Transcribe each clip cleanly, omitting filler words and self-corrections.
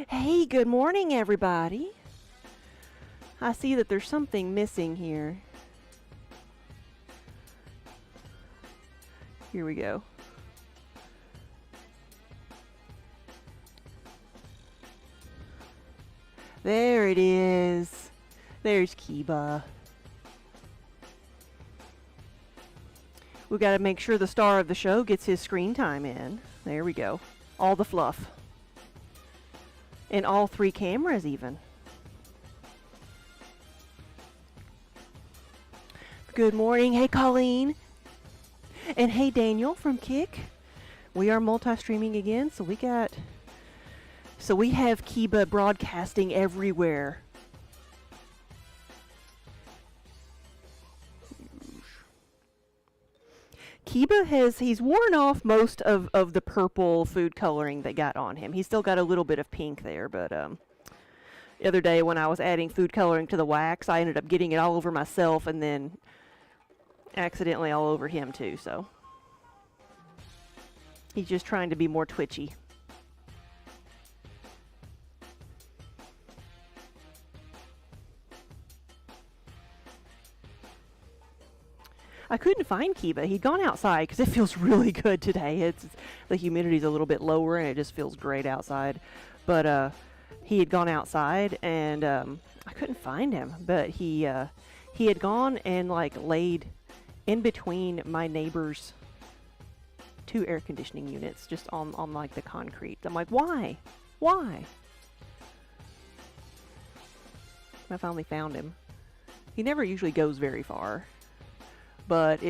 Hey, good morning, everybody. I see that there's something missing here. Here we go. There it is. There's Kiba. We got to make sure the star of the show gets his screen time in. There we go. All the fluff. And all 3 cameras even. Good morning. Hey, Colleen. And hey, Daniel from Kick. We are multi-streaming again, so we have Kiba broadcasting everywhere. Kiba he's worn off most of the purple food coloring that got on him. He's still got a little bit of pink there, but the other day when I was adding food coloring to the wax, I ended up getting it all over myself and then accidentally all over him too, so he's just trying to be more twitchy. I couldn't find Kiba. He'd gone outside because it feels really good today. The humidity's a little bit lower and it just feels great outside. But he had gone outside and I couldn't find him. But he had gone and like laid in between my neighbor's 2 air conditioning units, just on like the concrete. I'm like, why? Why? I finally found him. He never usually goes very far. But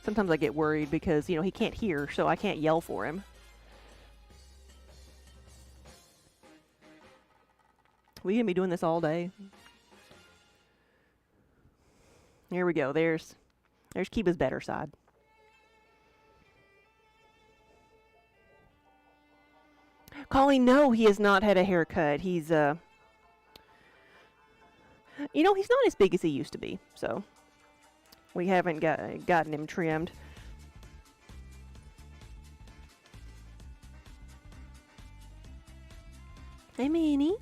sometimes I get worried because, he can't hear, so I can't yell for him. We gonna be doing this all day? Here we go. There's Kiba's better side. Colleen, no, he has not had a haircut. He's, he's not as big as he used to be, so we haven't gotten him trimmed. Hey, Manny.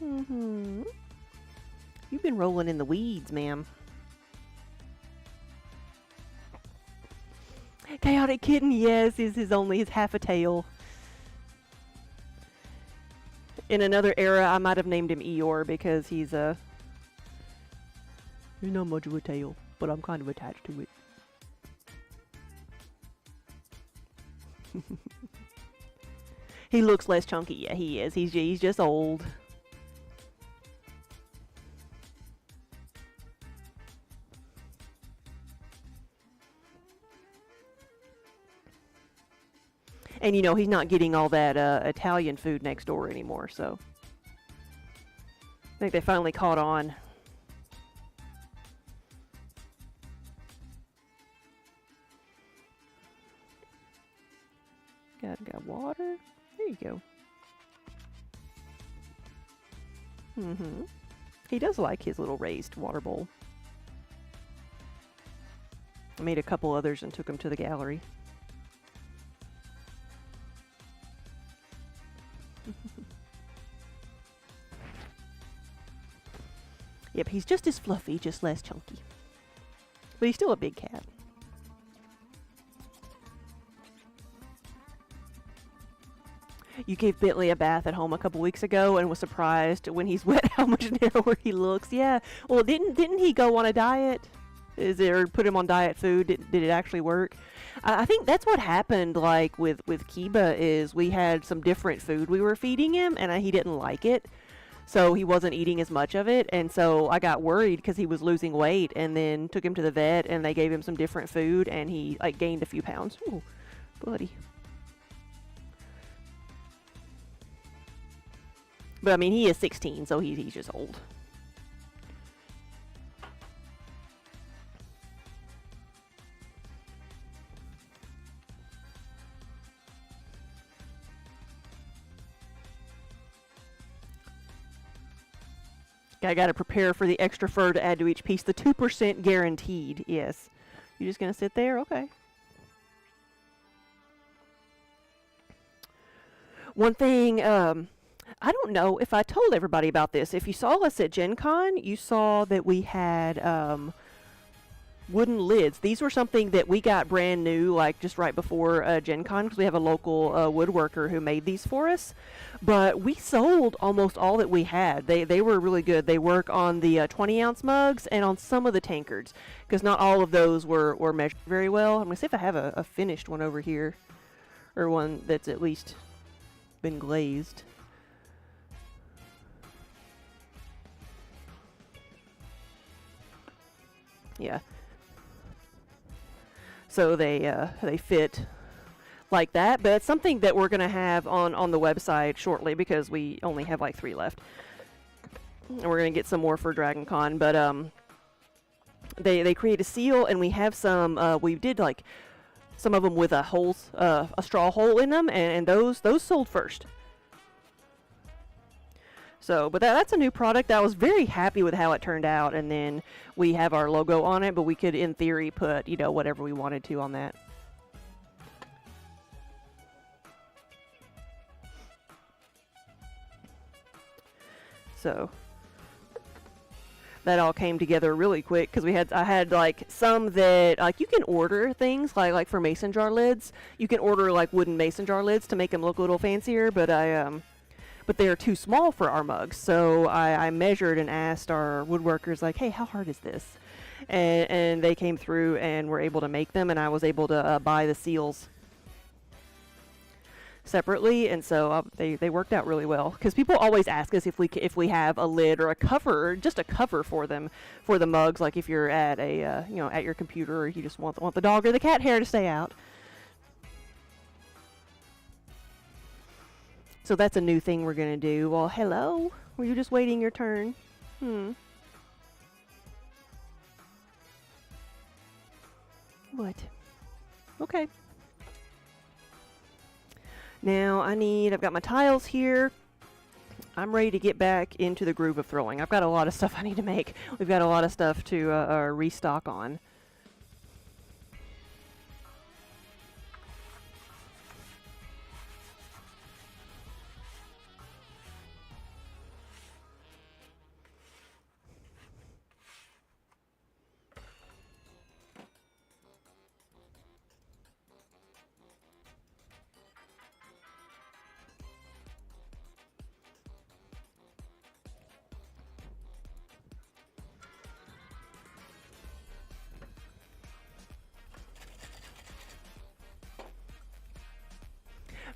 You've been rolling in the weeds, ma'am. Chaotic Kitten, yes, is his half a tail. In another era, I might have named him Eeyore because he's not much of a tail, but I'm kind of attached to it. He looks less chunky. Yeah, he is. He's just old. And you know, he's not getting all that Italian food next door anymore, so I think they finally caught on. Got water. There you go. He does like his little raised water bowl. I made a couple others and took them to the gallery. Yep, he's just as fluffy, just less chunky. But he's still a big cat. You gave Bentley a bath at home a couple weeks ago and was surprised when he's wet how much narrower he looks. Yeah. Well, didn't he go on a diet? Or put him on diet food? Did it actually work? I think that's what happened. Like with Kiba, is we had some different food we were feeding him, and he didn't like it, so he wasn't eating as much of it. And so I got worried because he was losing weight, and then took him to the vet, and they gave him some different food, and he like gained a few pounds. Ooh, buddy. But I mean, he is 16, so he's just old. I gotta prepare for the extra fur to add to each piece. The 2% guaranteed, yes. You're just gonna sit there? Okay. One thing, I don't know if I told everybody about this. If you saw us at Gen Con, you saw that we had wooden lids. These were something that we got brand new, like just right before Gen Con, because we have a local woodworker who made these for us. But we sold almost all that we had. They were really good. They work on the 20-ounce mugs and on some of the tankards, because not all of those were measured very well. I'm going to see if I have a finished one over here, or one that's at least been glazed. Yeah. So they fit like that, but it's something that we're gonna have on the website shortly, because we only have like 3 left, and we're gonna get some more for Dragon Con. But they create a seal, and we have some. We did like some of them with a straw hole in them, and those sold first. So, but that's a new product. I was very happy with how it turned out, and then we have our logo on it, but we could, in theory, put, you know, whatever we wanted to on that. So, that all came together really quick, because I had like some that, like, you can order things like for mason jar lids. You can order like wooden mason jar lids to make them look a little fancier, but but they are too small for our mugs. So I measured and asked our woodworkers, like, hey, how hard is this? And they came through and were able to make them, and I was able to buy the seals separately, and so they worked out really well. Because people always ask us if we have a lid or a cover, just a cover for them, for the mugs, like if you're at a you know, at your computer, or you just want the dog or the cat hair to stay out. So that's a new thing we're going to do. Well, hello? Were you just waiting your turn? What? Okay. Now I've got my tiles here. I'm ready to get back into the groove of throwing. I've got a lot of stuff I need to make. We've got a lot of stuff to restock on.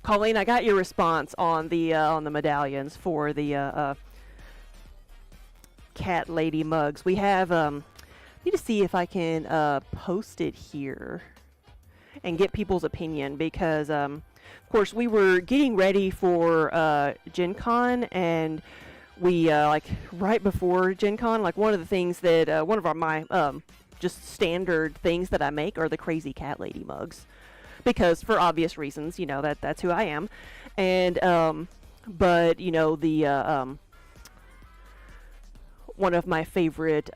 Colleen, I got your response on the medallions for the cat lady mugs. We have need to see if I can post it here and get people's opinion, because Of course, we were getting ready for Gen Con, and we like right before Gen Con, like one of the things that one of my just standard things that I make are the crazy cat lady mugs, because for obvious reasons, you know, that's who I am. And but you know, the one of my favorite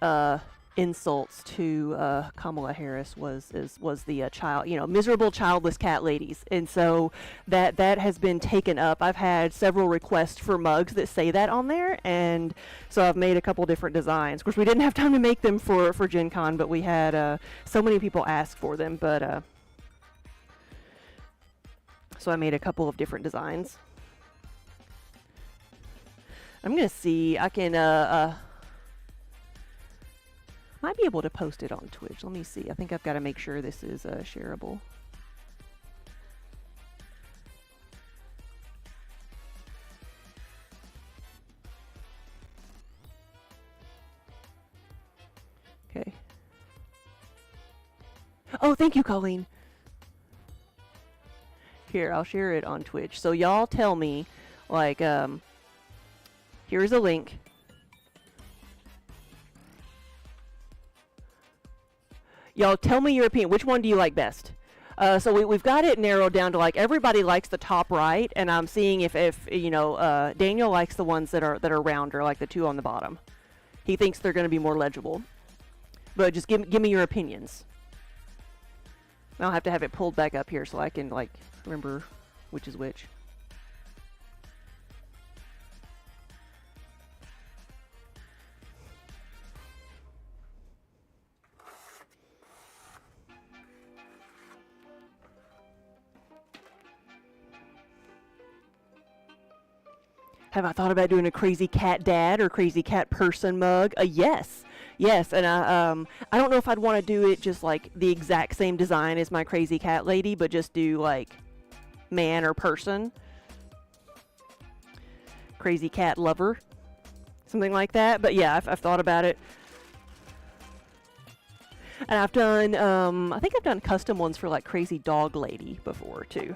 insults to Kamala Harris was the child, you know, miserable childless cat ladies, and so that has been taken up. I've had several requests for mugs that say that on there, and so I've made a couple different designs. Of course, we didn't have time to make them for Gen Con, but we had so many people ask for them, but so I made a couple of different designs. I'm gonna see, I can might be able to post it on Twitch. Let me see. I think I've got to make sure this is shareable. Okay. Oh, thank you, Colleen. Here, I'll share it on Twitch. So y'all tell me, like, here's a link. Y'all tell me your opinion. Which one do you like best? So we've got it narrowed down to, like, everybody likes the top right, and I'm seeing if you know, Daniel likes the ones that are rounder, like the two on the bottom. He thinks they're going to be more legible. But just give me your opinions. I'll have to have it pulled back up here so I can, like, remember which is which. Have I thought about doing a crazy cat dad or crazy cat person mug? Yes. Yes, and I don't know if I'd want to do it just like the exact same design as my crazy cat lady, but just do like man or person. Crazy cat lover. Something like that. But yeah, I've thought about it. And I've done, I think I've done custom ones for like crazy dog lady before too.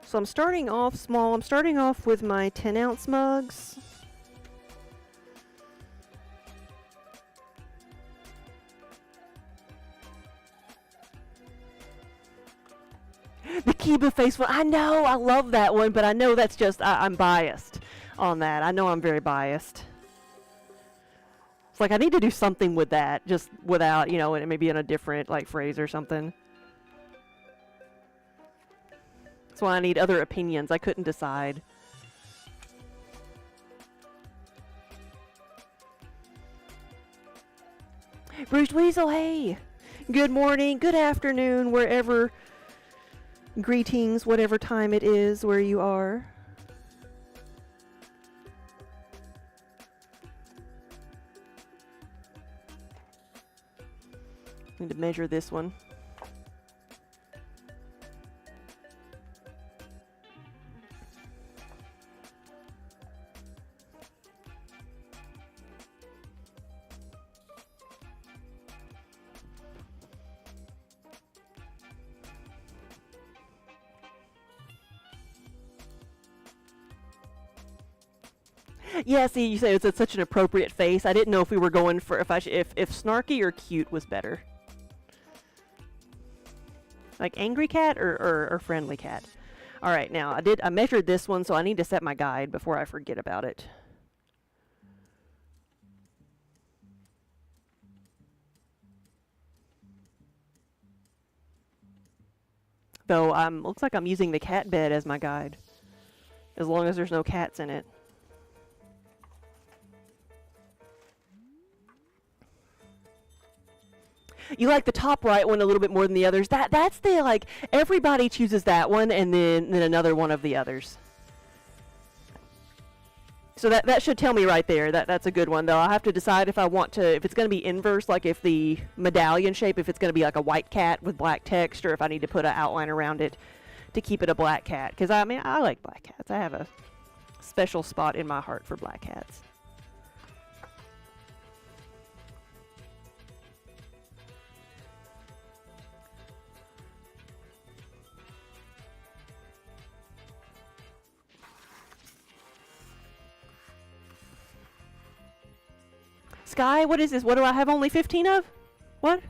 So I'm starting off small. I'm starting off with my 10-ounce mugs. The Kiba face one. I know, I love that one, but I know that's just, I'm biased on that. I know I'm very biased. It's like I need to do something with that, just without, you know, maybe in a different like phrase or something. That's why I need other opinions. I couldn't decide. Bruce Weasel, hey! Good morning, good afternoon, wherever. Greetings, whatever time it is where you are. Need to measure this one. Yeah, see, you say it's such an appropriate face. I didn't know if we were going for if snarky or cute was better. Like angry cat or friendly cat. All right, now I measured this one, so I need to set my guide before I forget about it. Though looks like I'm using the cat bed as my guide, as long as there's no cats in it. You like the top right one a little bit more than the others. That's the, like, everybody chooses that one and then another one of the others. So that should tell me right there that's a good one, though. I'll have to decide if I want to, if it's going to be inverse, like if the medallion shape, if it's going to be like a white cat with black text, or if I need to put an outline around it to keep it a black cat. Because, I mean, I like black cats. I have a special spot in my heart for black cats. Sky, what is this? What do I have only 15 of? What?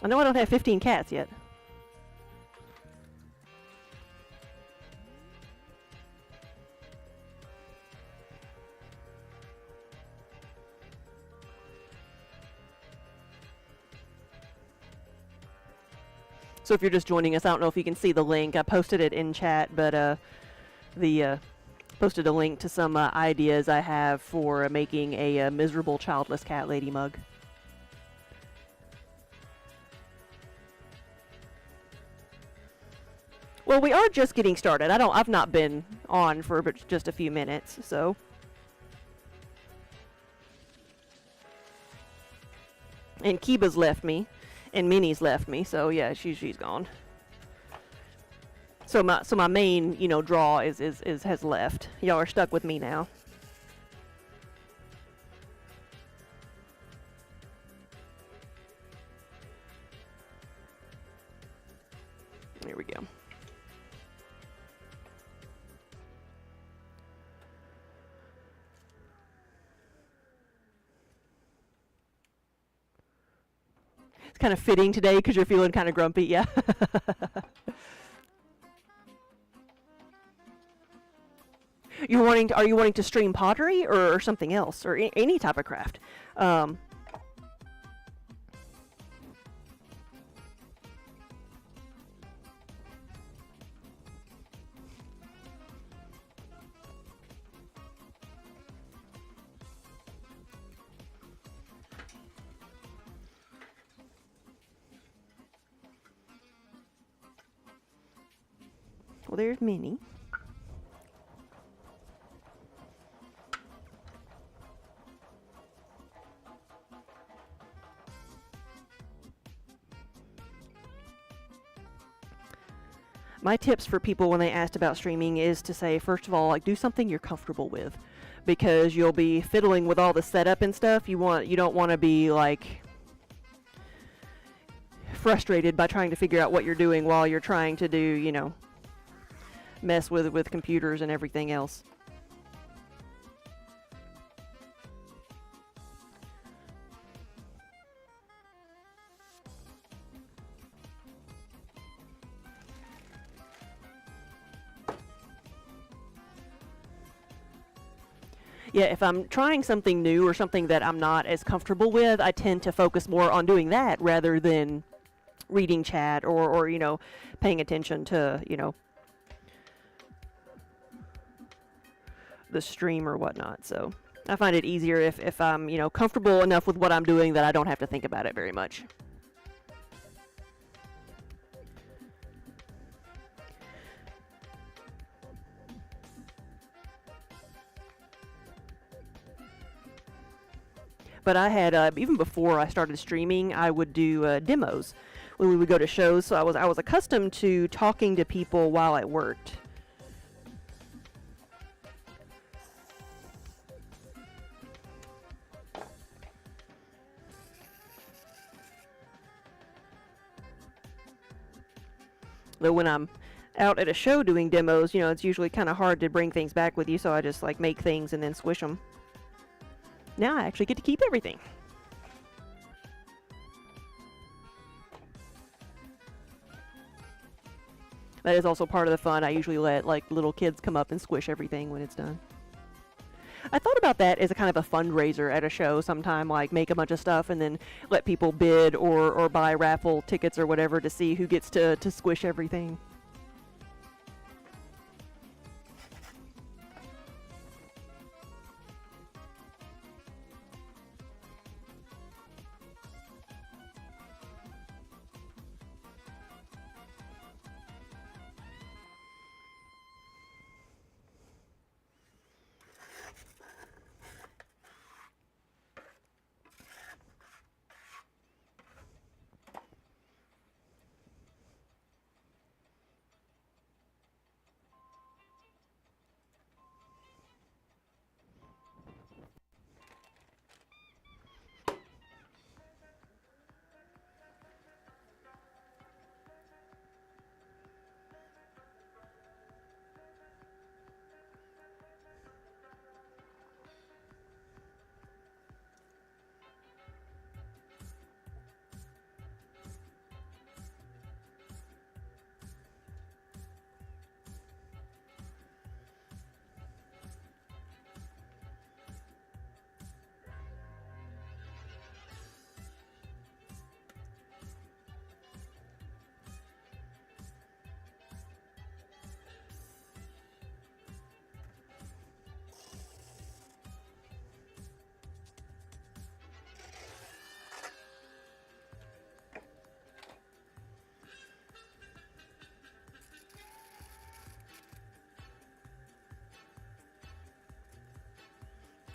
I know I don't have 15 cats yet. So if you're just joining us, I don't know if you can see the link. I posted it in chat, but posted a link to some ideas I have for making a miserable childless cat lady mug. Well, we are just getting started. I've not been on for just a few minutes, so. And Kiba's left me, and Minnie's left me, so yeah, she's gone. So my main, draw has left. Y'all are stuck with me now. There we go. It's kind of fitting today because you're feeling kind of grumpy, yeah. Are you wanting to stream pottery or something else, or any type of craft? Well, there's Minnie. My tips for people when they asked about streaming is to say, first of all, like, do something you're comfortable with, because you'll be fiddling with all the setup and stuff. You don't want to be like frustrated by trying to figure out what you're doing while you're trying to do, mess with computers and everything else. Yeah, if I'm trying something new or something that I'm not as comfortable with, I tend to focus more on doing that rather than reading chat or paying attention to, the stream or whatnot. So I find it easier if I'm, comfortable enough with what I'm doing that I don't have to think about it very much. But I had, even before I started streaming, I would do demos when we would go to shows. So I was accustomed to talking to people while I worked. Though when I'm out at a show doing demos, it's usually kind of hard to bring things back with you, so I just like make things and then squish them. Now I actually get to keep everything. That is also part of the fun. I usually let like little kids come up and squish everything when it's done. I thought about that as a kind of a fundraiser at a show sometime, like make a bunch of stuff and then let people bid or buy raffle tickets or whatever to see who gets to squish everything.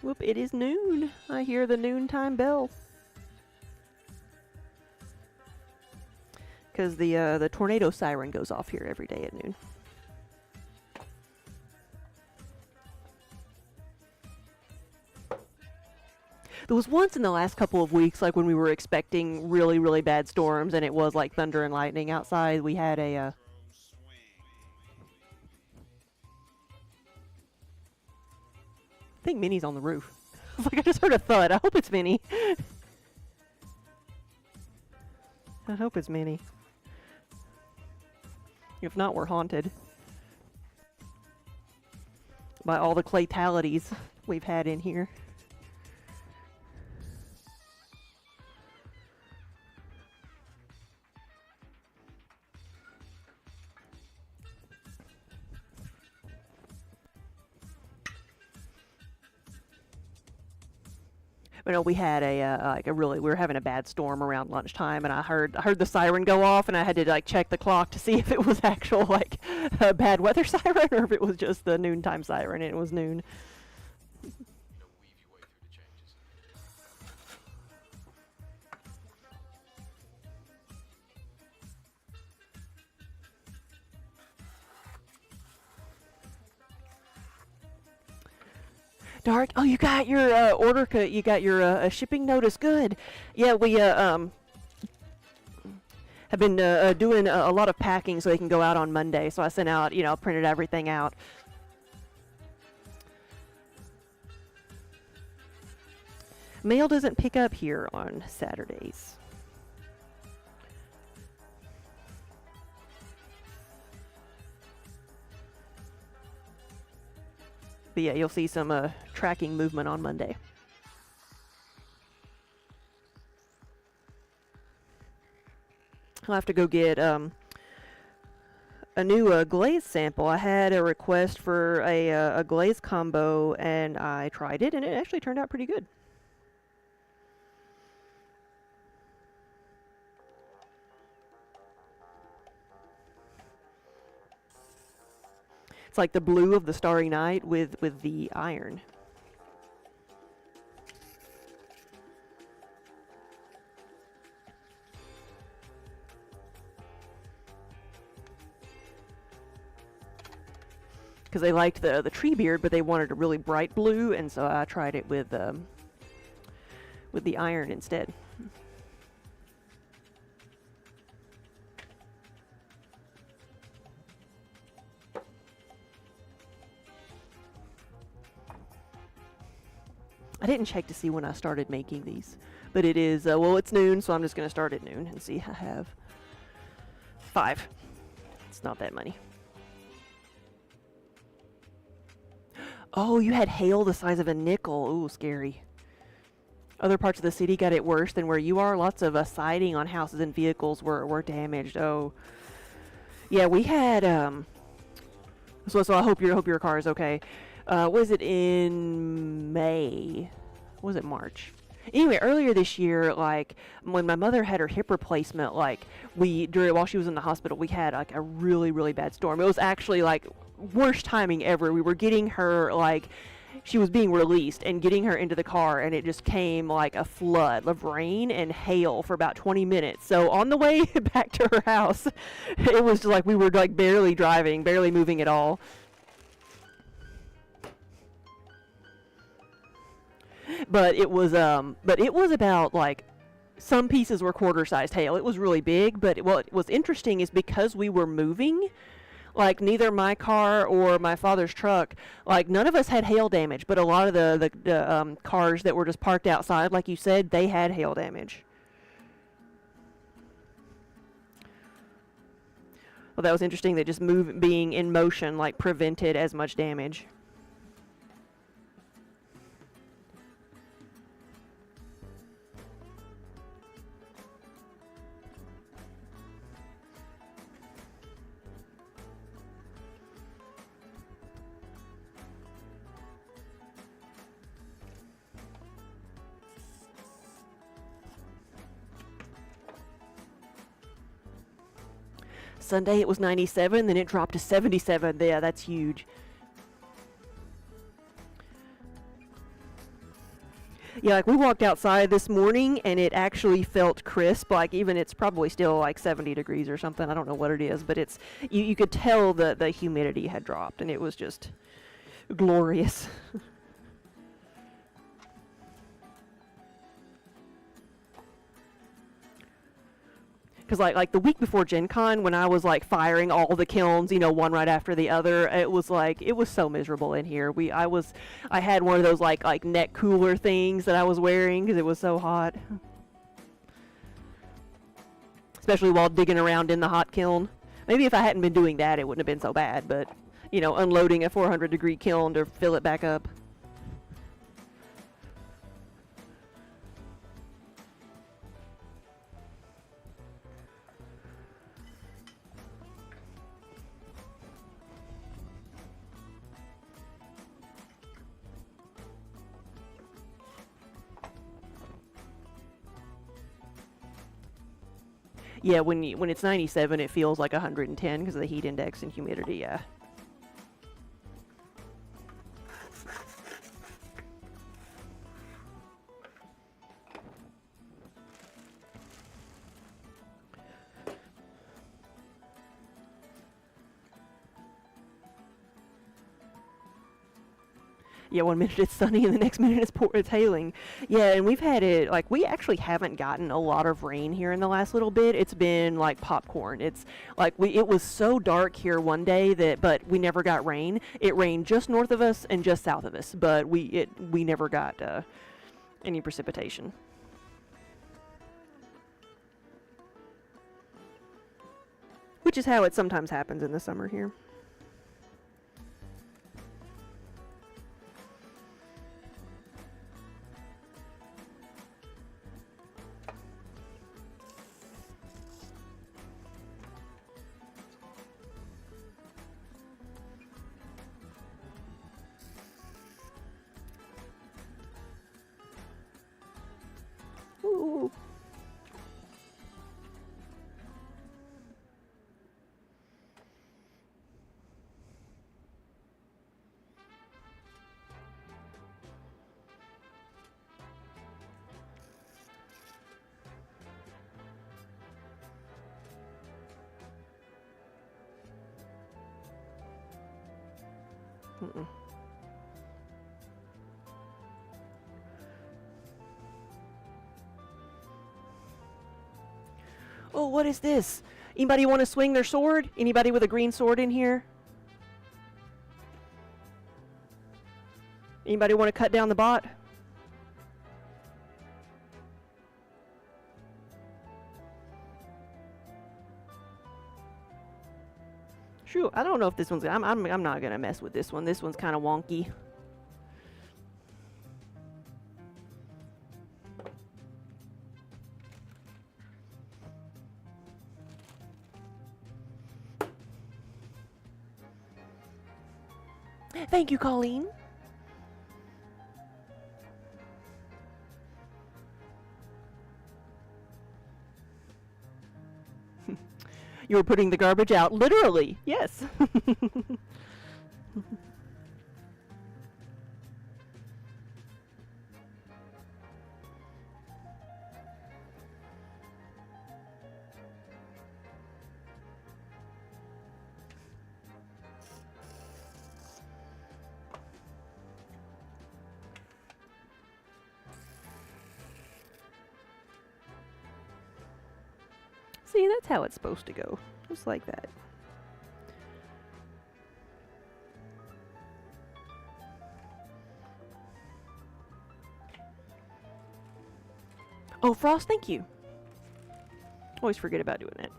Whoop, it is noon. I hear the noontime bell. Because the tornado siren goes off here every day at noon. There was once in the last couple of weeks, like when we were expecting really, really bad storms and it was like thunder and lightning outside, we had a... I think Minnie's on the roof. I just heard a thud. I hope it's Minnie. I hope it's Minnie. If not, we're haunted by all the claytalities we've had in here. You know, we had we were having a bad storm around lunchtime, and I heard the siren go off, and I had to like check the clock to see if it was actual like a bad weather siren or if it was just the noontime siren, and it was noon. Dark. Oh, you got your order. You got your shipping notice. Good. Yeah, we have been doing a lot of packing so they can go out on Monday. So I sent out, printed everything out. Mail doesn't pick up here on Saturdays. But yeah, you'll see some tracking movement on Monday. I'll have to go get a new glaze sample. I had a request for a glaze combo, and I tried it, and it actually turned out pretty good. It's like the blue of the Starry Night with the iron. Because they liked the tree beard, but they wanted a really bright blue, and so I tried it with the iron instead. I didn't check to see when I started making these, but it is, well, it's noon, so I'm just going to start at noon and see. I have 5. It's not that many. Oh, you had hail the size of a nickel. Ooh, scary. Other parts of the city got it worse than where you are. Lots of siding on houses and vehicles were damaged. Oh, yeah, we had, so I hope your car is okay. Was it in May? Was it March? Anyway, earlier this year, like when my mother had her hip replacement, like while she was in the hospital, we had like a really, really bad storm. It was actually like worst timing ever. We were getting her, like, she was being released and getting her into the car, and it just came like a flood of rain and hail for about 20 minutes. So on the way back to her house, it was just like we were like barely driving, barely moving at all. But it was about like, some pieces were quarter-sized hail. It was really big, but what was interesting is because we were moving, like neither my car or my father's truck, like none of us had hail damage, but a lot of the cars that were just parked outside, like you said, they had hail damage. Well, that was interesting that just being in motion like prevented as much damage. Sunday it was 97, then it dropped to 77. Yeah, that's huge. Yeah, like we walked outside this morning and it actually felt crisp. Like even it's probably still like 70 degrees or something. I don't know what it is, but it's you could tell the humidity had dropped and it was just glorious. Because like the week before Gen Con, when I was like firing all the kilns, you know, one right after the other, it was so miserable in here. I had one of those like neck cooler things that I was wearing because it was so hot. Especially while digging around in the hot kiln. Maybe if I hadn't been doing that, it wouldn't have been so bad, but, you know, unloading a 400-degree kiln to fill it back up. Yeah, when it's 97, it feels like 110 because of the heat index and humidity, yeah. Yeah, 1 minute it's sunny and the next minute it's hailing. Yeah, and we've had it, like, we actually haven't gotten a lot of rain here in the last little bit. It's been like popcorn. It's like it was so dark here one day but we never got rain. It rained just north of us and just south of us, but we never got any precipitation. Which is how it sometimes happens in the summer here. Ooh. Mm-mm. Oh, what is this? Anybody want to swing their sword? Anybody with a green sword in here? Anybody want to cut down the bot? Shoot, I don't know if this one's. I'm not gonna mess with this one. This one's kind of wonky. Thank you, Colleen. You were putting the garbage out, literally. Yes. See, that's how it's supposed to go. Just like that. Oh, Frost, thank you. Always forget about doing it.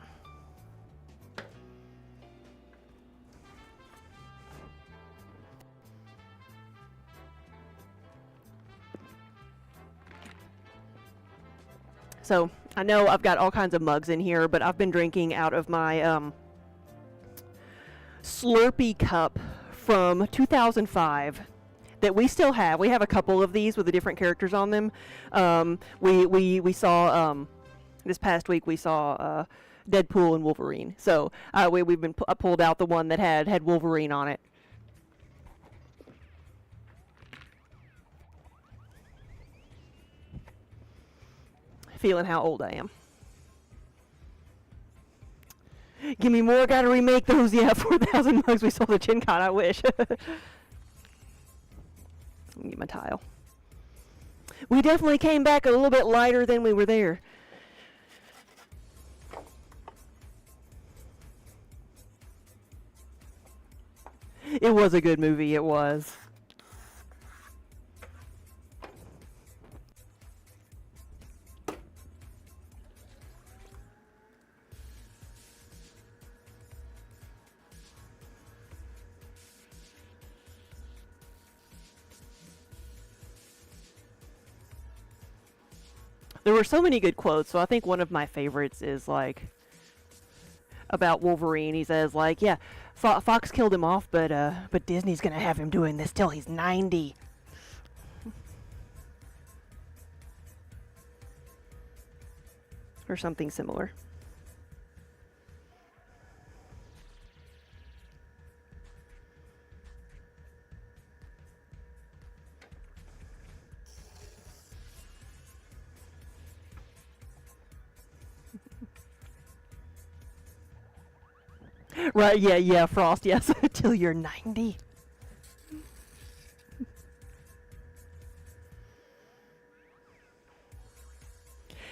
So, I know I've got all kinds of mugs in here, but I've been drinking out of my Slurpee cup from 2005 that we still have. We have a couple of these with the different characters on them. We saw this past week we saw Deadpool and Wolverine. So we've been pulled out the one that had Wolverine on it. feeling how old I am. Give me more. Gotta remake those. Yeah, 4,000 mugs we sold at Gen Con. I wish. Let me get my tile. We definitely came back a little bit lighter than we were there. It was a good movie. It was. There were so many good quotes, so I think one of my favorites is like about Wolverine. He says like, "Yeah, Fox killed him off, but Disney's gonna have him doing this till he's 90." Or something similar. Right, yeah, Frost, yes. Till you're 90.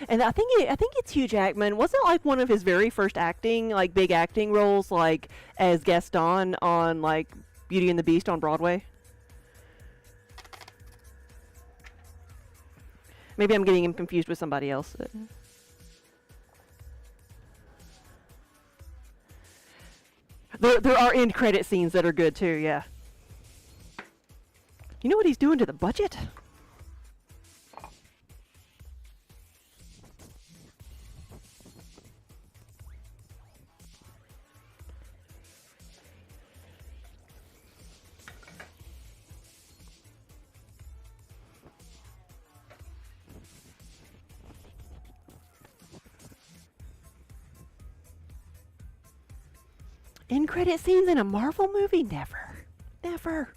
And I think it's Hugh Jackman. Wasn't like one of his very first acting, like big acting roles, like as Gaston on like Beauty and the Beast on Broadway? Maybe I'm getting him confused with somebody else. There are end credit scenes that are good too, yeah. You know what he's doing to the budget? End credit scenes in a Marvel movie? Never. Never.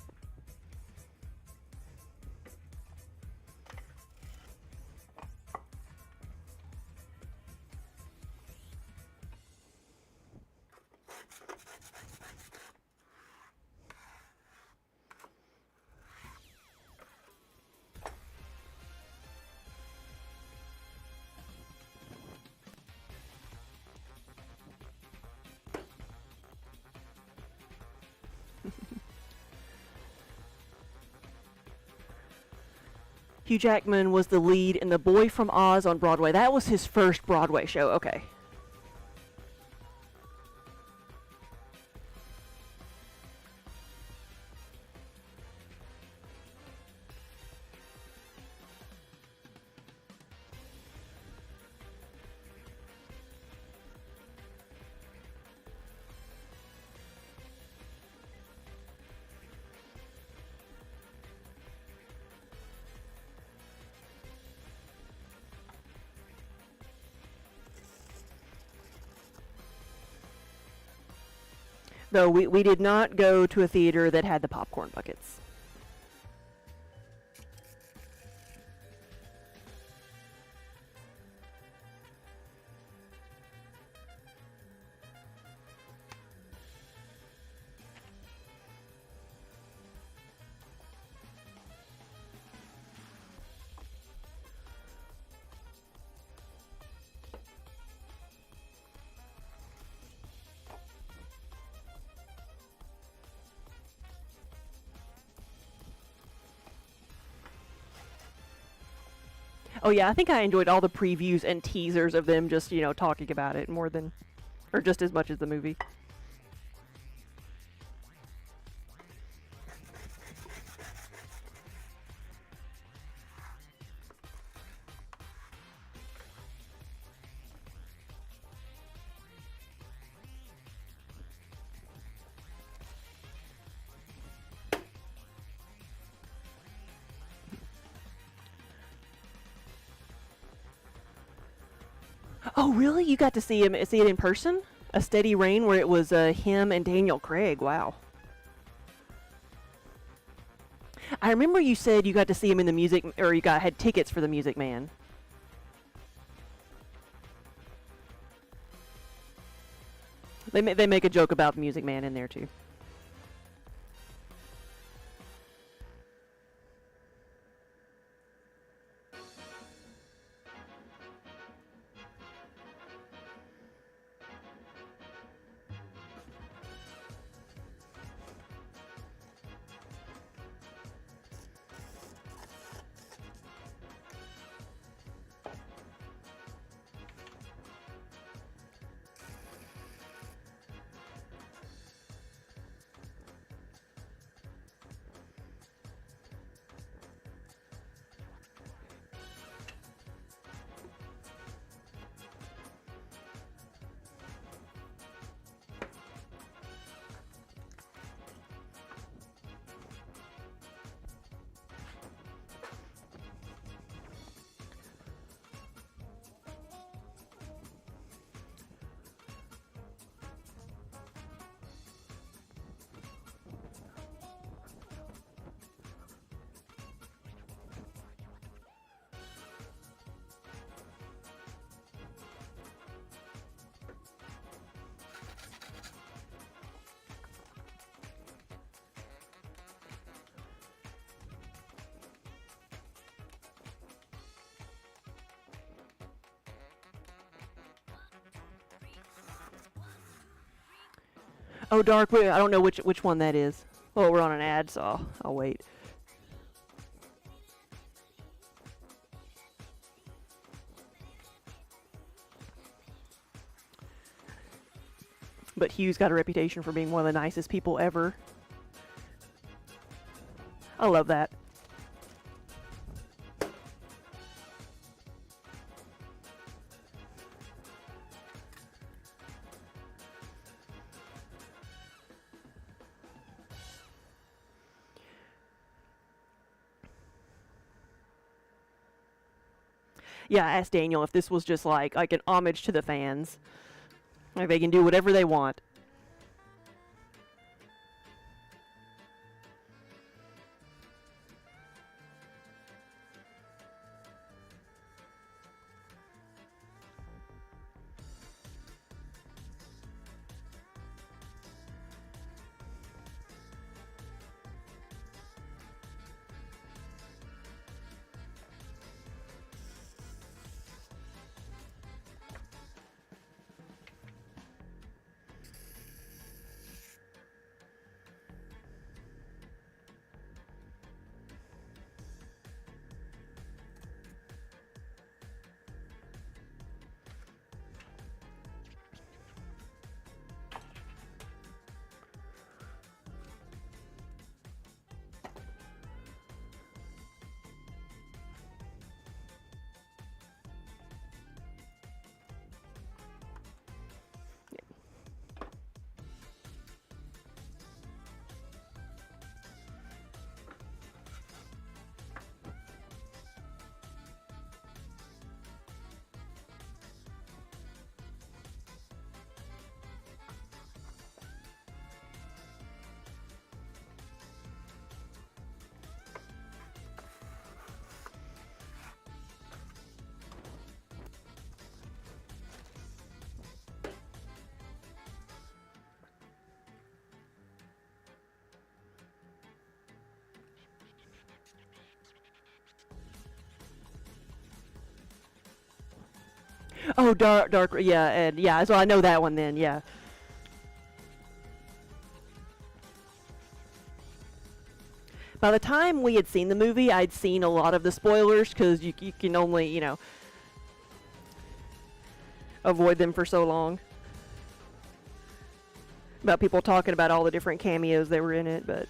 Hugh Jackman was the lead in The Boy from Oz on Broadway. That was his first Broadway show. Okay. Though we did not go to a theater that had the popcorn buckets. Oh yeah, I think I enjoyed all the previews and teasers of them just, talking about it more than, or just as much as the movie. Oh, really? You got to see it in person? A Steady Rain, where it was him and Daniel Craig. Wow. I remember you said you got to see him in the music, or had tickets for the Music Man. They make a joke about Music Man in there too. Oh, Dark. Wait, I don't know which one that is. Well, we're on an ad, so I'll wait. But Hugh's got a reputation for being one of the nicest people ever. I love that. Yeah, I asked Daniel if this was just like an homage to the fans. Like they can do whatever they want. Oh, dark, yeah, and yeah. So I know that one then, yeah. By the time we had seen the movie, I'd seen a lot of the spoilers because you can only, avoid them for so long. About people talking about all the different cameos that were in it, but.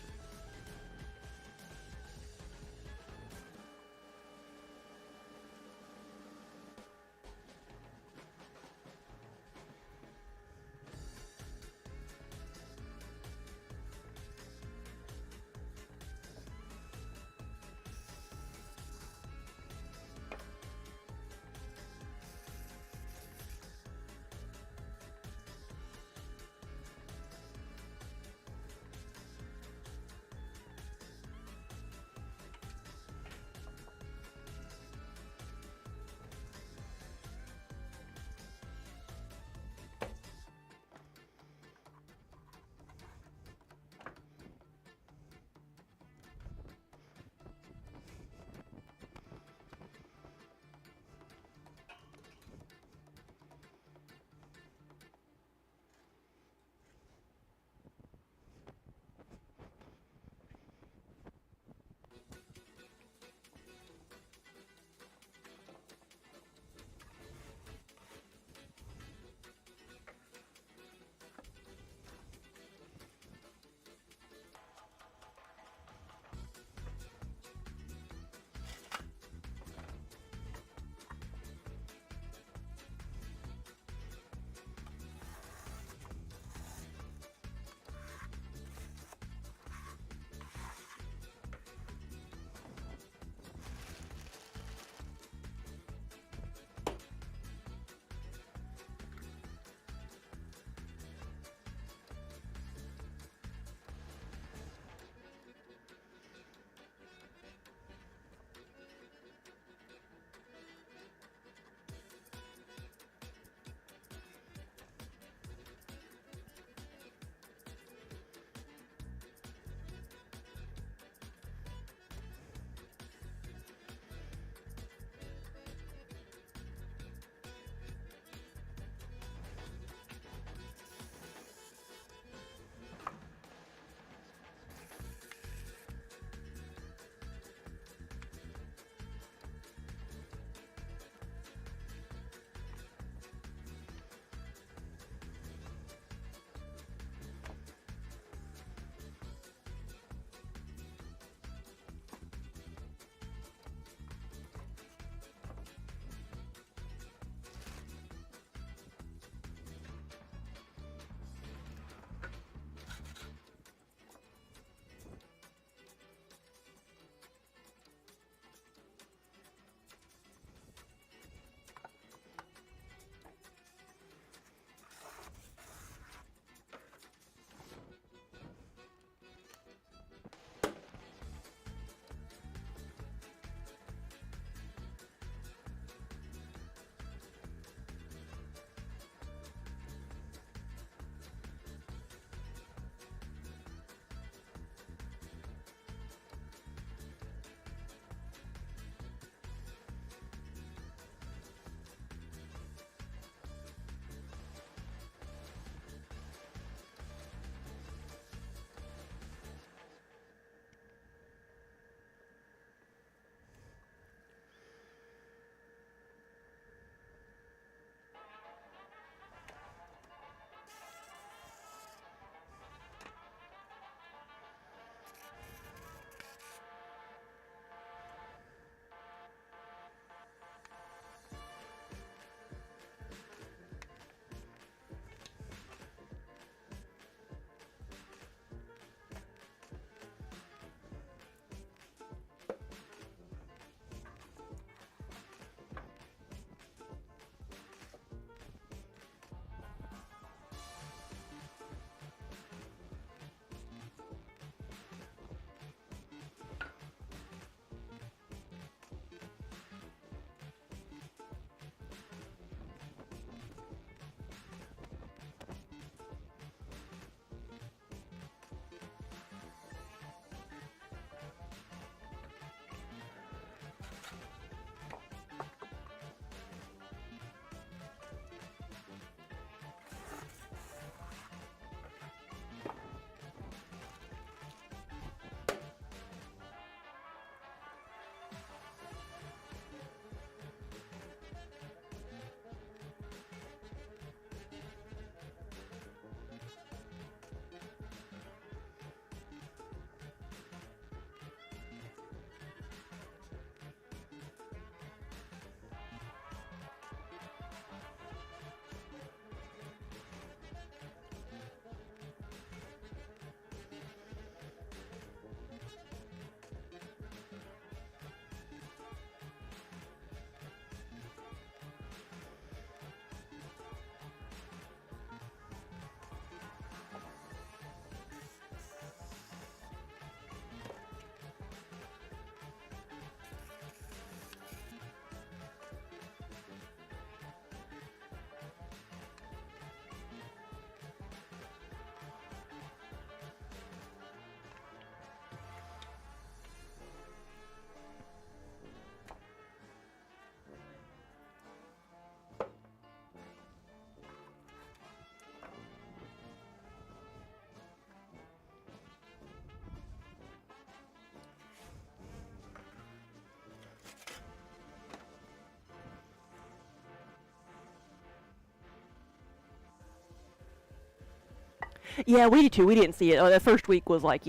Yeah, we did too. We didn't see it. The first week was like,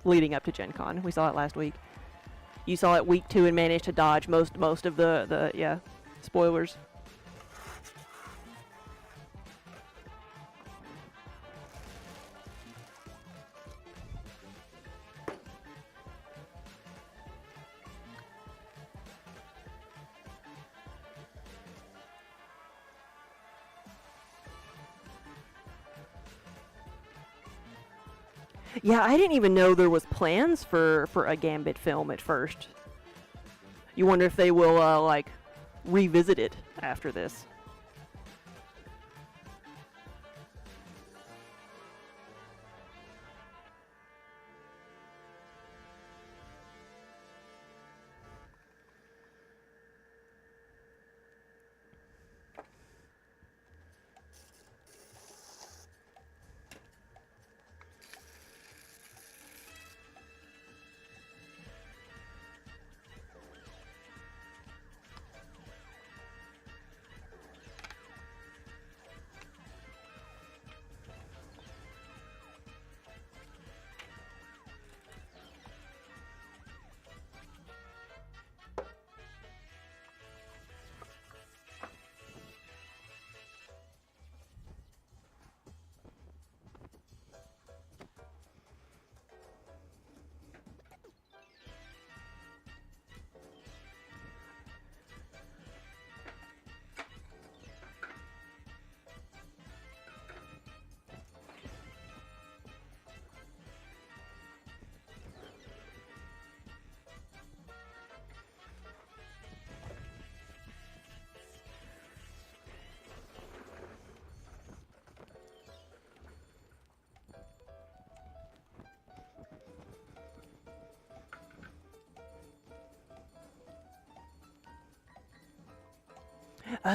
leading up to Gen Con. We saw it last week. You saw it week 2 and managed to dodge most of the spoilers. Yeah, I didn't even know there was plans for a Gambit film at first. You wonder if they will like revisit it after this.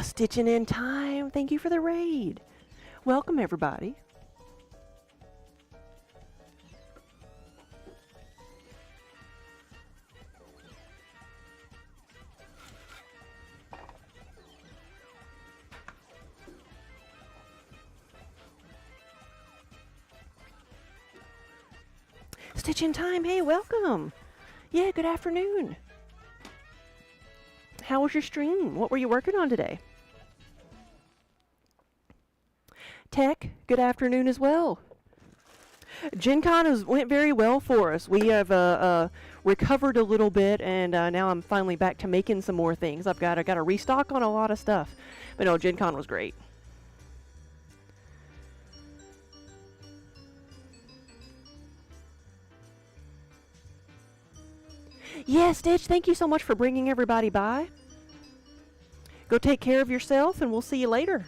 Stitching in time. Thank you for the raid. Welcome, everybody. Stitch in time. Hey, welcome. Yeah, good afternoon. How was your stream? What were you working on today? Tech, good afternoon as well. Gen Con went very well for us. We have recovered a little bit, and now I'm finally back to making some more things. I got to restock on a lot of stuff. But no, Gen Con was great. Yeah, Stitch, thank you so much for bringing everybody by. Go take care of yourself, and we'll see you later.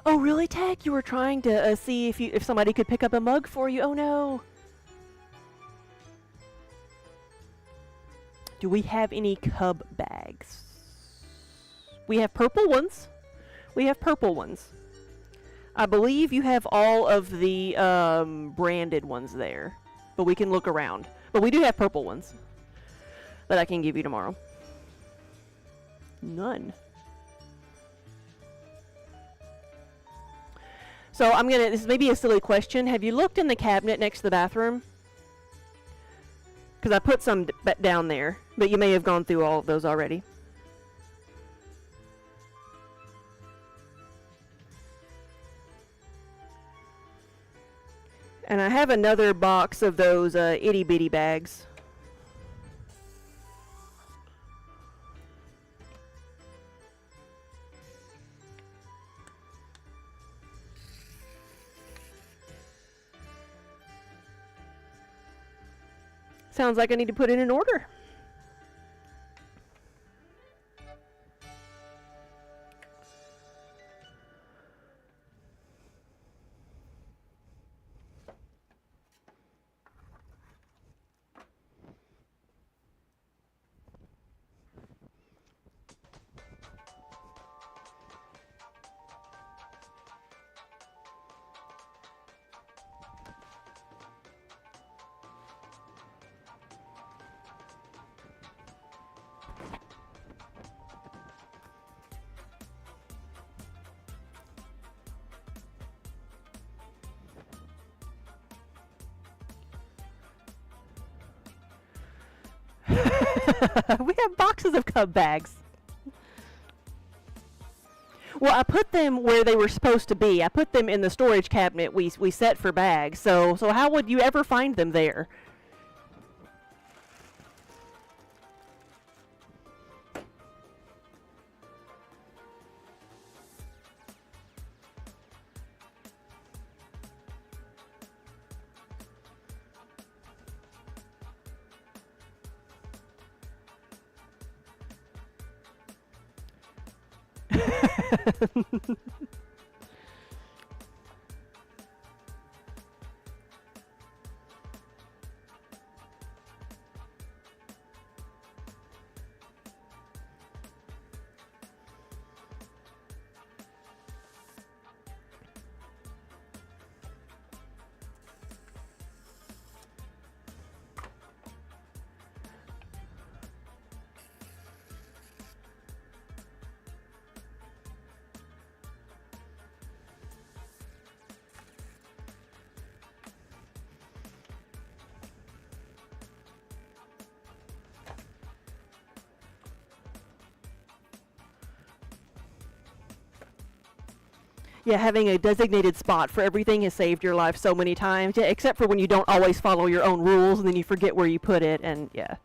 Oh, really, Tech? You were trying to see if somebody could pick up a mug for you? Oh, no. Do we have any cub bags? We have purple ones. We have purple ones. I believe you have all of the branded ones there. But we can look around. But we do have purple ones that I can give you tomorrow. None. So I'm gonna, this may be a silly question. Have you looked in the cabinet next to the bathroom? Because I put some down there, but you may have gone through all of those already. And I have another box of those itty bitty bags. Sounds like I need to put in an order. We have boxes of cub bags. Well, I put them where they were supposed to be. I put them in the storage cabinet we set for bags. So how would you ever find them there? Yeah, having a designated spot for everything has saved your life so many times. Yeah, except for when you don't always follow your own rules and then you forget where you put it, and yeah.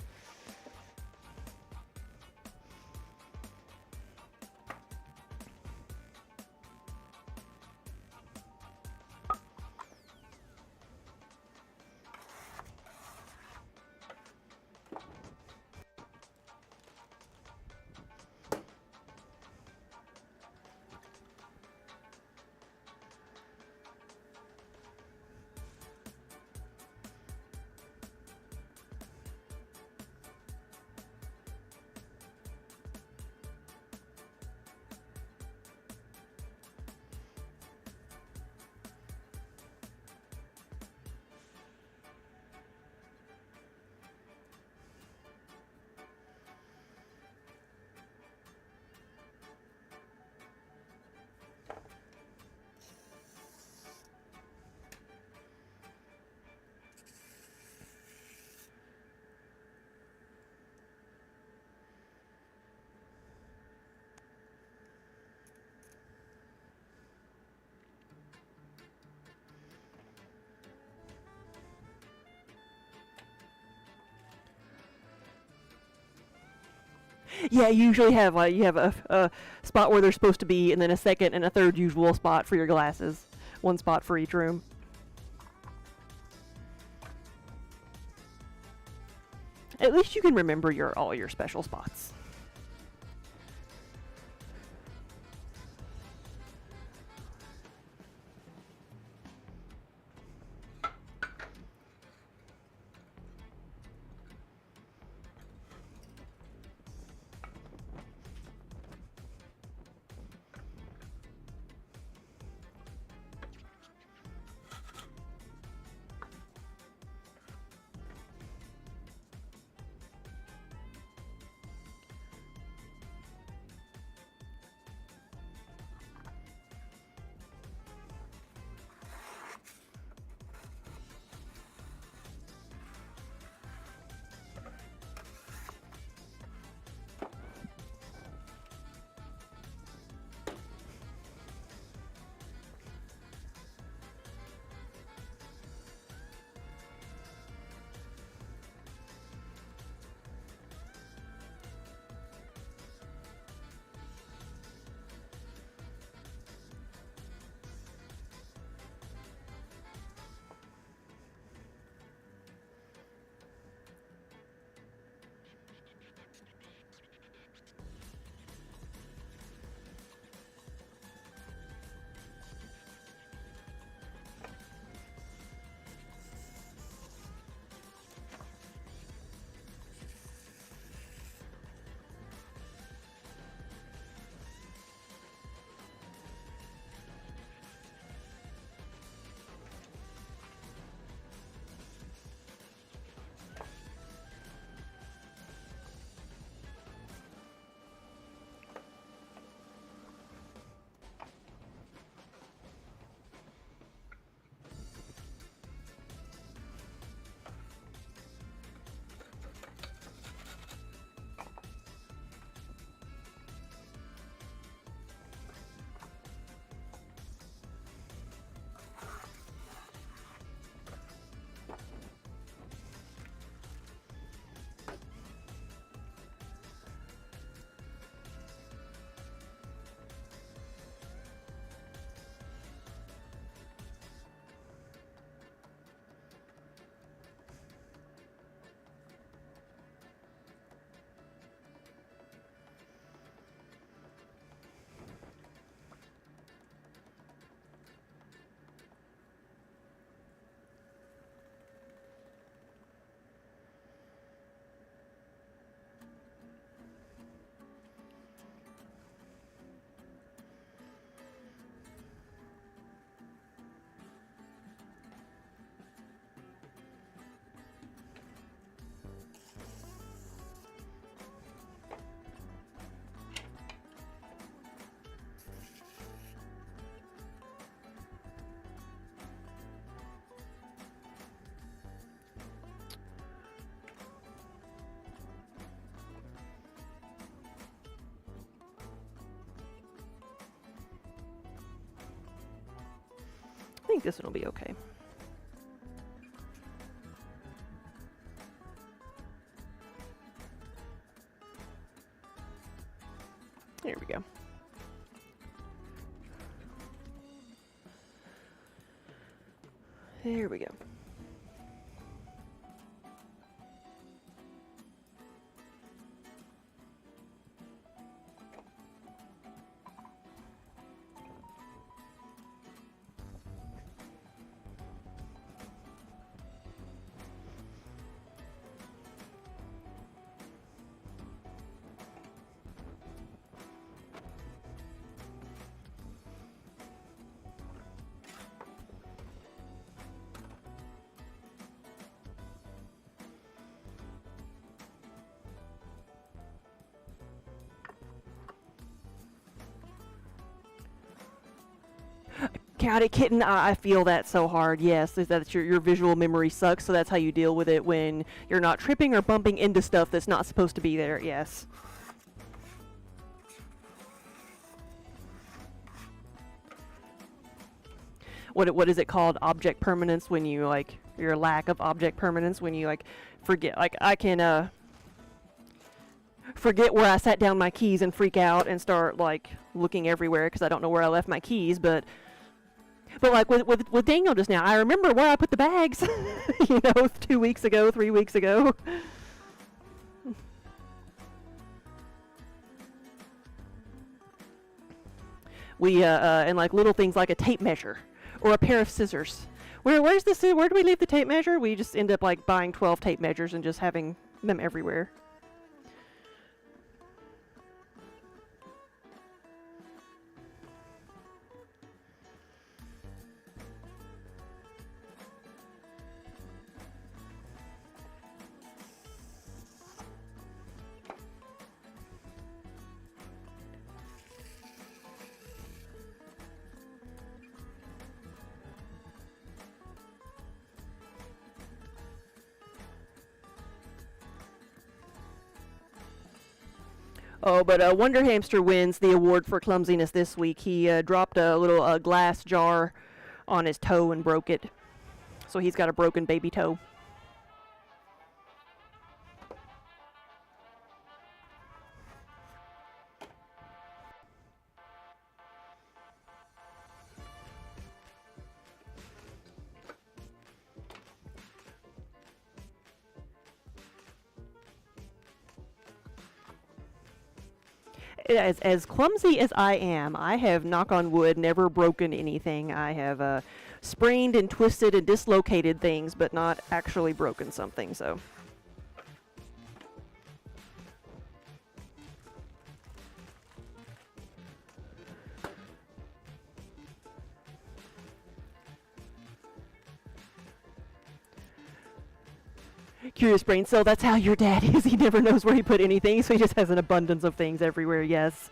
Yeah, you usually have you have a spot where they're supposed to be, and then a second and a third usual spot for your glasses. One spot for each room. At least you can remember all your special spots. think this one will be okay. There we go. There we go. Got it, kitten. I feel that so hard. Yes, is that your visual memory sucks, so that's how you deal with it when you're not tripping or bumping into stuff that's not supposed to be there. Yes. What is it called? Object permanence, when you like your lack of object permanence, when you like forget. Like I can forget where I sat down my keys and freak out and start like looking everywhere because I don't know where I left my keys, but like with Daniel just now, I remember where I put the bags, 2 weeks ago, 3 weeks ago. We, and like little things like a tape measure or a pair of scissors. Where's the where do we leave the tape measure? We just end up like buying 12 tape measures and just having them everywhere. Oh, but Wonder Hamster wins the award for clumsiness this week. He dropped a little glass jar on his toe and broke it. So he's got a broken baby toe. As clumsy as I am, I have, knock on wood, never broken anything. I have sprained and twisted and dislocated things, but not actually broken something, so. Curious brain, so that's how your dad is. He never knows where he put anything, so he just has an abundance of things everywhere, yes.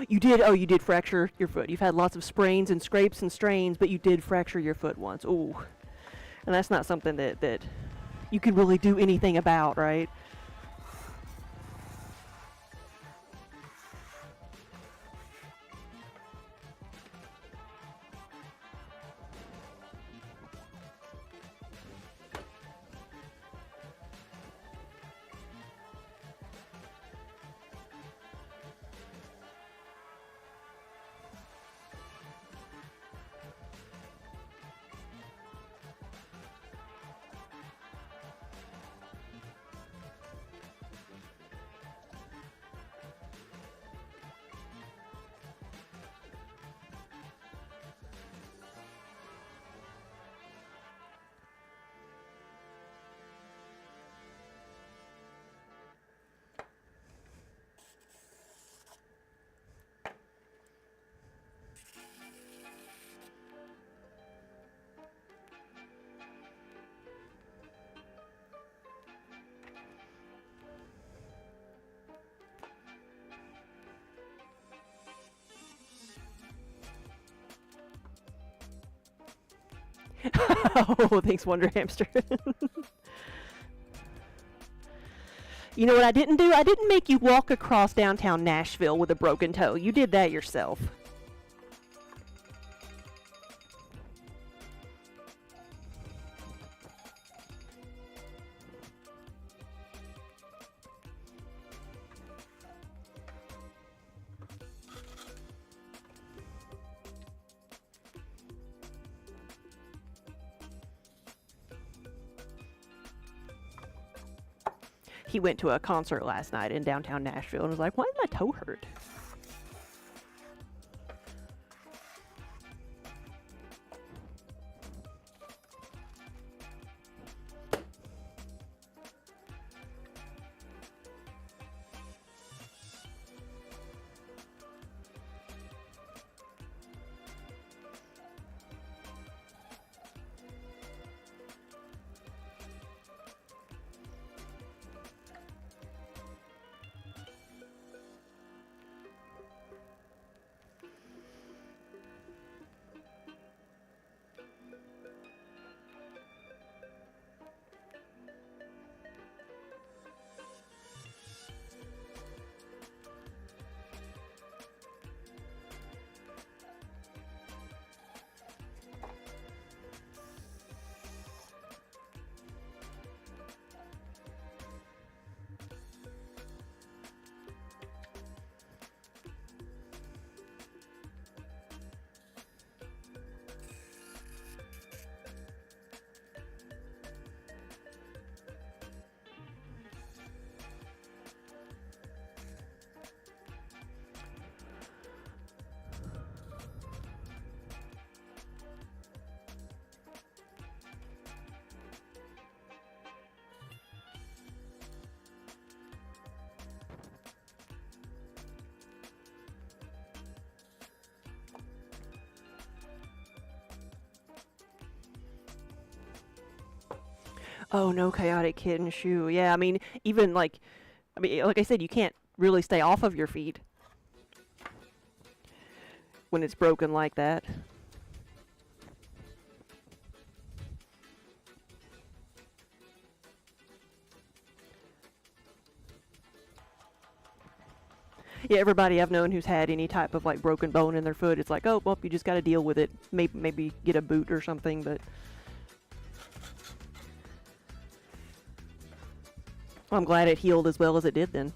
You did. Oh, you did fracture your foot. You've had lots of sprains and scrapes and strains, but you did fracture your foot once. Ooh, and that's not something that you can really do anything about, right? Oh, thanks, Wonder Hamster. You know what I didn't do? I didn't make you walk across downtown Nashville with a broken toe. You did that yourself. He went to a concert last night in downtown Nashville and was like, why did my toe hurt? Oh, no chaotic kitten shoe. Yeah, I mean, even like I said, you can't really stay off of your feet when it's broken like that. Yeah, everybody I've known who's had any type of like broken bone in their foot, it's like, oh, well, you just got to deal with it. Maybe get a boot or something, but I'm glad it healed as well as it did then.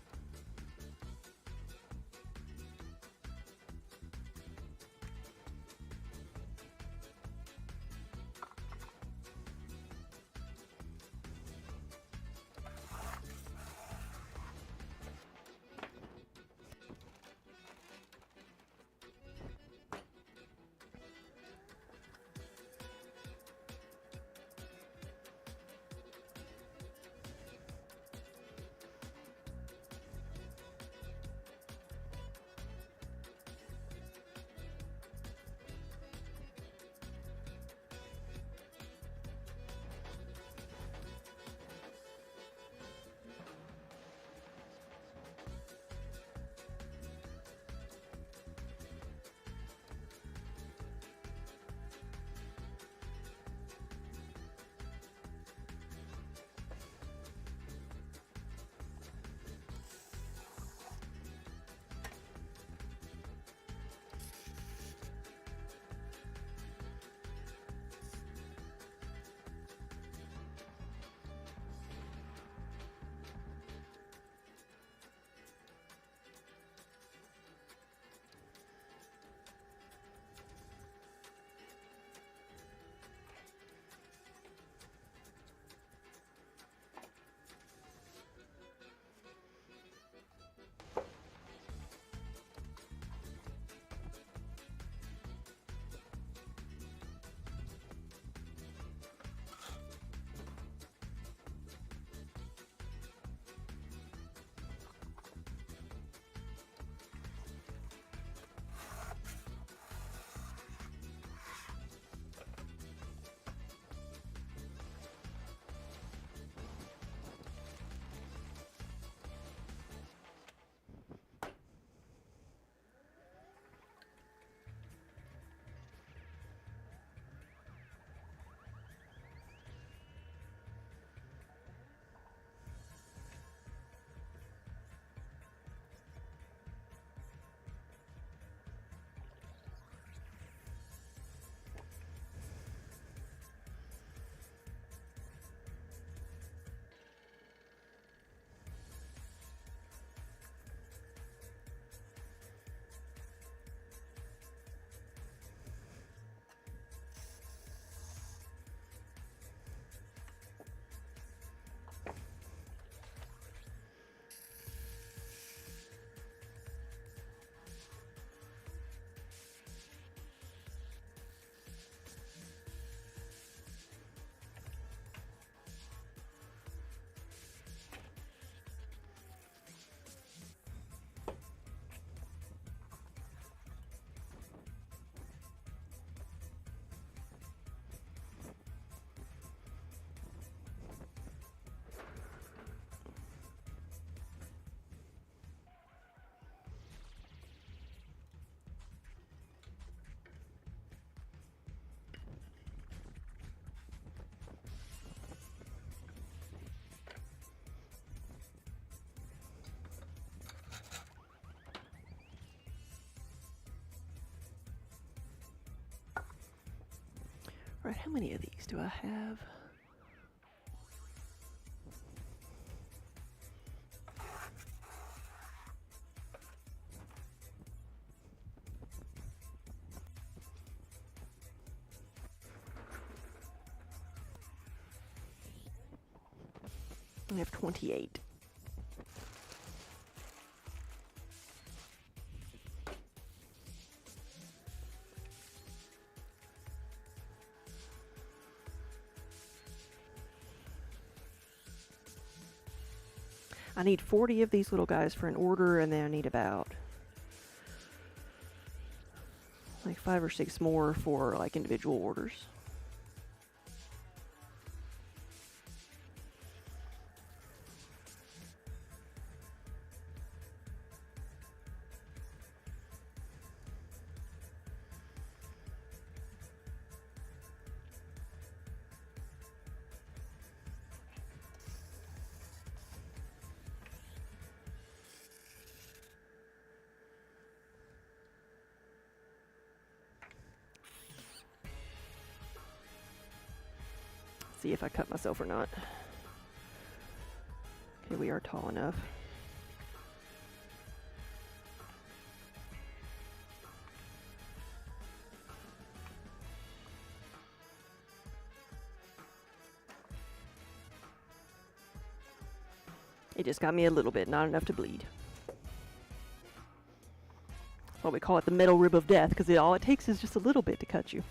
Right, how many of these do I have? I have 28. I need 40 of these little guys for an order, and then I need about like 5 or 6 more for like individual orders. See if I cut myself or not. Okay, we are tall enough. It just got me a little bit, not enough to bleed. That's why we call it the middle rib of death, because all it takes is just a little bit to cut you.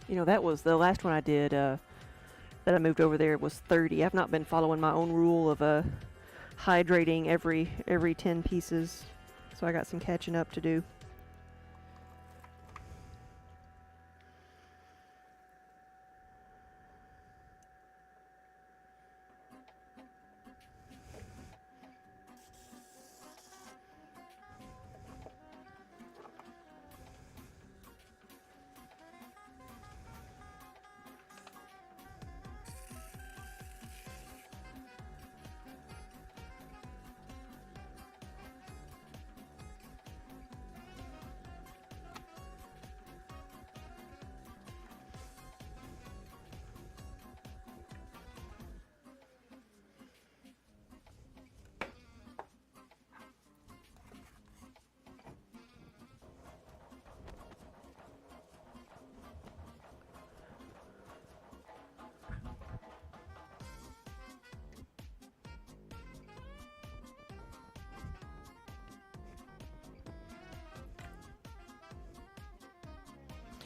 You know, that was the last one I did that I moved over there was 30. I've not been following my own rule of hydrating every 10 pieces, so I got some catching up to do.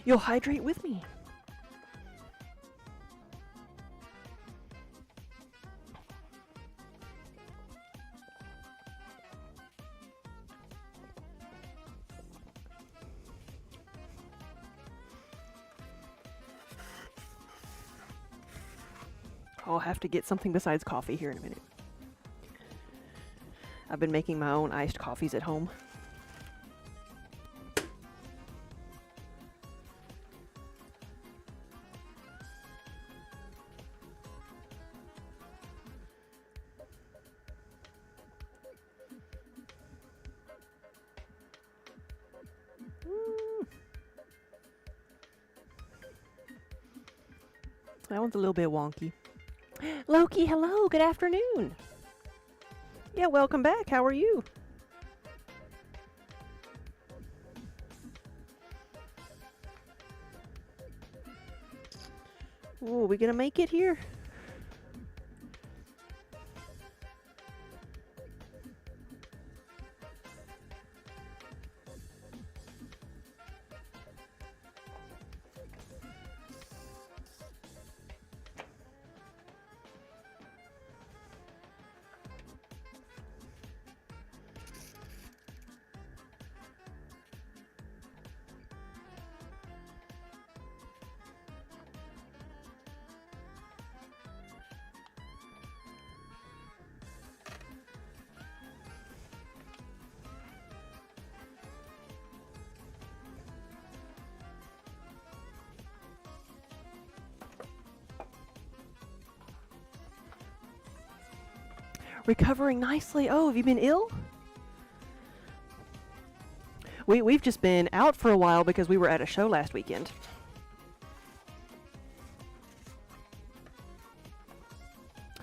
You'll hydrate with me. I'll have to get something besides coffee here in a minute. I've been making my own iced coffees at home. That one's a little bit wonky. Loki, hello, good afternoon. Yeah, welcome back. How are you? Ooh, we gonna make it here? Recovering nicely. Oh, have you been ill? We've just been out for a while because we were at a show last weekend.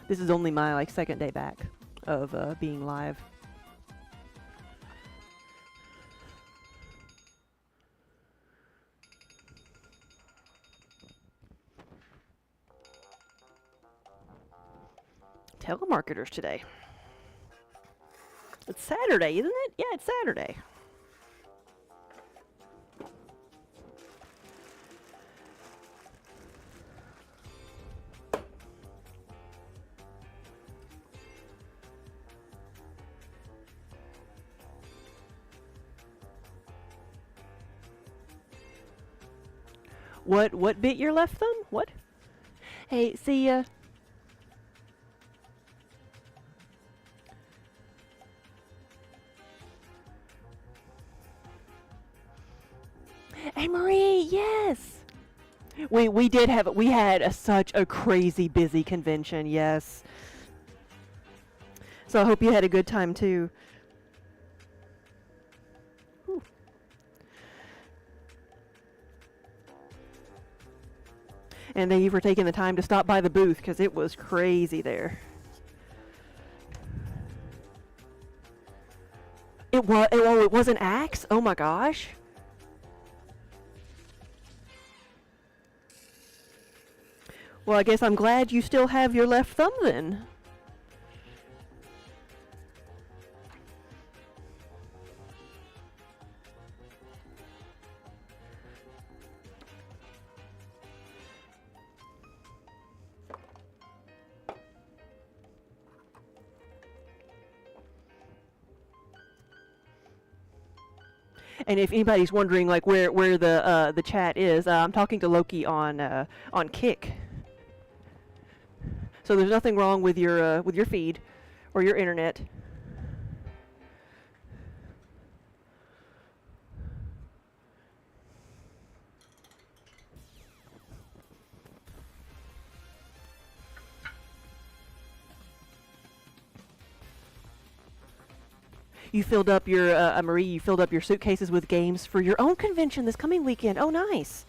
This is only my second day back of being live. Telemarketers today. It's Saturday, isn't it? Yeah, it's Saturday. What bit your left thumb? What? Hey, see ya. Hey, Marie, yes. We had such a crazy busy convention, yes. So I hope you had a good time too. Whew. And thank you for taking the time to stop by the booth because it was crazy there. It was an axe? Oh my gosh. Well, I guess I'm glad you still have your left thumb then. And if anybody's wondering like where the chat is, I'm talking to Loki on Kick. So there's nothing wrong with your feed or your internet. You filled up your Marie. You filled up your suitcases with games for your own convention this coming weekend. Oh, nice.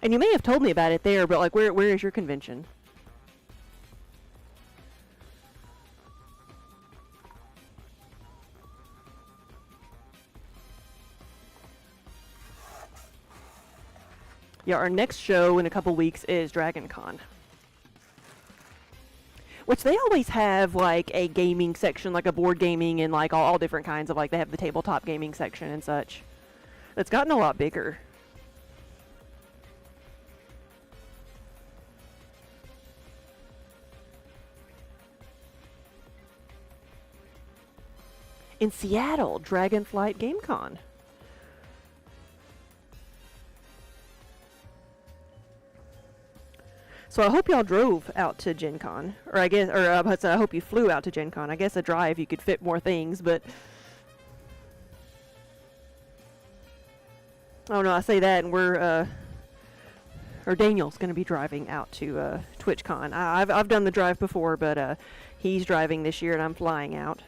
And you may have told me about it there, but like, where is your convention? Yeah, our next show in a couple weeks is Dragon Con. Which they always have like a gaming section, like a board gaming and like all different kinds of like, they have the tabletop gaming section and such. It's gotten a lot bigger. In Seattle, Dragonflight GameCon. So I hope y'all drove out to Gen Con. Or I guess, or I hope you flew out to Gen Con. I guess a drive, you could fit more things, but... Oh no, I say that and we're, or Daniel's going to be driving out to TwitchCon. I've done the drive before, but he's driving this year and I'm flying out.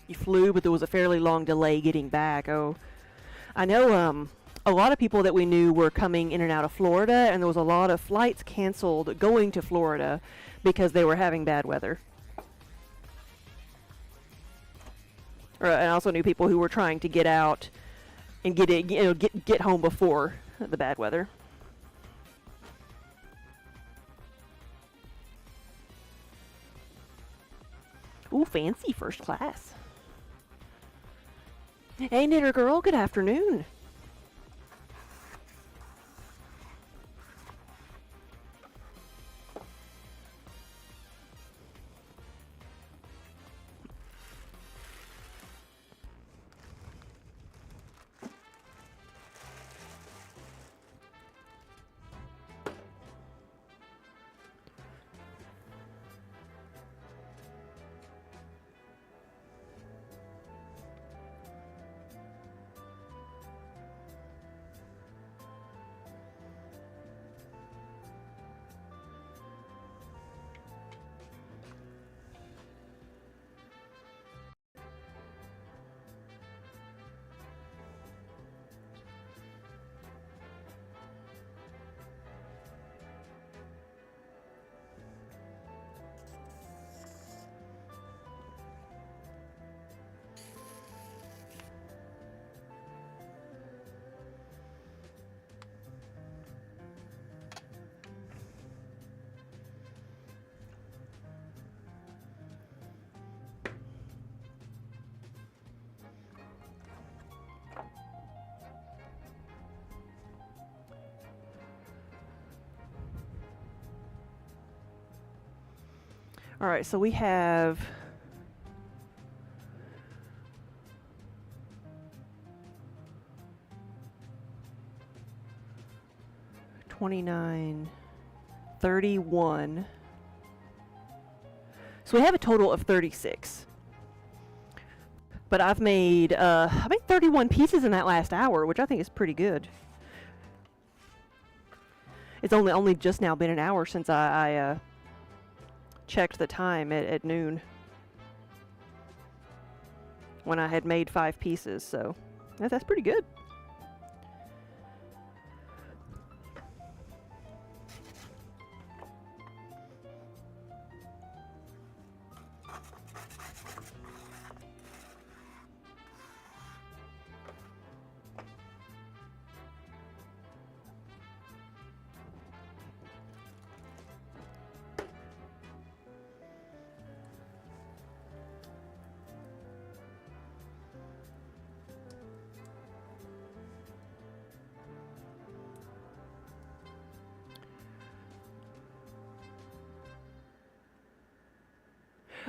You flew, but there was a fairly long delay getting back. Oh, I know a lot of people that we knew were coming in and out of Florida, and there was a lot of flights canceled going to Florida because they were having bad weather. And I also knew people who were trying to get out and get home before the bad weather. Ooh, fancy first class. Hey, Knitter Girl, good afternoon. All right, so we have 29, 31. So we have a total of 36. But I've made 31 pieces in that last hour, which I think is pretty good. It's only just now been an hour since I checked the time at noon when I had made 5 pieces, so that's pretty good.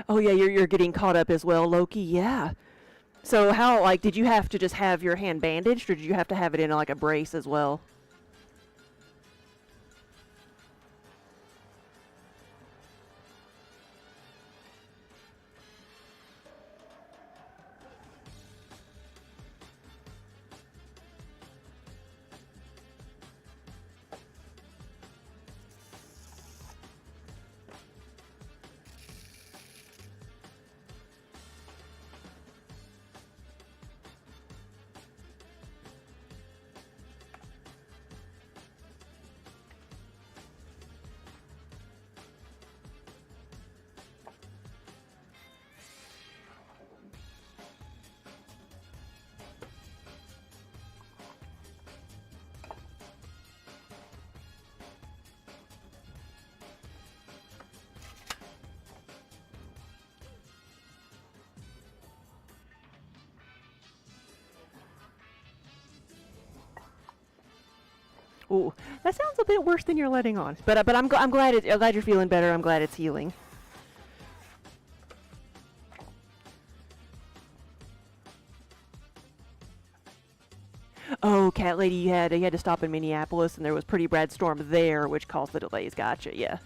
Oh yeah, you're getting caught up as well, Loki. Yeah. So how, like, did you have to just have your hand bandaged, or did you have to have it in like a brace as well? Ooh, that sounds a bit worse than you're letting on. But I'm glad I'm glad you're feeling better. I'm glad it's healing. Oh, cat lady, you had to stop in Minneapolis, and there was pretty bad storm there, which caused the delays. Gotcha. Yeah.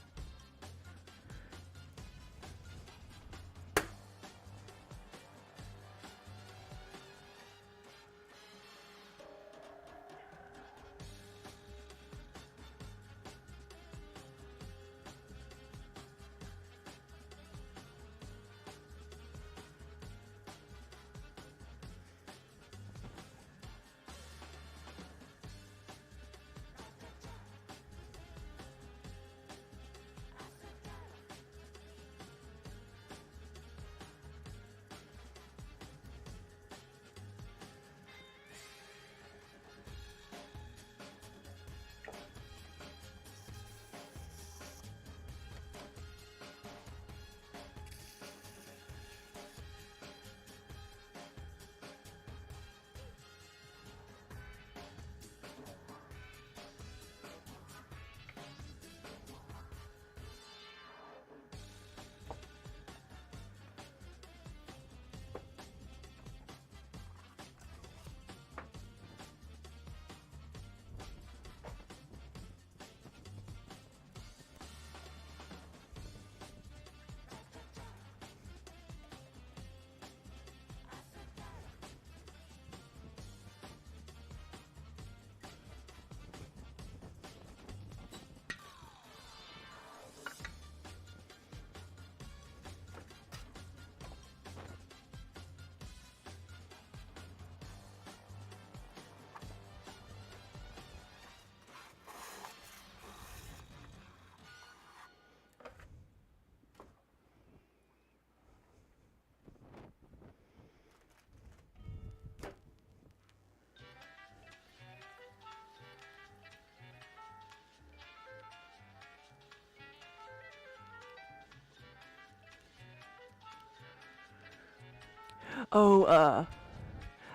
Oh,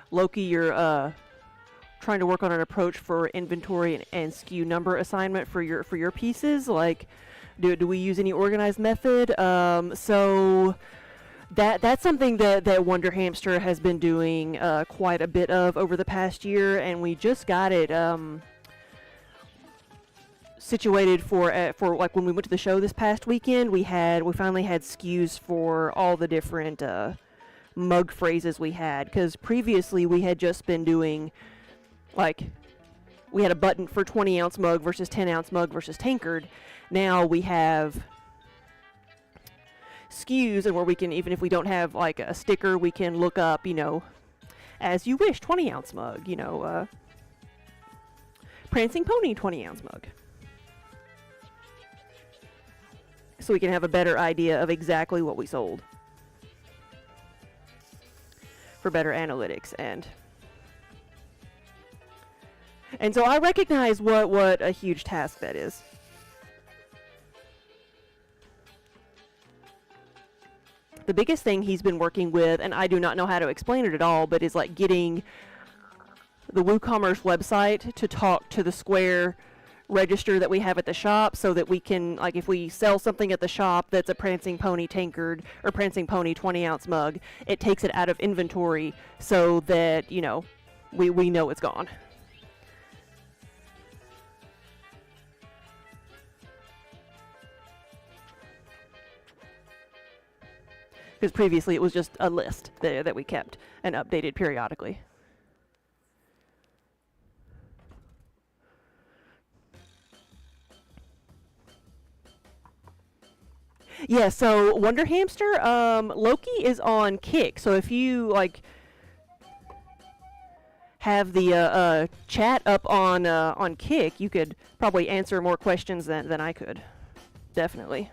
Loki, you're trying to work on an approach for inventory and SKU number assignment for your pieces. Like, do we use any organized method? So that's something that Wonder Hamster has been doing quite a bit of over the past year, and we just got it situated for like when we went to the show this past weekend. We finally had SKUs for all the different mug phrases we had, because previously we had just been doing, like, we had a button for 20-ounce mug versus 10-ounce mug versus tankard. Now we have SKUs, and where we can, even if we don't have like a sticker, we can look up, as you wish, 20-ounce mug, Prancing Pony 20-ounce mug. So we can have a better idea of exactly what we sold for better analytics. And so I recognize what a huge task that is. The biggest thing he's been working with, and I do not know how to explain it at all, but is like getting the WooCommerce website to talk to the Square register that we have at the shop, so that we can, like, if we sell something at the shop that's a Prancing Pony tankard or Prancing Pony 20-ounce mug, it takes it out of inventory so that, you know, we know it's gone. Because previously it was just a list that we kept and updated periodically. Yeah, so Wonder Hamster, Loki is on Kick. So if you like have the chat up on Kick, you could probably answer more questions than I could. Definitely.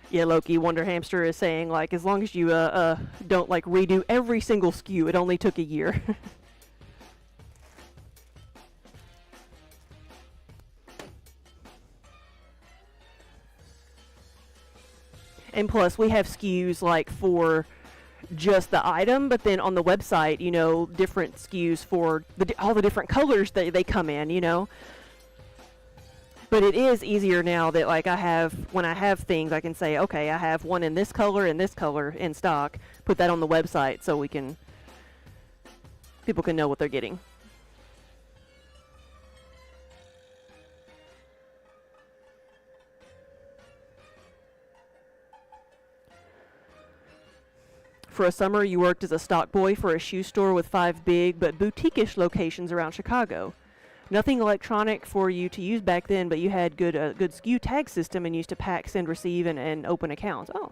Yeah, Loki, Wonder Hamster is saying, like, as long as you don't like redo every single SKU, it only took a year. And plus, we have SKUs like for just the item, but then on the website, you know, different SKUs for all the different colors that they come in, you know. But it is easier now that, like, when I have things, I can say, okay, I have one in this color and this color in stock. Put that on the website so people can know what they're getting. For a summer, you worked as a stock boy for a shoe store with 5 big but boutique-ish locations around Chicago. Nothing electronic for you to use back then, but you had good SKU tag system and used to pack, send, receive, and open accounts. Oh.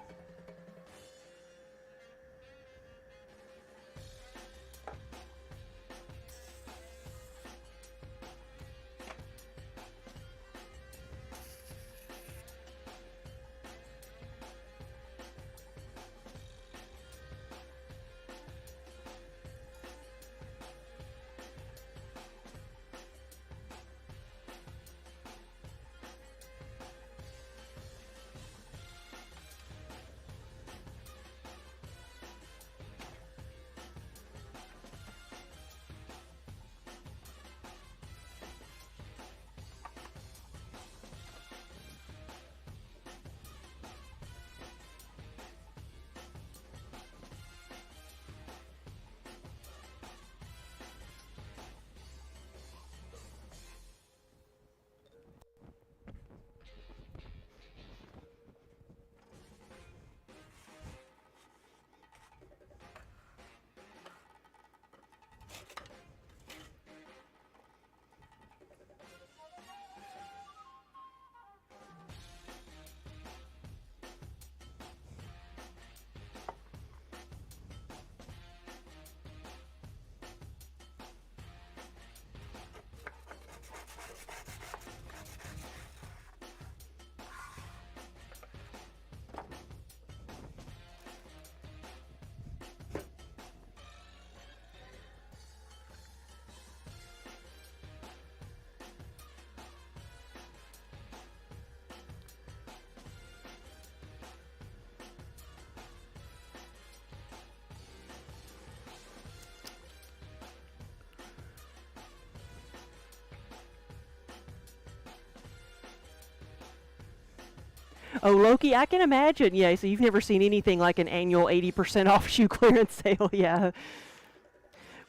Oh, Loki, I can imagine. Yeah, so you've never seen anything like an annual 80% off shoe clearance sale. Yeah.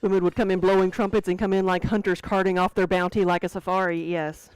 Women would come in blowing trumpets and come in like hunters carting off their bounty like a safari. Yes.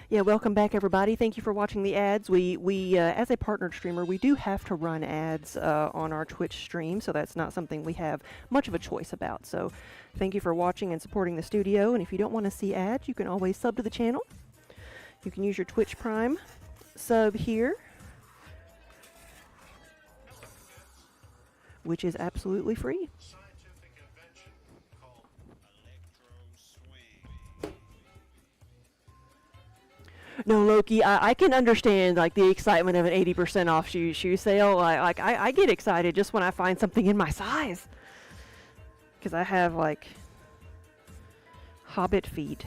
Yeah, welcome back, everybody. Thank you for watching the ads. We as a partnered streamer, we do have to run ads on our Twitch stream, so that's not something we have much of a choice about. So thank you for watching and supporting the studio, and if you don't want to see ads, you can always sub to the channel. You can use your Twitch Prime sub here, which is absolutely free. No, Loki, I can understand like the excitement of an 80% off shoe sale. I get excited just when I find something in my size, because I have like hobbit feet.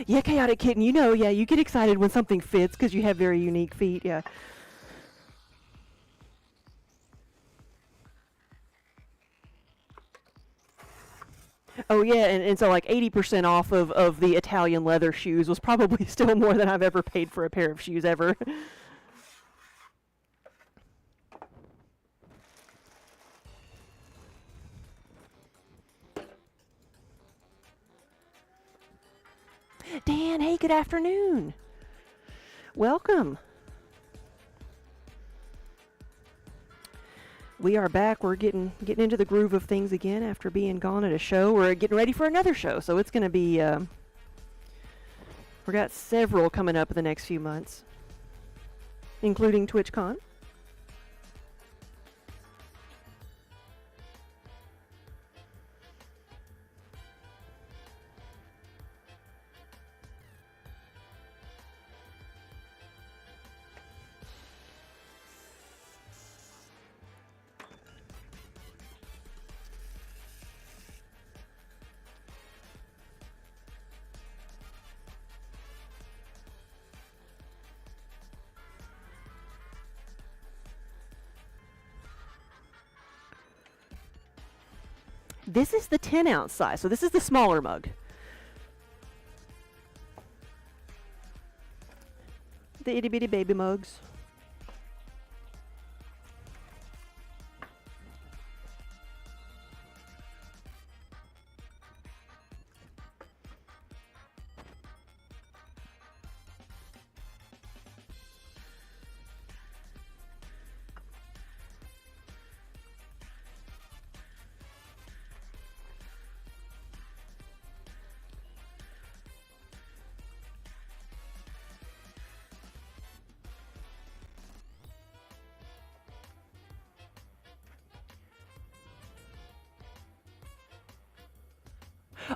Yeah, Chaotic Kitten, you know, yeah, you get excited when something fits because you have very unique feet, yeah. Oh, yeah, and so like 80% off of the Italian leather shoes was probably still more than I've ever paid for a pair of shoes ever. Dan, hey, good afternoon. Welcome. We are back. We're getting into the groove of things again after being gone at a show. We're getting ready for another show, so it's going to be we got several coming up in the next few months, including TwitchCon. This is the 10-ounce size, so this is the smaller mug. The itty-bitty baby mugs.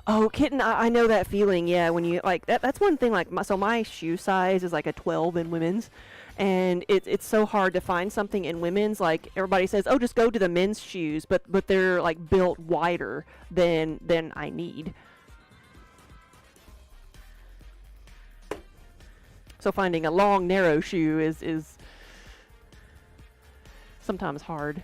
Oh, kitten, I know that feeling. Yeah, when you like that's one thing. Like, so my shoe size is like a 12 in women's, and it's so hard to find something in women's. Like, everybody says, oh, just go to the men's shoes, but they're like built wider than I need. So finding a long, narrow shoe is sometimes hard.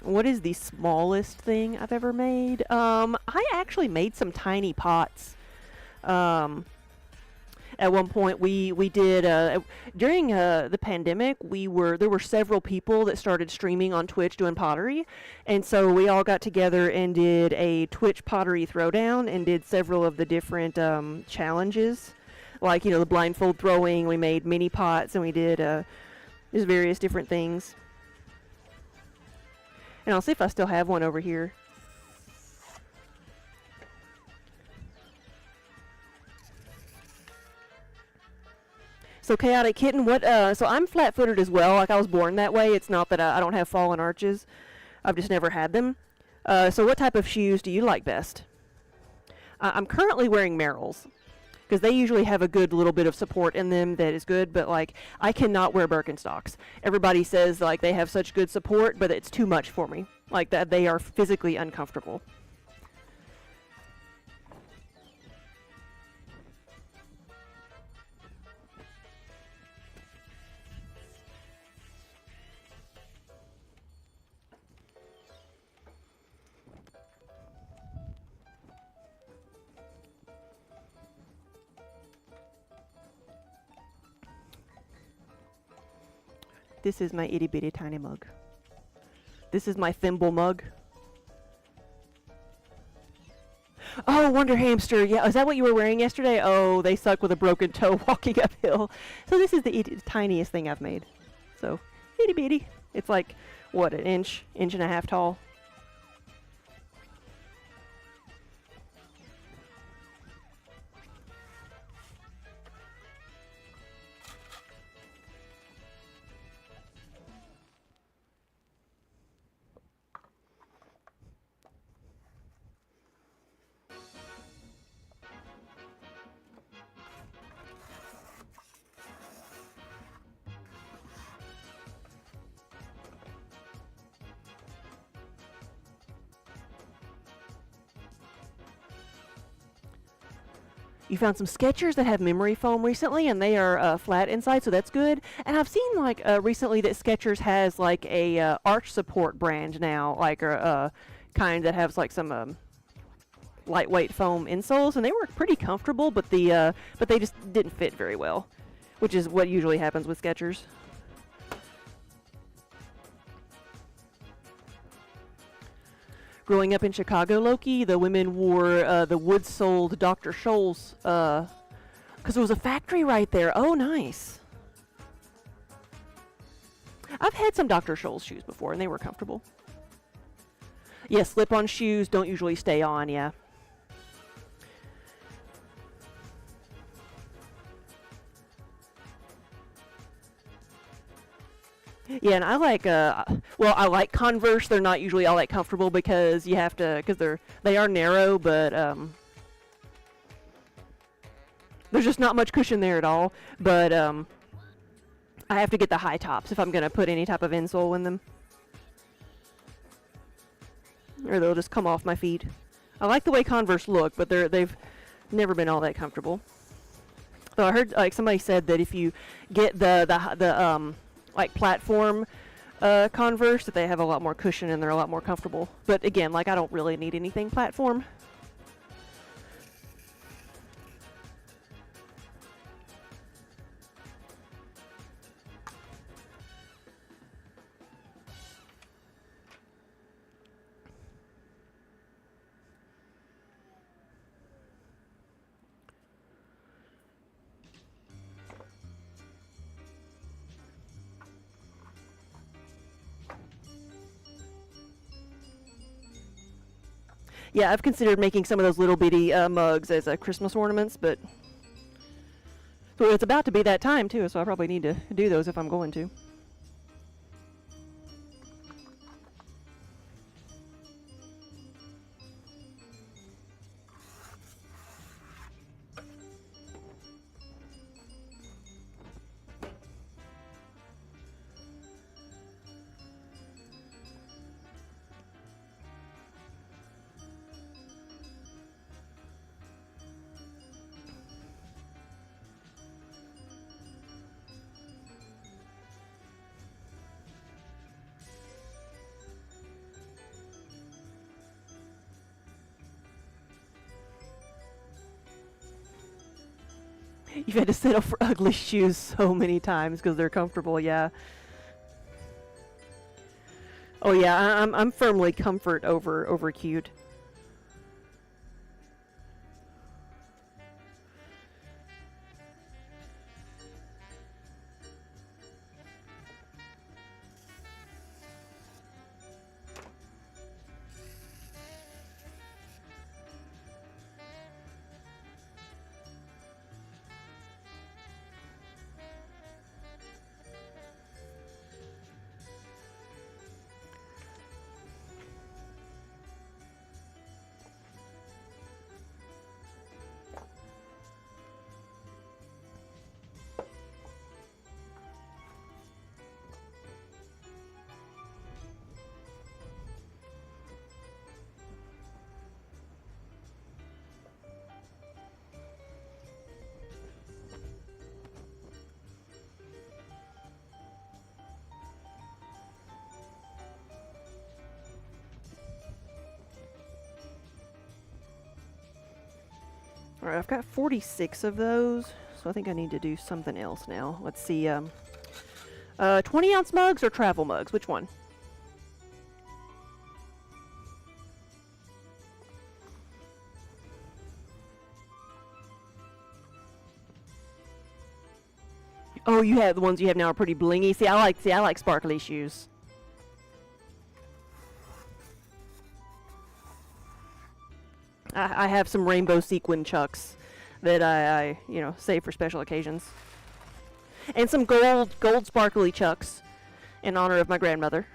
What is the smallest thing I've ever made? I actually made some tiny pots. At one point, we did during the pandemic. There were several people that started streaming on Twitch doing pottery, and so we all got together and did a Twitch pottery throwdown and did several of the different challenges, like the blindfold throwing. We made mini pots and we did just various different things. And I'll see if I still have one over here. So Chaotic Kitten, so I'm flat-footed as well. Like, I was born that way. It's not that I don't have fallen arches. I've just never had them. So what type of shoes do you like best? I'm currently wearing Merrell's, because they usually have a good little bit of support in them that is good, but like, I cannot wear Birkenstocks. Everybody says like they have such good support, but it's too much for me. Like, that they are physically uncomfortable. This is my itty bitty tiny mug. This is my thimble mug. Oh, Wonder Hamster. Yeah, is that what you were wearing yesterday? Oh, they suck with a broken toe walking uphill. So this is the tiniest thing I've made. So, itty bitty. It's like, what, an inch and a half tall? You found some Skechers that have memory foam recently, and they are flat inside, so that's good. And I've seen like recently that Skechers has like a arch support brand now, like a kind that has like some lightweight foam insoles, and they were pretty comfortable, but they just didn't fit very well, which is what usually happens with Skechers. Growing up in Chicago, Loki, the women wore the wood-soled Dr. Scholl's, because there was a factory right there. Oh, nice. I've had some Dr. Scholl's shoes before, and they were comfortable. Yeah, slip-on shoes don't usually stay on, yeah. Yeah, and I like I like Converse. They're not usually all that comfortable because you have to, because they are narrow, but there's just not much cushion there at all. But I have to get the high tops if I'm gonna put any type of insole in them, or they'll just come off my feet. I like the way Converse look, but they've never been all that comfortable. So I heard like somebody said that if you get the like platform Converse, that they have a lot more cushion and they're a lot more comfortable. But again, like, I don't really need anything platform. Yeah, I've considered making some of those little bitty mugs as Christmas ornaments, but so it's about to be that time too, so I probably need to do those if I'm going to. You've had to settle for ugly shoes so many times because they're comfortable, yeah. Oh yeah, I'm firmly comfort over cute. Alright, I've got 46 of those, so I think I need to do something else now. Let's see, 20-ounce mugs or travel mugs? Which one? Oh, you have the ones you have now are pretty blingy. See, I like sparkly shoes. I have some rainbow sequin chucks that I save for special occasions. And some gold sparkly chucks in honor of my grandmother.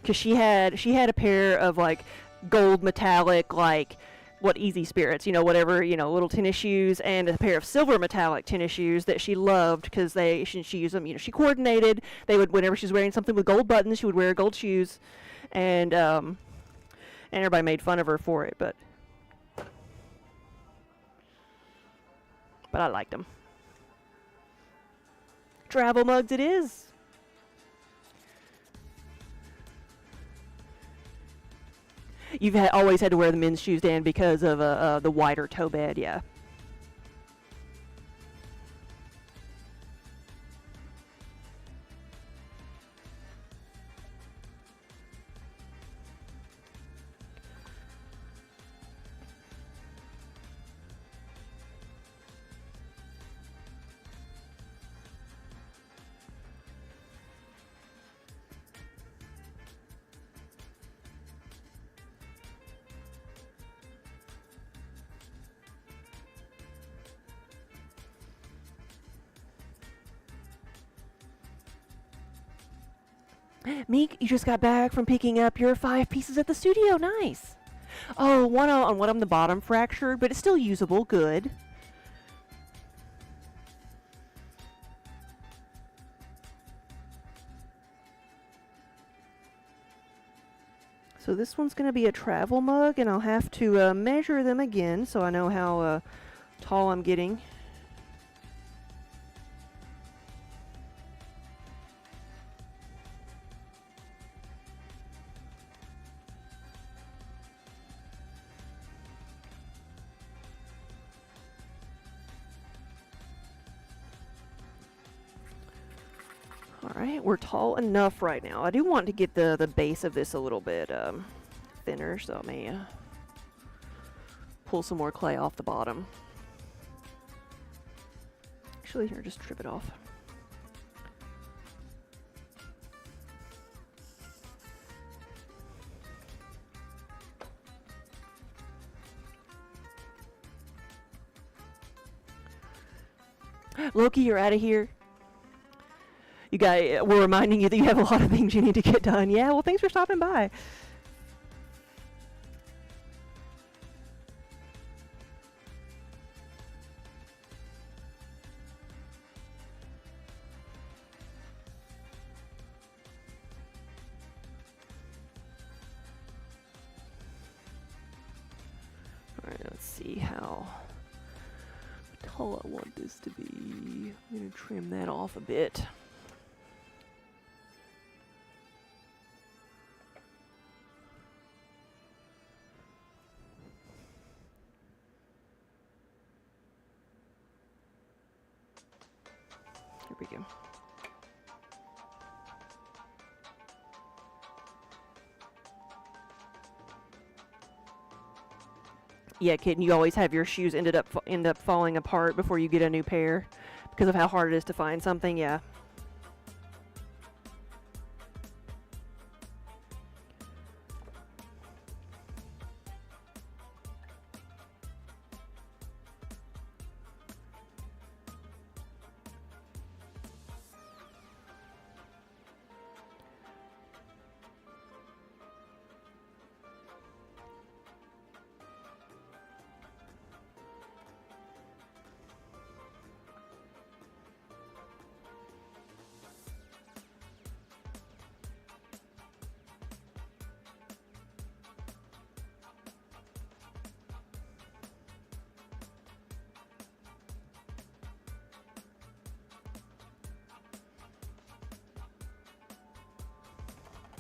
Cause she had a pair of like gold metallic like what Easy Spirits, whatever, little tennis shoes, and a pair of silver metallic tennis shoes that she loved because she used them, she coordinated. They would, whenever she was wearing something with gold buttons, she would wear gold shoes. And everybody made fun of her for it, but I liked them. Travel mugs it is. You've always had to wear the men's shoes, Dan, because of the wider toe bed, yeah. Meek, you just got back from picking up your 5 pieces at the studio. Nice. Oh, one of them the bottom fractured, but it's still usable. Good. So this one's going to be a travel mug, and I'll have to measure them again so I know how tall I'm getting. Alright, we're tall enough right now. I do want to get the base of this a little bit thinner, so I may pull some more clay off the bottom. Actually, here, just strip it off. Loki, you're out of here. You guys, we're reminding you that you have a lot of things you need to get done. Yeah, well, thanks for stopping by. Alright, let's see how tall I want this to be. I'm going to trim that off a bit. Here we go. Yeah, kitten, you always have your shoes end up falling apart before you get a new pair because of how hard it is to find something. Yeah.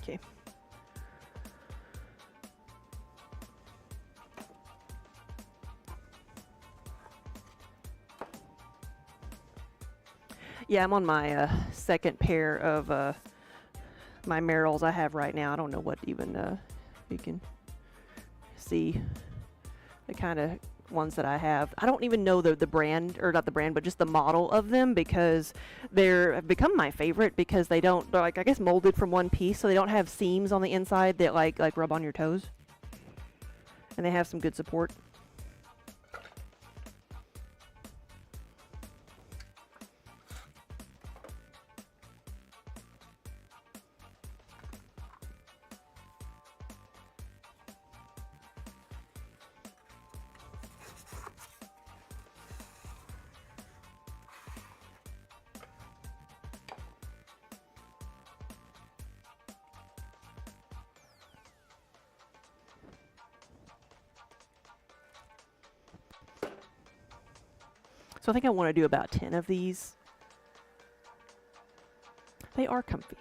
Okay. Yeah, I'm on my second pair of my Merrills I have right now. I don't know what even you can see the kind of ones that I have. I don't even know the brand, or not the brand, but just the model of them, because have become my favorite because they're like, I guess, molded from one piece, so they don't have seams on the inside that like rub on your toes, and they have some good support. So I think I want to do about 10 of these. They are comfy.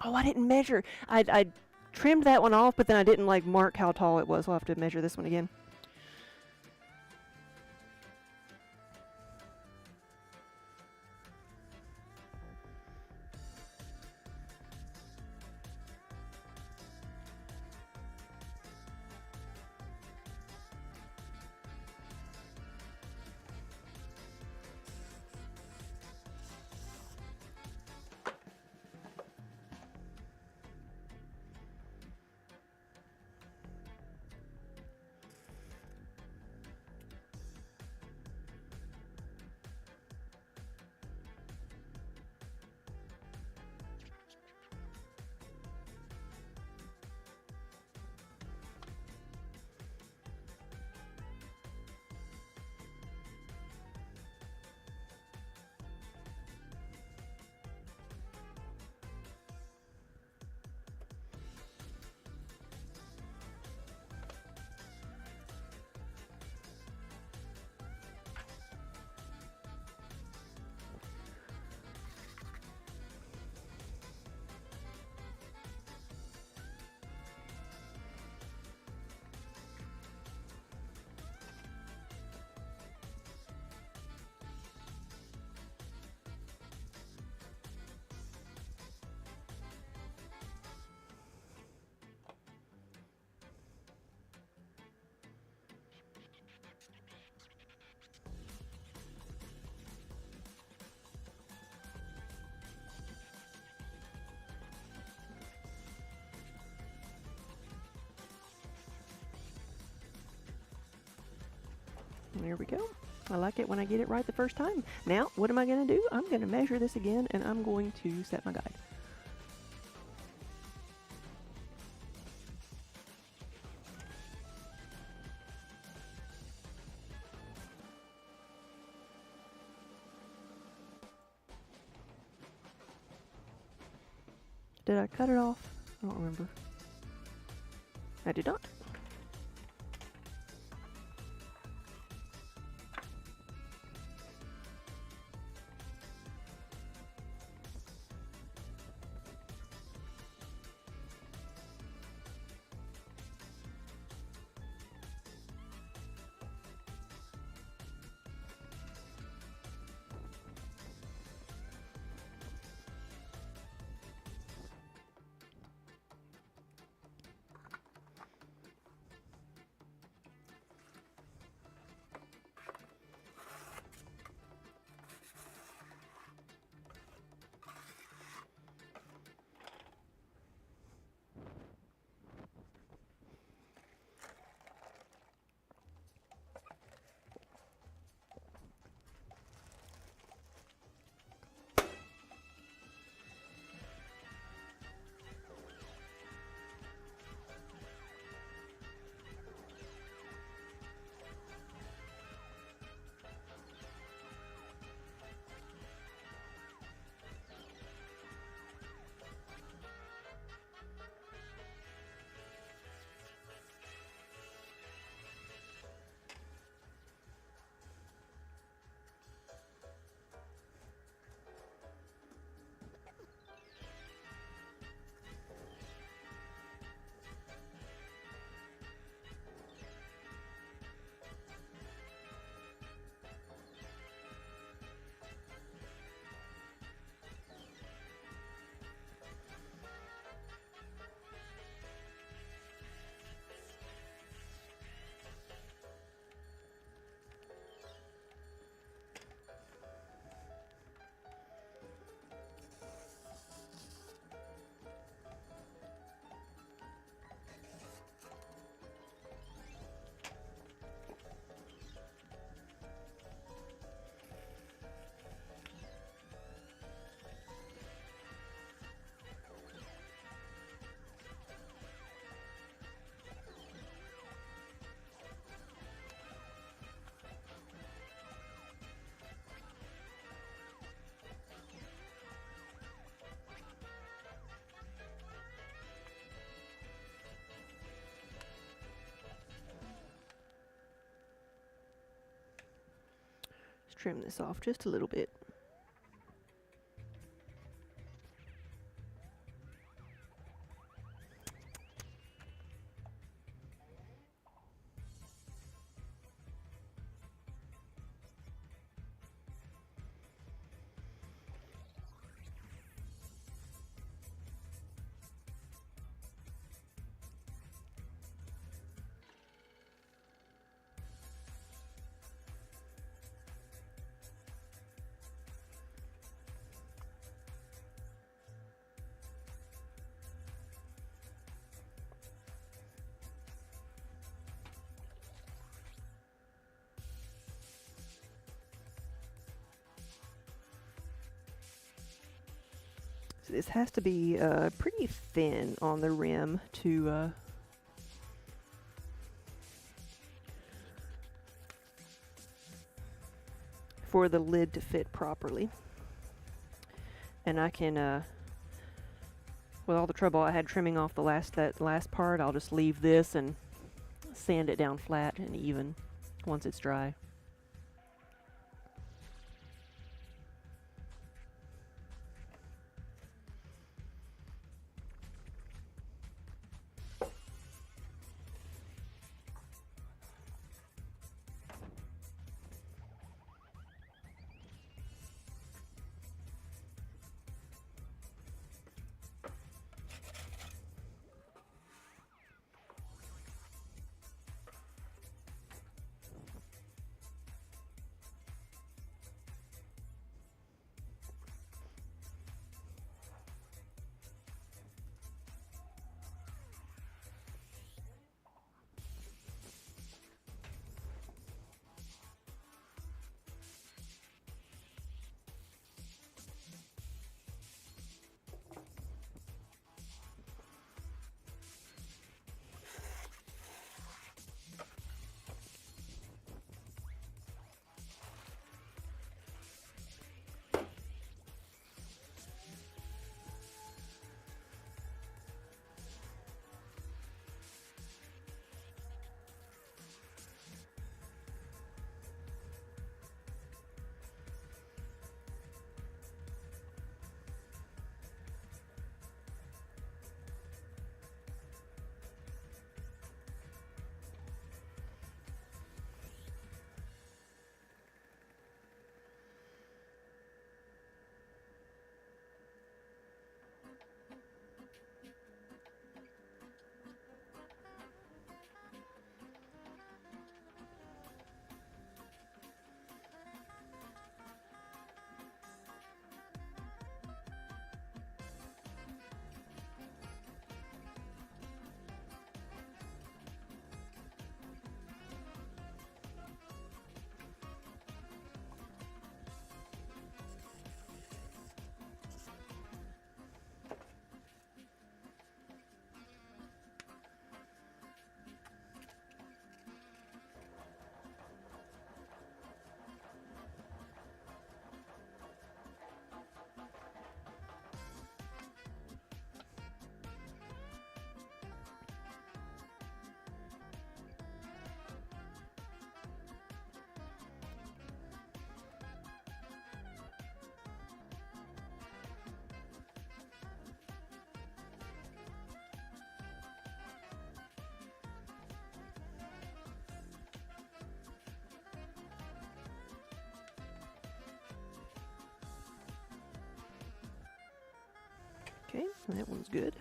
Oh, I didn't measure. I trimmed that one off, but then I didn't like mark how tall it was. So I'll have to measure this one again. There we go. I like it when I get it right the first time. Now, what am I going to do? I'm going to measure this again, and I'm going to set my guide. Did I cut it off? I don't remember. I did not. Let's trim this off just a little bit. So this has to be pretty thin on the rim to for the lid to fit properly. And I can, with all the trouble I had trimming off that last part, I'll just leave this and sand it down flat and even once it's dry. Okay, that one's good.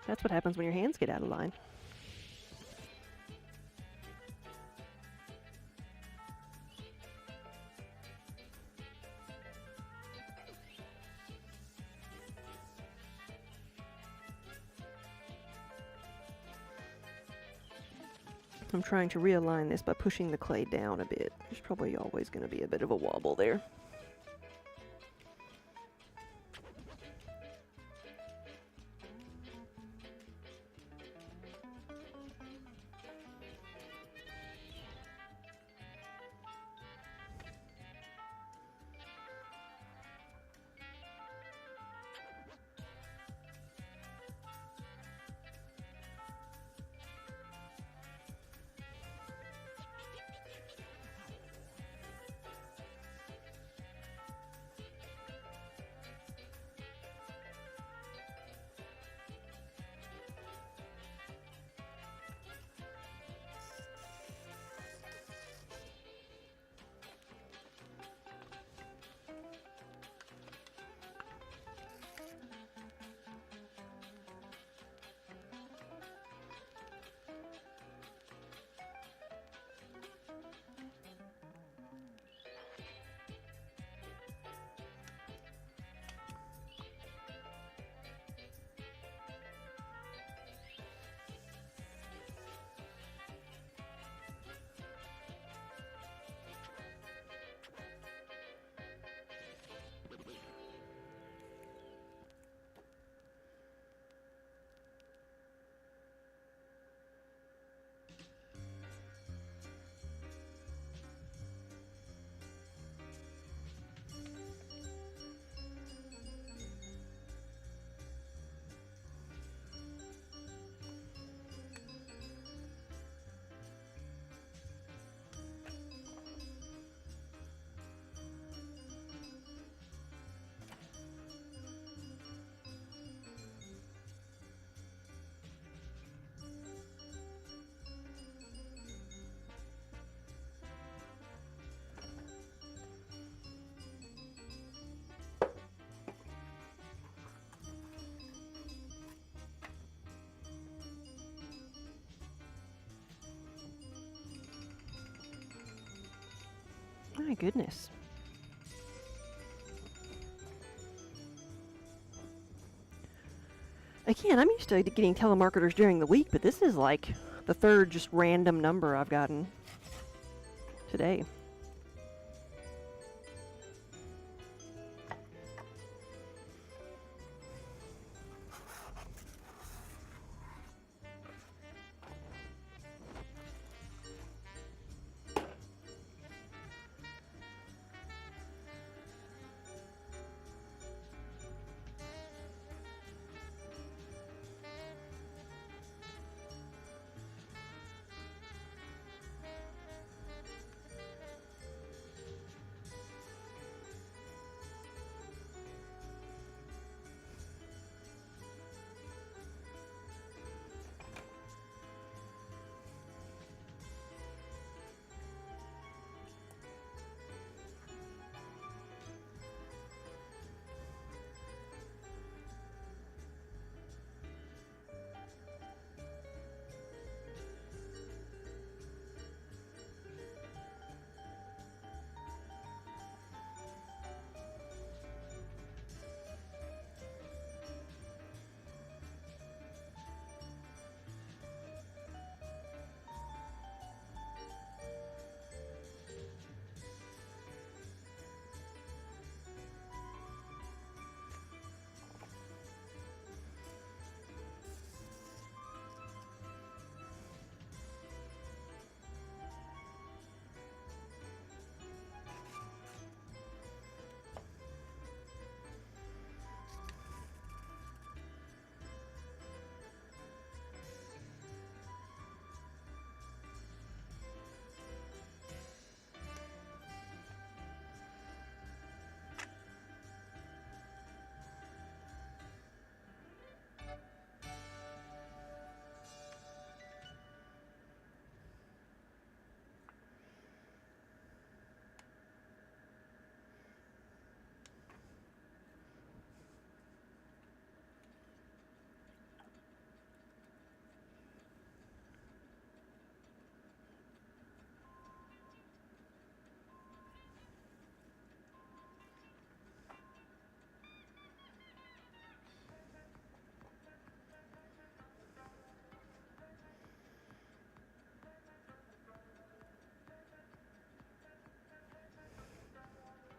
That's what happens when your hands get out of line. I'm trying to realign this by pushing the clay down a bit. There's probably always going to be a bit of a wobble there. My goodness. Again, I'm used to getting telemarketers during the week, but this is like the third just random number I've gotten today.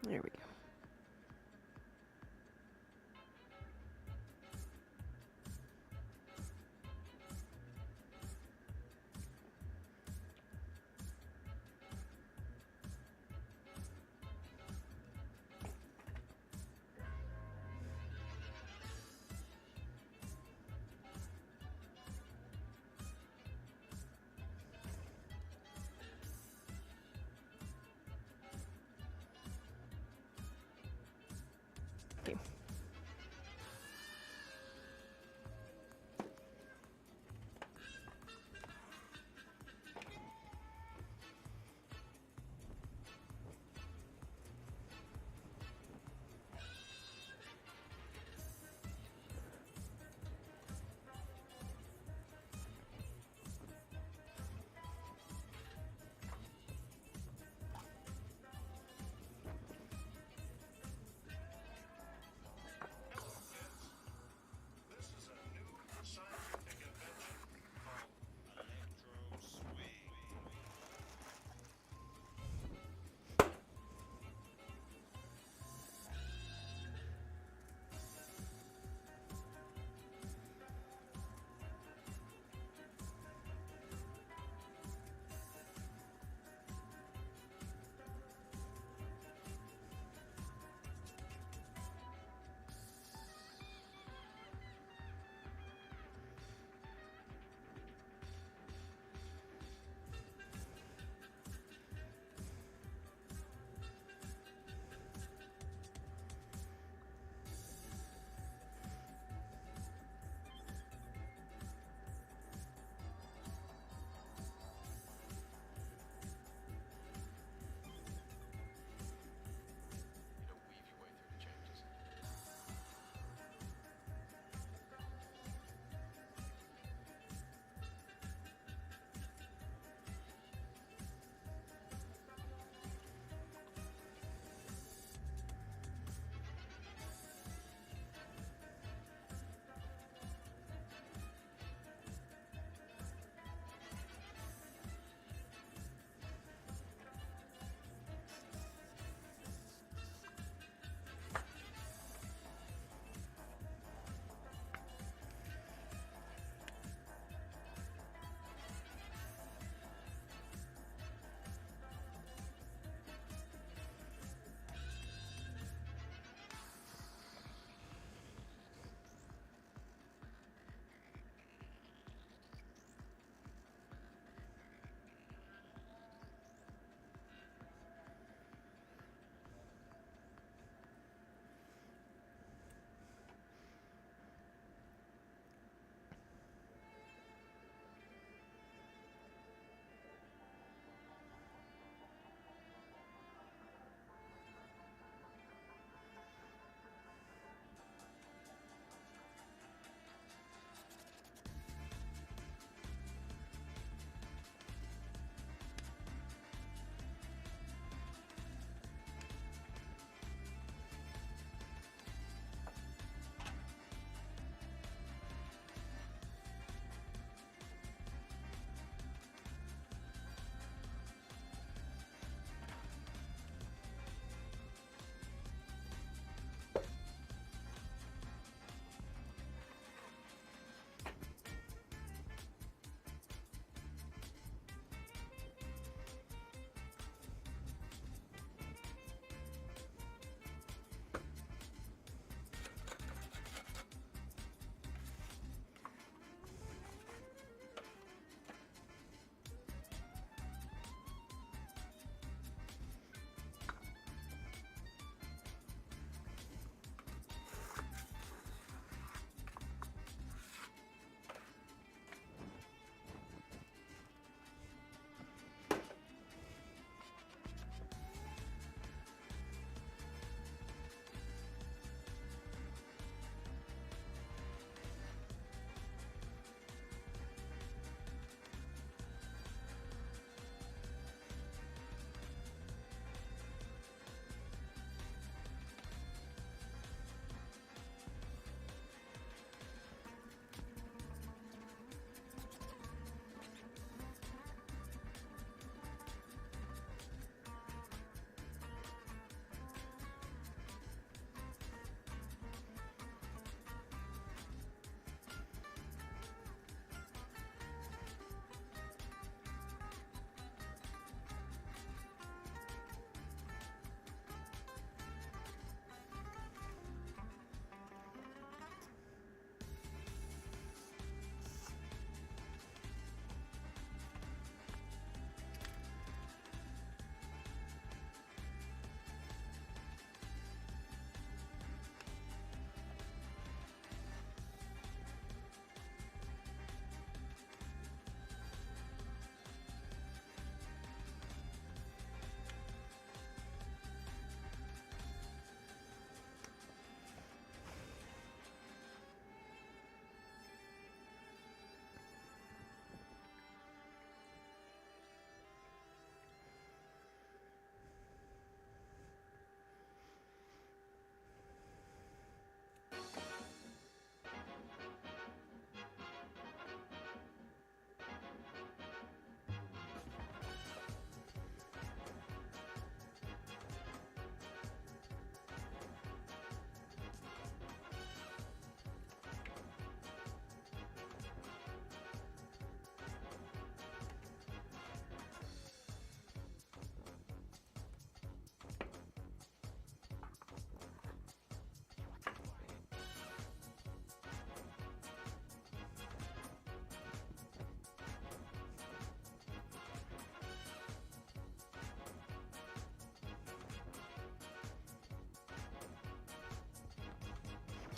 There we go. Okay.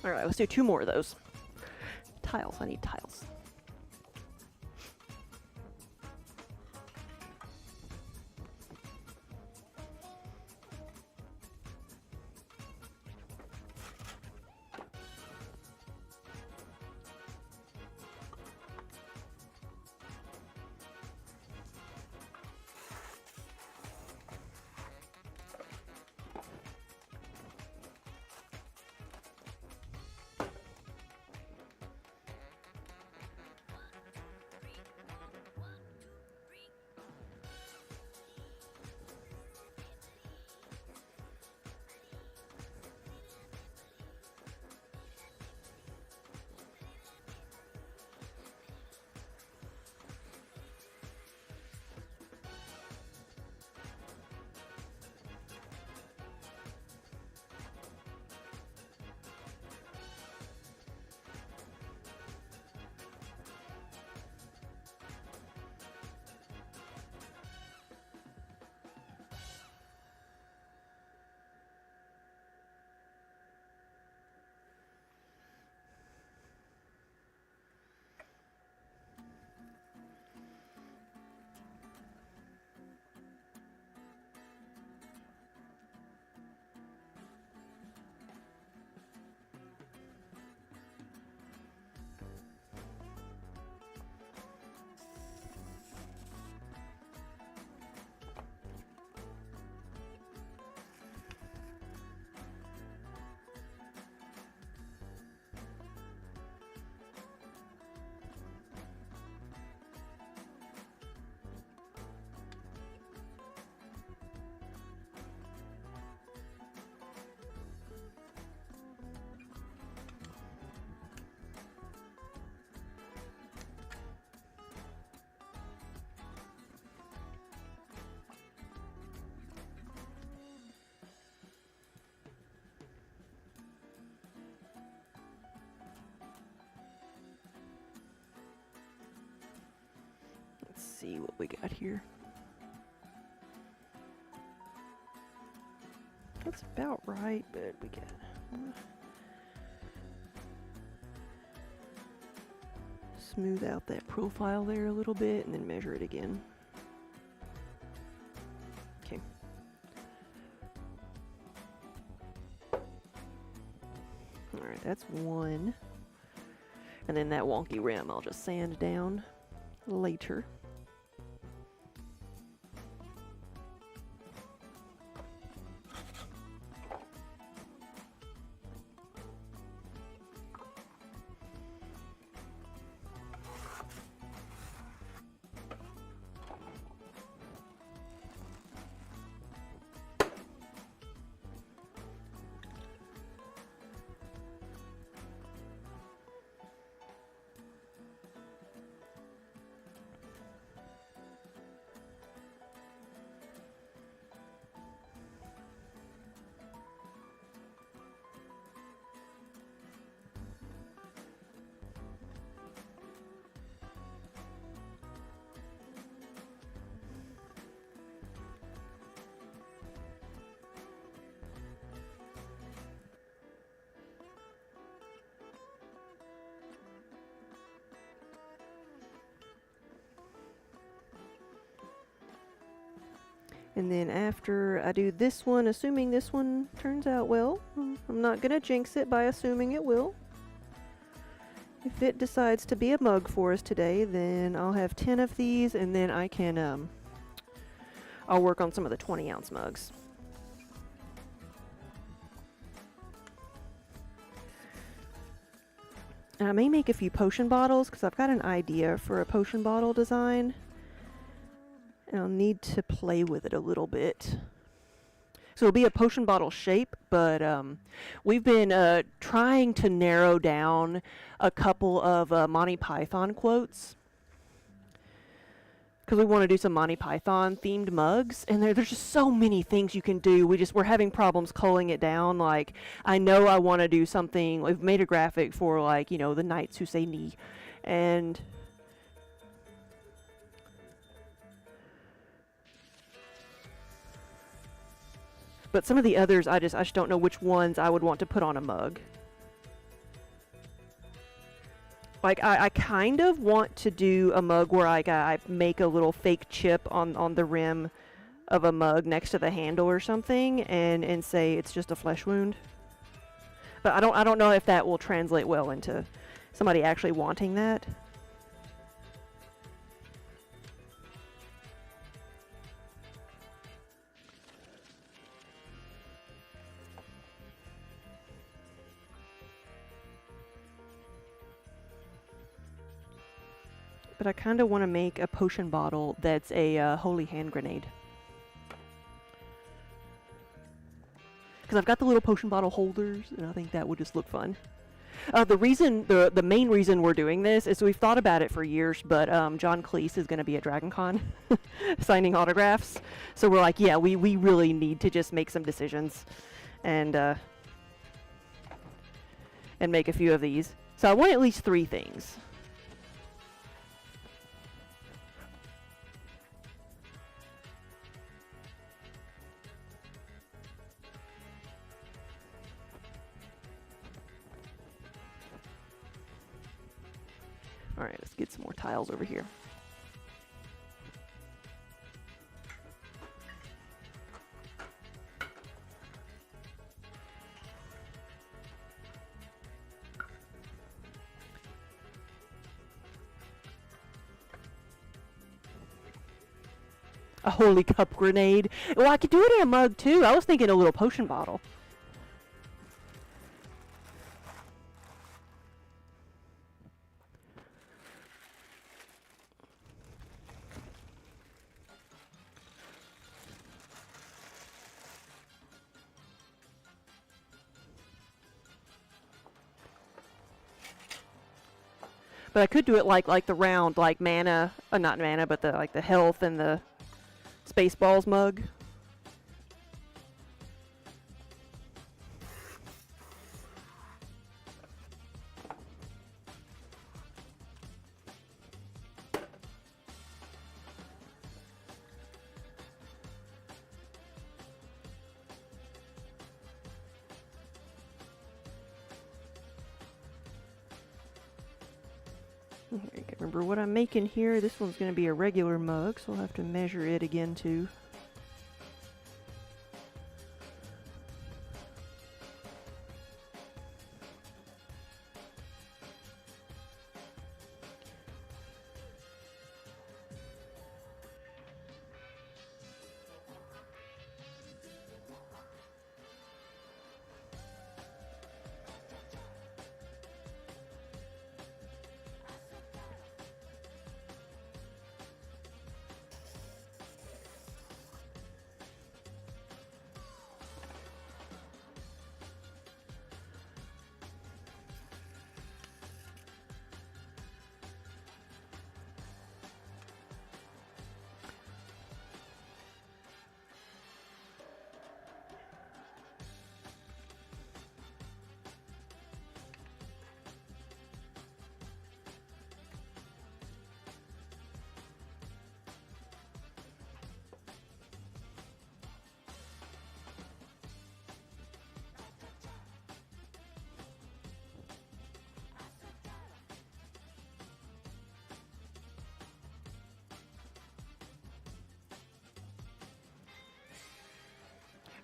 All right, let's do 2 more of those. Tiles, I need tiles. Let's see what we got here. That's about right, but we got smooth out that profile there a little bit and then measure it again. Okay. Alright, that's 1. And then that wonky rim I'll just sand down later. And then after I do this one, assuming this one turns out well, I'm not going to jinx it by assuming it will. If it decides to be a mug for us today, then I'll have 10 of these, and then I can, I'll work on some of the 20-ounce mugs. And I may make a few potion bottles, because I've got an idea for a potion bottle design. And I'll need to play with it a little bit. So it'll be a potion bottle shape, but we've been trying to narrow down a couple of Monty Python quotes. Because we want to do some Monty Python themed mugs, and there's just so many things you can do. We're having problems culling it down. Like, I know I want to do something. We've made a graphic for, like, you know, the knights who say knee, and but some of the others, I just don't know which ones I would want to put on a mug. Like, I kind of want to do a mug where I make a little fake chip on the rim of a mug next to the handle or something, and say it's just a flesh wound. But I don't know if that will translate well into somebody actually wanting that. But I kind of want to make a potion bottle that's a holy hand grenade. Because I've got the little potion bottle holders, and I think that would just look fun. The main reason we're doing this is we've thought about it for years, but John Cleese is going to be at DragonCon signing autographs. So we're like, yeah, we really need to just make some decisions and make a few of these. So I want at least 3 things. Alright, let's get some more tiles over here. A holy cup grenade. Well, I could do it in a mug too. I was thinking a little potion bottle. But I could do it like the round, like mana, not mana, but the health and the Spaceballs mug. I can't remember what I'm making here. This one's going to be a regular mug, so I'll have to measure it again too.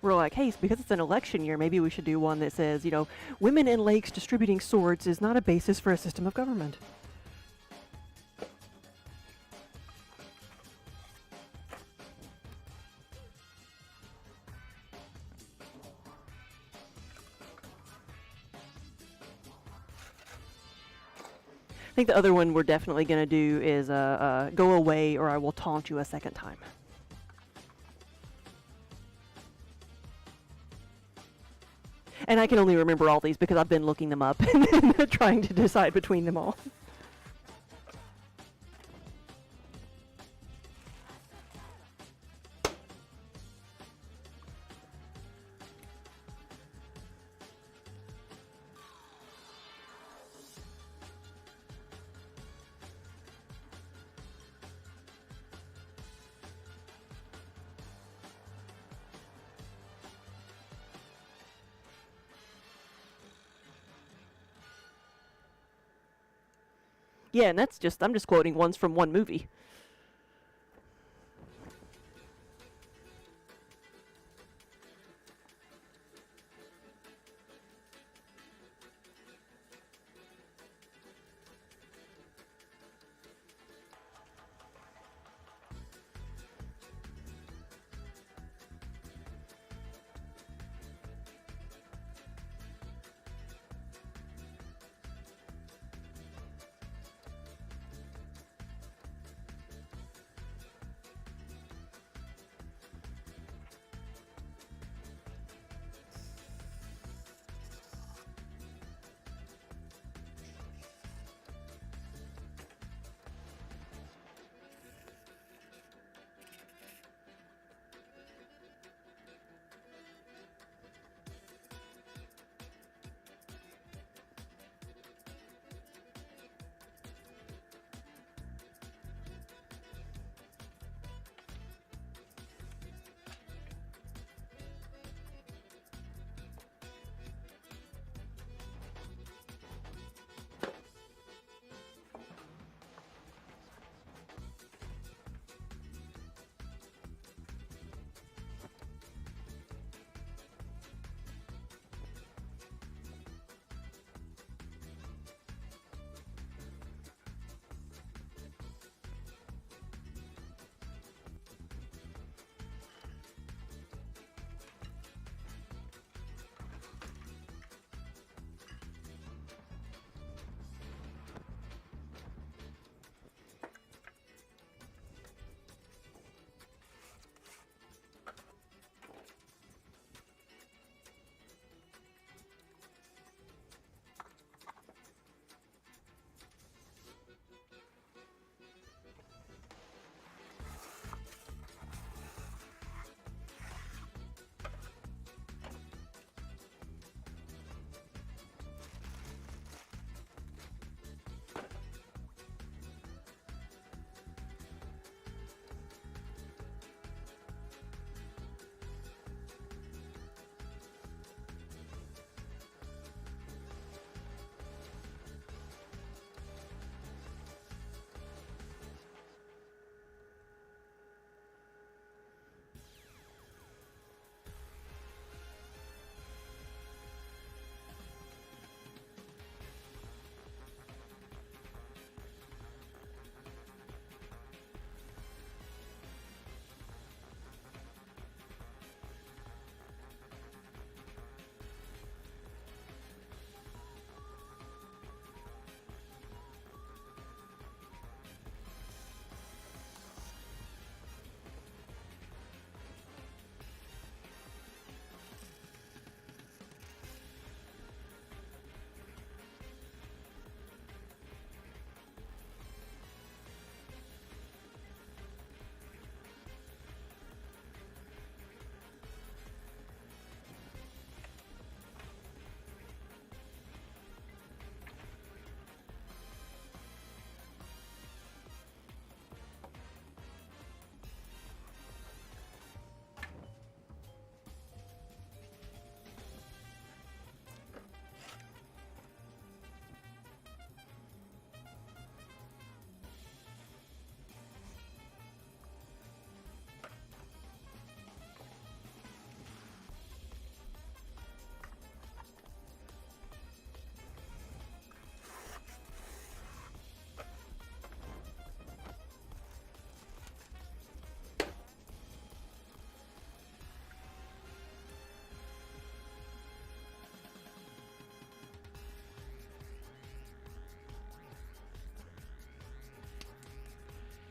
We're like, hey, because it's an election year, maybe we should do one that says, you know, women in lakes distributing swords is not a basis for a system of government. I think the other one we're definitely going to do is go away or I will taunt you a second time. And I can only remember all these because I've been looking them up and trying to decide between them all. Yeah, and I'm just quoting ones from one movie.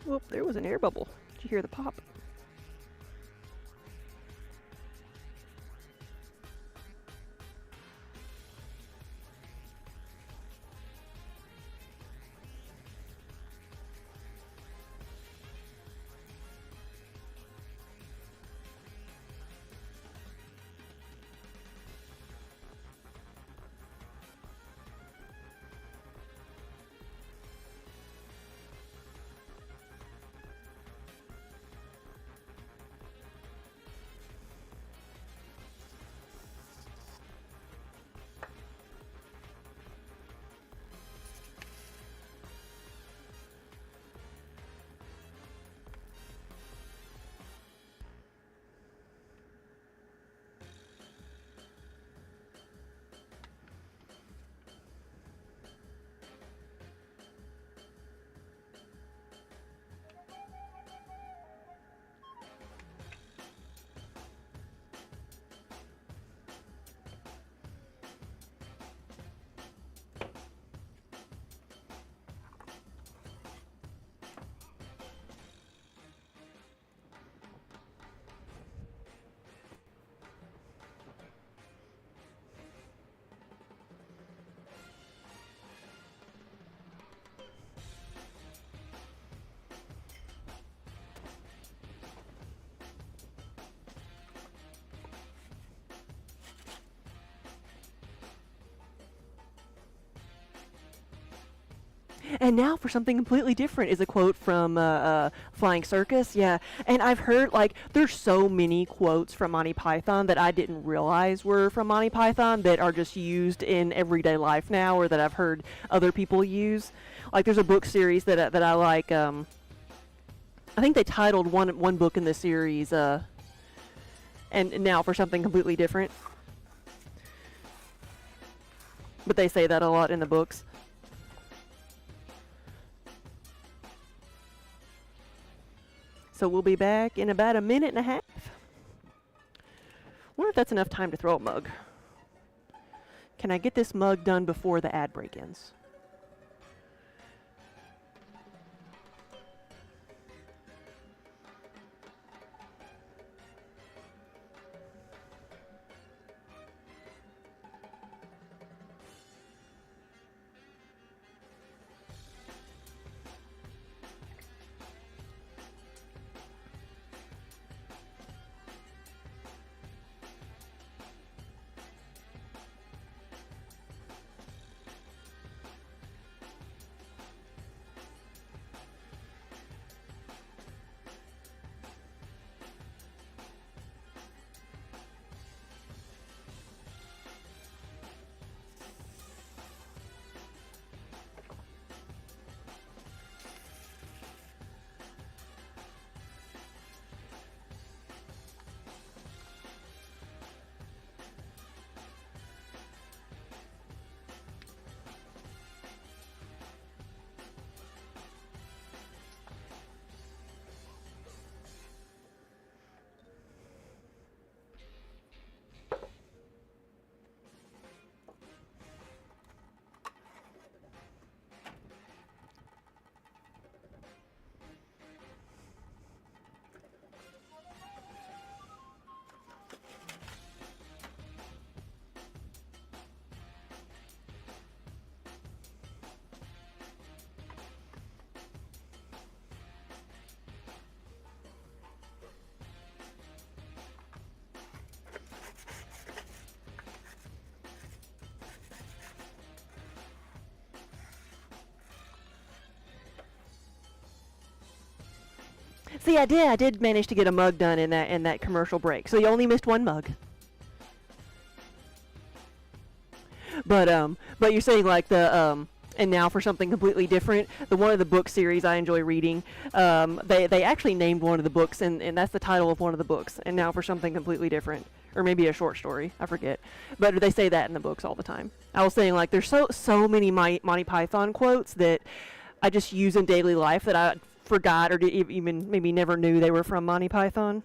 Whoop, there was an air bubble. Did you hear the pop? And now for something completely different is a quote from Flying Circus. Yeah, and I've heard, like, there's so many quotes from Monty Python that I didn't realize were from Monty Python that are just used in everyday life now, or that I've heard other people use. Like, there's a book series that I like. I think they titled one book in the series, and now for something completely different. But they say that a lot in the books. So we'll be back in about a minute and a half. Wonder if that's enough time to throw a mug. Can I get this mug done before the ad break ends? See, I did manage to get a mug done in that commercial break. So you only missed one mug. But you're saying, like, and now for something completely different, one of the book series I enjoy reading, they actually named one of the books, and that's the title of one of the books. And now for something completely different, or maybe a short story, I forget. But they say that in the books all the time. I was saying, like, there's so many Monty Python quotes that I just use in daily life that I forgot or even maybe never knew they were from Monty Python.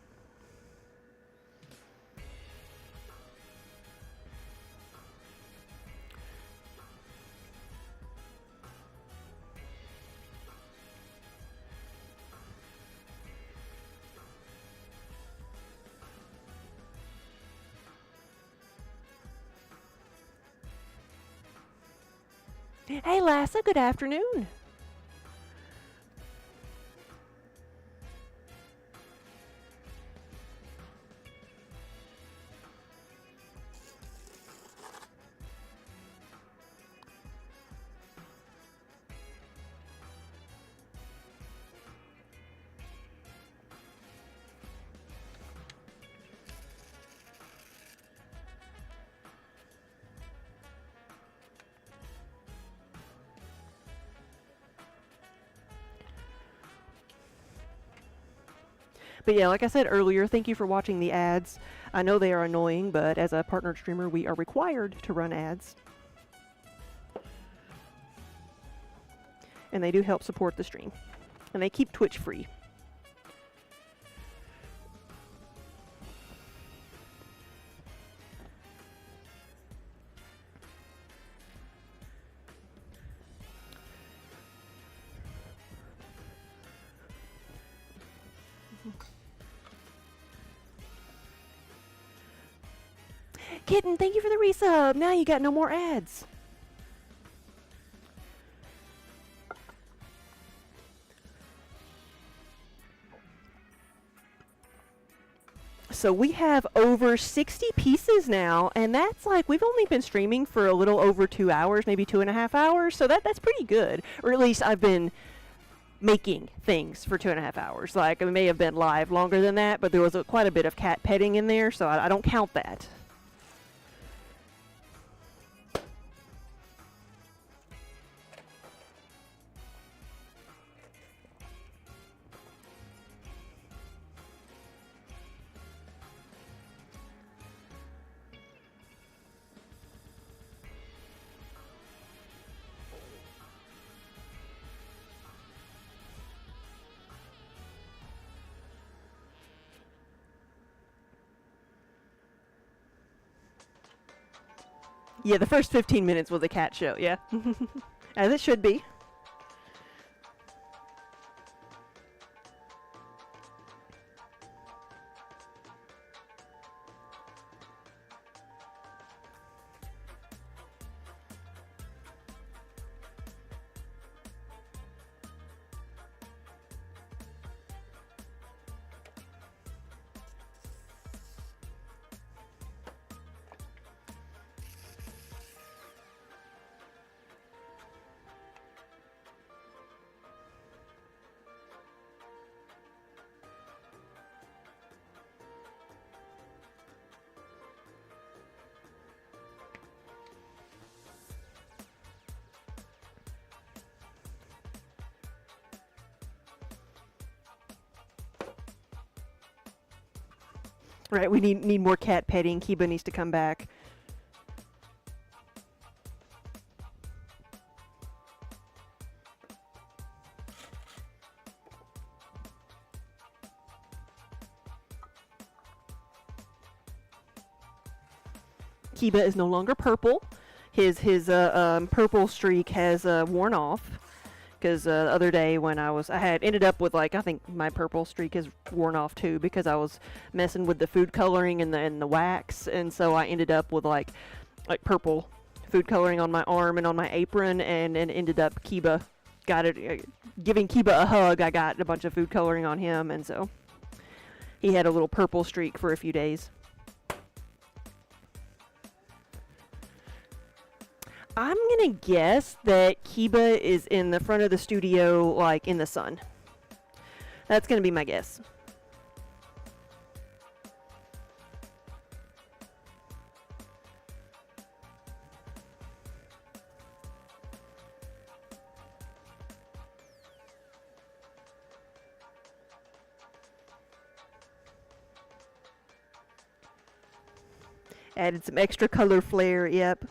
Hey, Lassa, good afternoon. But yeah, like I said earlier, thank you for watching the ads. I know they are annoying, but as a partnered streamer, we are required to run ads. And they do help support the stream. And they keep Twitch free. Kitten, thank you for the resub. Now you got no more ads. So we have over 60 pieces now, and that's like, we've only been streaming for a little over 2 hours, maybe 2.5 hours, so that's pretty good. Or at least I've been making things for 2.5 hours. Like, I may have been live longer than that, but there was quite a bit of cat petting in there, so I don't count that. Yeah, the first 15 minutes was a cat show, yeah. As it should be. Right, we need more cat petting. Kiba needs to come back. Kiba is no longer purple. His purple streak has worn off. Because the other day when I had ended up with, like, I think my purple streak has worn off too, because I was messing with the food coloring and the wax, and so I ended up with like purple food coloring on my arm and on my apron, and ended up Kiba got it, giving Kiba a hug. I got a bunch of food coloring on him, and so he had a little purple streak for a few days. I'm gonna guess that Kiba is in the front of the studio, like in the sun. That's gonna be my guess. Added some extra color flare, yep.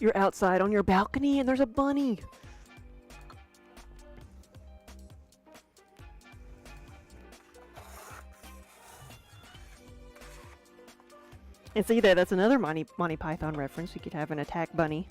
You're outside on your balcony and there's a bunny. And see there, that's another Monty Python reference. You could have an attack bunny.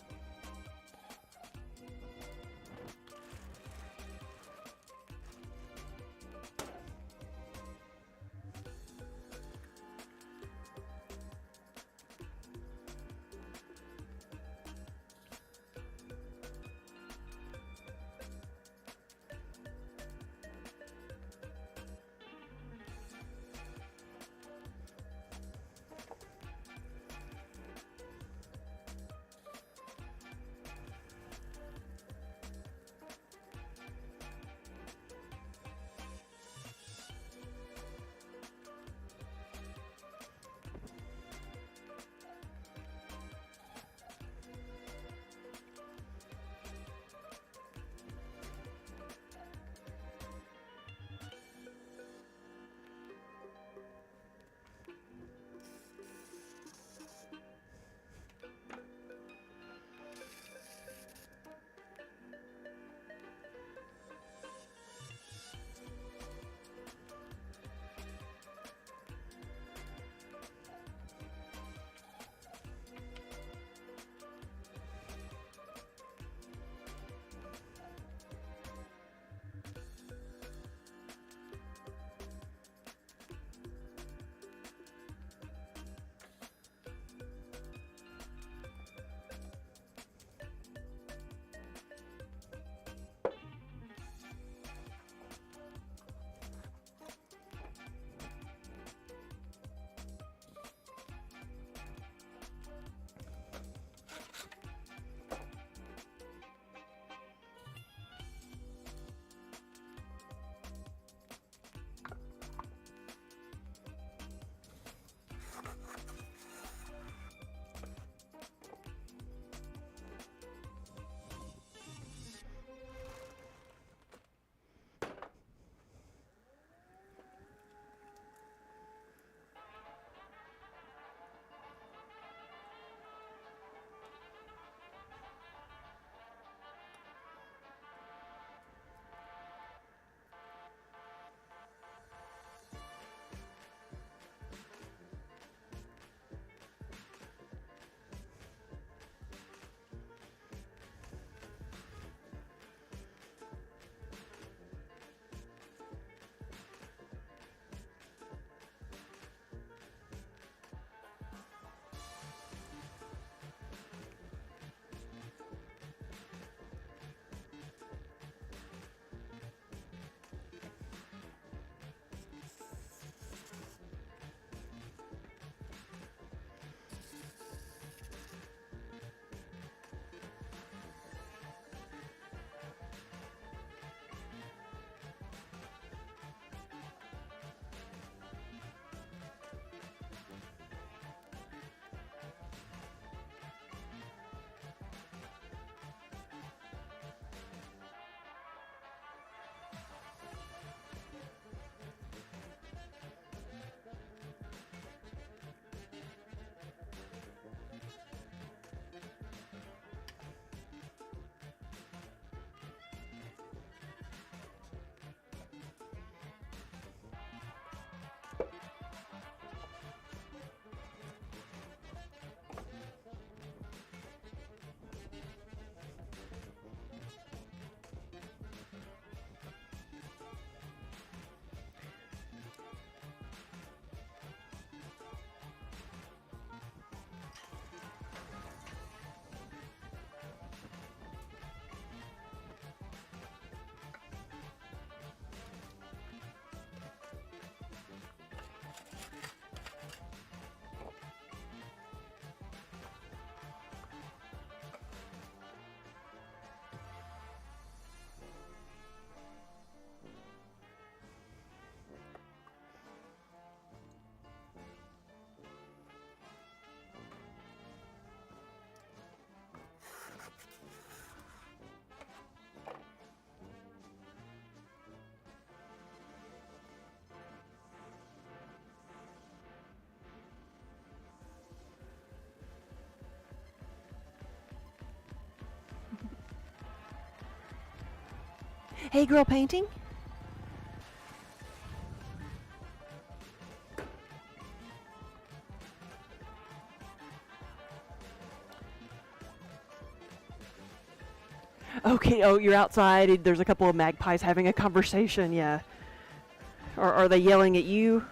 Hey, girl painting? Okay, oh, you're outside. There's a couple of magpies having a conversation, yeah. Or are they yelling at you?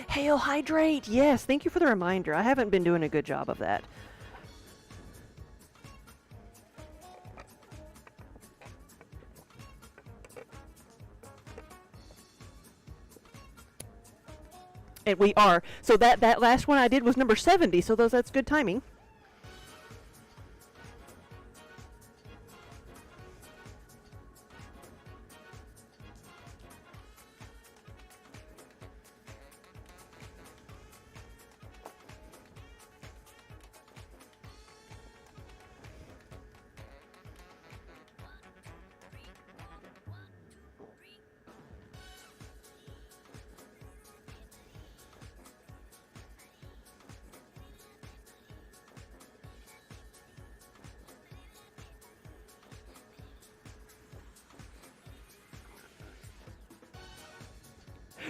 Hail, hydrate! Yes, thank you for the reminder. I haven't been doing a good job of that. And we are. So that last one I did was number 70, so that's good timing.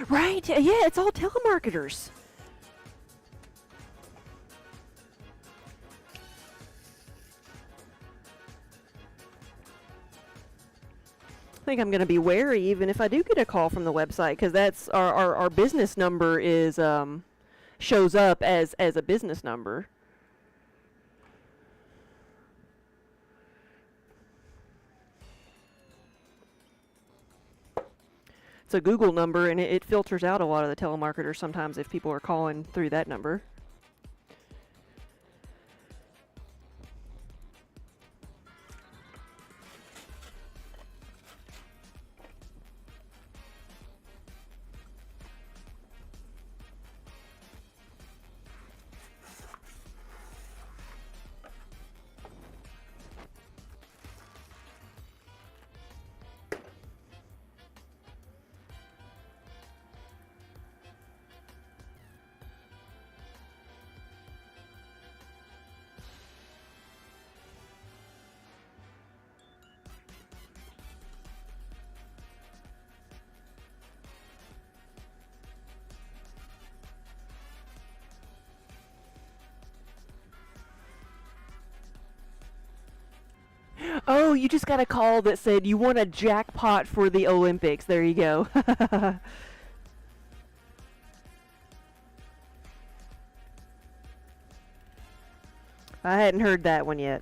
Right? Yeah, it's all telemarketers. I think I'm going to be wary even if I do get a call from the website, because that's our business number is shows up as a business number. It's a Google number, and it filters out a lot of the telemarketers sometimes if people are calling through that number. Oh, you just got a call that said you won a jackpot for the Olympics. There you go. I hadn't heard that one yet.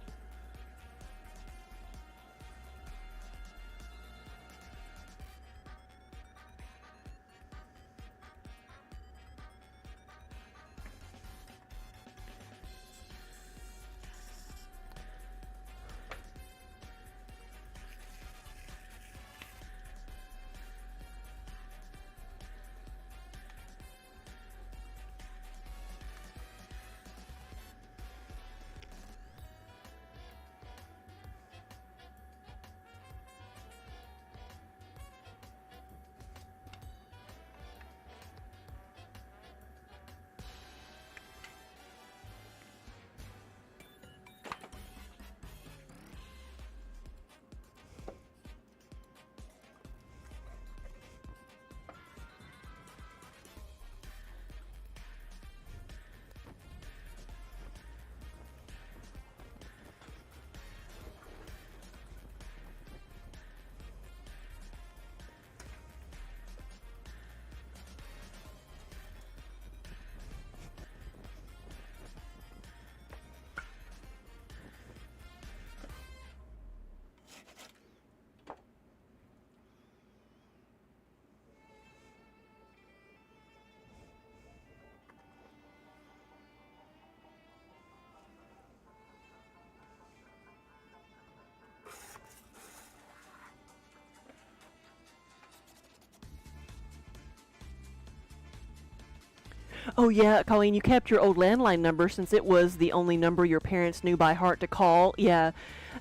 Oh yeah, Colleen, you kept your old landline number since it was the only number your parents knew by heart to call. Yeah,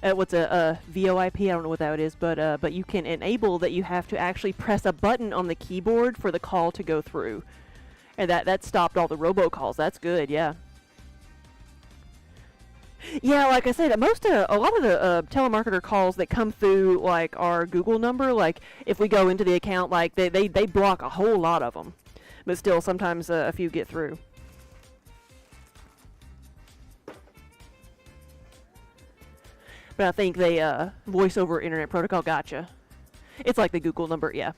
what's a VoIP? I don't know what that is, but you can enable that you have to actually press a button on the keyboard for the call to go through, and that stopped all the robocalls. That's good. Yeah. Yeah, like I said, a lot of the telemarketer calls that come through like our Google number, like if we go into the account, like they block a whole lot of them, but still sometimes a few get through. But I think they voice over internet protocol gotcha. It's like the Google number, yeah.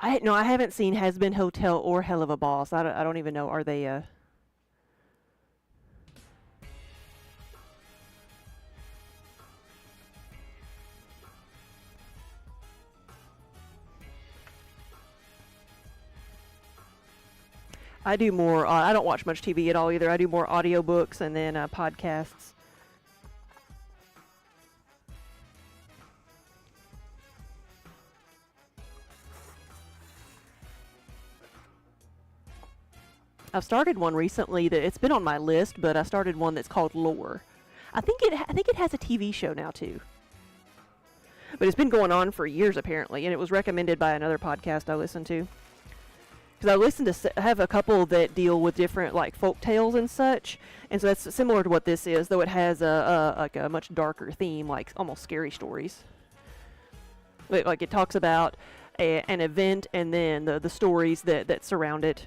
I no, I haven't seen Has Been Hotel or Hell of a Boss. I don't even know. Are they? I do more. I don't watch much TV at all either. I do more audiobooks and then podcasts. I've started one recently that it's been on my list, but I started one that's called Lore. I think it has a TV show now too. But it's been going on for years apparently, and it was recommended by another podcast I listened to. Because I listen to I have a couple that deal with different like folk tales and such, and so that's similar to what this is, though it has a much darker theme, like almost scary stories. Like it talks about an event and then the stories that surround it.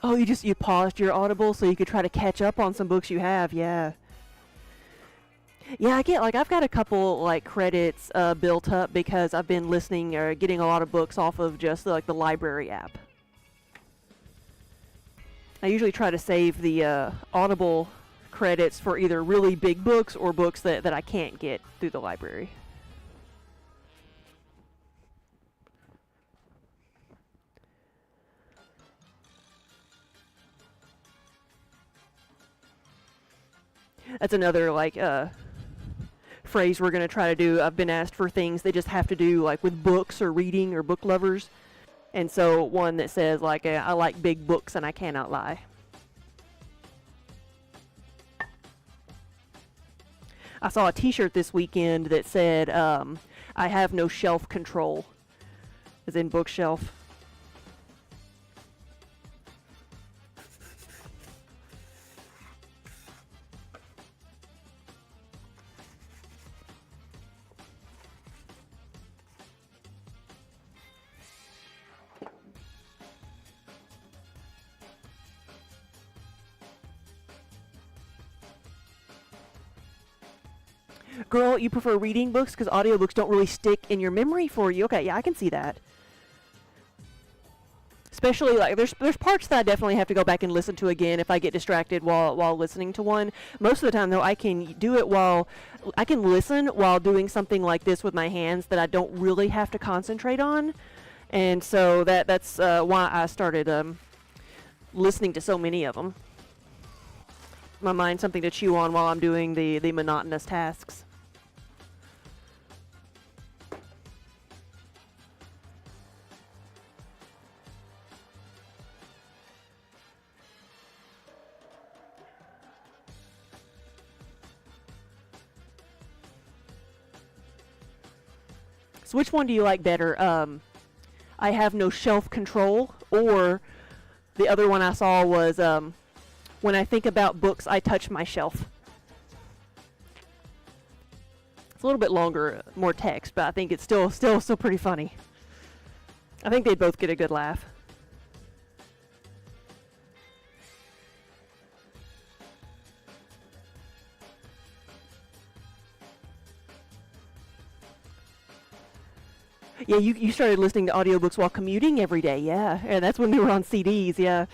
Oh, you paused your Audible so you could try to catch up on some books you have. Yeah. Yeah, I've got a couple like credits built up because I've been listening or getting a lot of books off of just like the library app. I usually try to save the Audible credits for either really big books or books that I can't get through the library. That's another like phrase we're gonna try to do. I've been asked for things they just have to do like with books or reading or book lovers, and so one that says like I like big books and I cannot lie. I saw a T-shirt this weekend that said I have no shelf control, as in bookshelf. Girl, you prefer reading books because audiobooks don't really stick in your memory for you. Okay, yeah, I can see that. Especially like there's parts that I definitely have to go back and listen to again if I get distracted while listening to one. Most of the time though, I can do it while I can listen while doing something like this with my hands that I don't really have to concentrate on. And so that's why I started listening to so many of them. My mind something to chew on while I'm doing the monotonous tasks. So which one do you like better? I have no shelf control, or the other one I saw was when I think about books, I touch my shelf. It's a little bit longer, more text, but I think it's still pretty funny. I think they both get a good laugh. Yeah, you started listening to audiobooks while commuting every day, yeah. And that's when we were on CDs, yeah.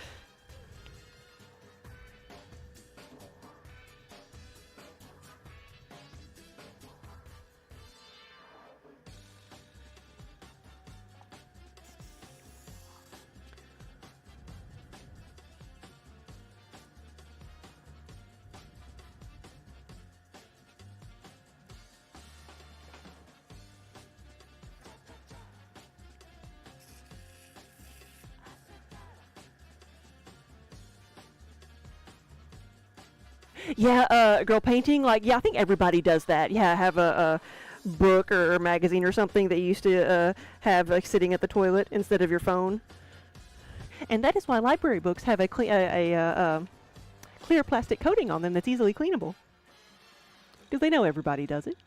Yeah, girl painting. Like, yeah, I think everybody does that. Yeah, have a book or magazine or something that you used to have like sitting at the toilet instead of your phone. And that is why library books have a clear plastic coating on them that's easily cleanable. Because they know everybody does it.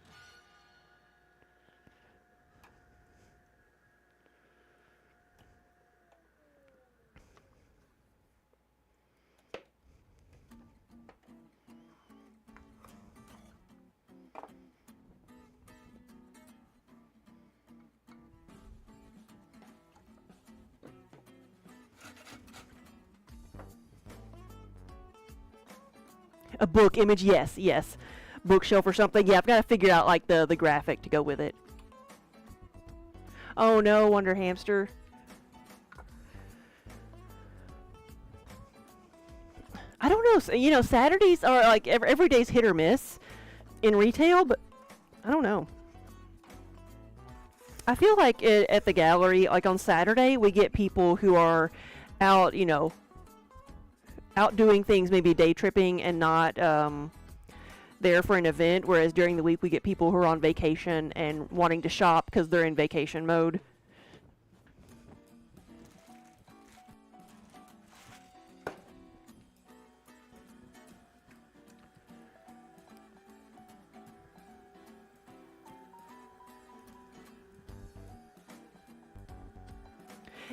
A book image, yes, yes. Bookshelf or something. Yeah, I've got to figure out like the graphic to go with it. Oh no, Wonder Hamster. I don't know. You know, Saturdays are like every day's hit or miss in retail, but I don't know. I feel like at the gallery, like on Saturday, we get people who are out, you know, out doing things, maybe day tripping and not there for an event, whereas during the week we get people who are on vacation and wanting to shop because they're in vacation mode.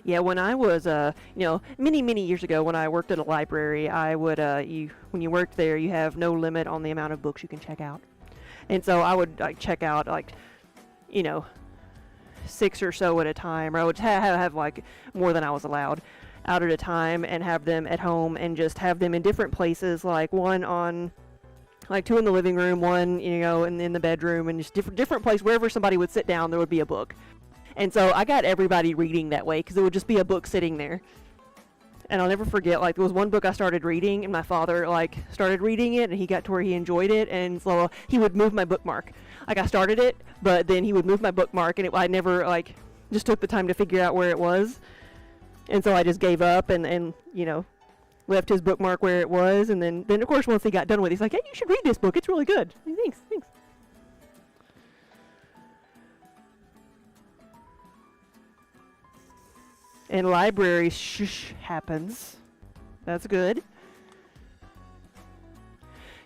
Yeah, when I was, you know, many years ago, when I worked at a library, I would, when you worked there, you have no limit on the amount of books you can check out, and so I would like check out like, you know, 6 or so at a time, or I would have like more than I was allowed out at a time, and have them at home, and just have them in different places, like one on, like 2 in the living room, one, you know, in the bedroom, and just different place wherever somebody would sit down, there would be a book. And so I got everybody reading that way because it would just be a book sitting there. And I'll never forget, like, there was one book I started reading, and my father, like, started reading it, and he got to where he enjoyed it, and so he would move my bookmark. Like, I started it, but then he would move my bookmark, and I never, like, just took the time to figure out where it was. And so I just gave up and you know, left his bookmark where it was, and then of course, once he got done with it, he's like, hey, you should read this book. It's really good. Thanks. In libraries, shh happens. That's good.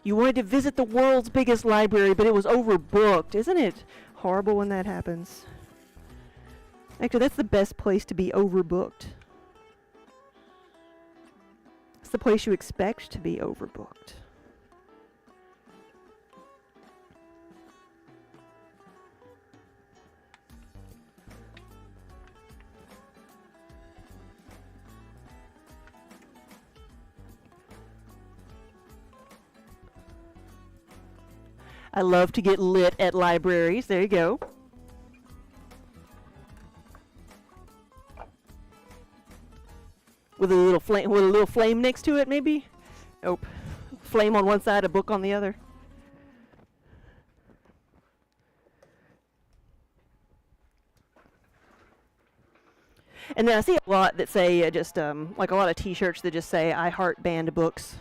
You wanted to visit the world's biggest library, but it was overbooked. Isn't it horrible when that happens? Actually, that's the best place to be overbooked. It's the place you expect to be overbooked. I love to get lit at libraries. There you go. With a little flame next to it, maybe. Nope. Flame on one side, a book on the other. And then I see a lot that say just like a lot of T-shirts that just say "I heart banned books."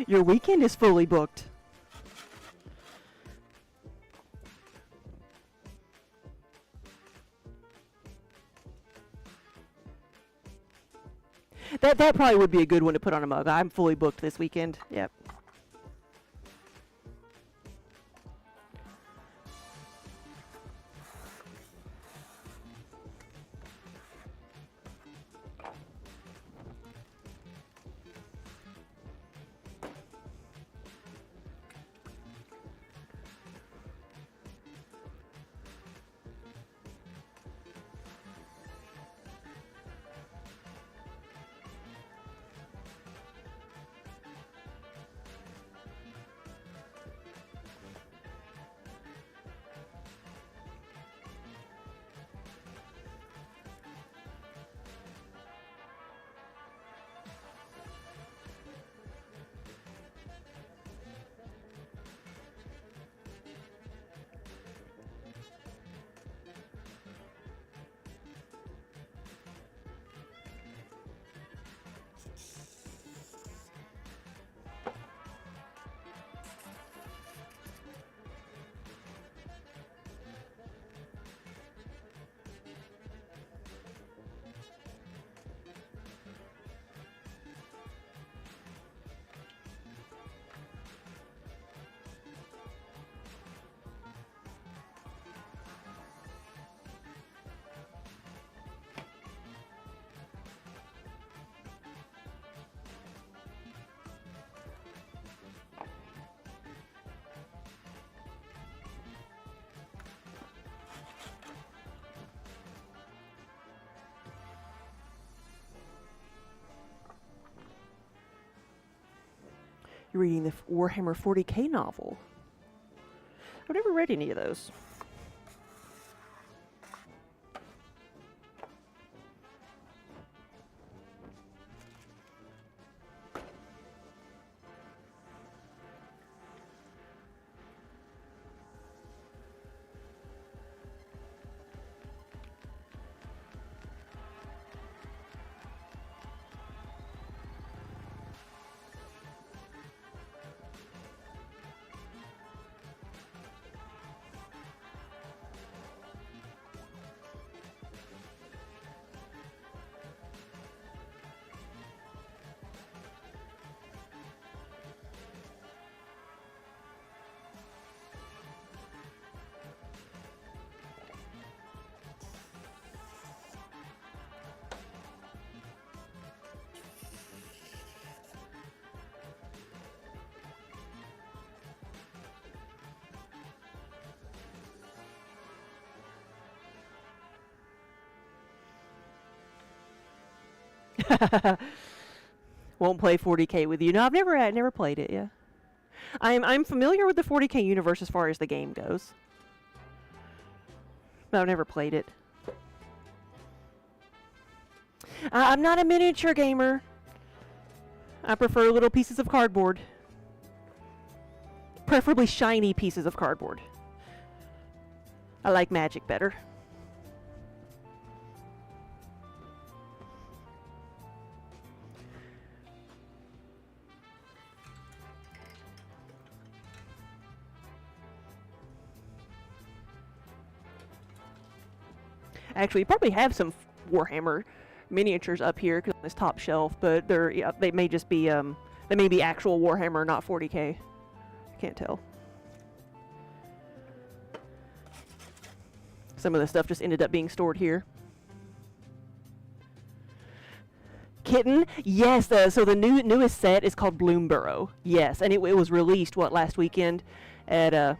Your weekend is fully booked. That probably would be a good one to put on a mug. I'm fully booked this weekend. Yep. You're reading the Warhammer 40K novel. I've never read any of those. Won't play 40K with you. No, I've never played it. Yeah, I'm familiar with the 40K universe as far as the game goes, but I've never played it. I'm not a miniature gamer. I prefer little pieces of cardboard, preferably shiny pieces of cardboard. I like Magic better. Actually, you probably have some Warhammer miniatures up here on this top shelf, but they may just be they may be actual Warhammer, not 40K. I can't tell. Some of the stuff just ended up being stored here. Kitten, yes. So the newest set is called Bloomborough. Yes, and it was released last weekend at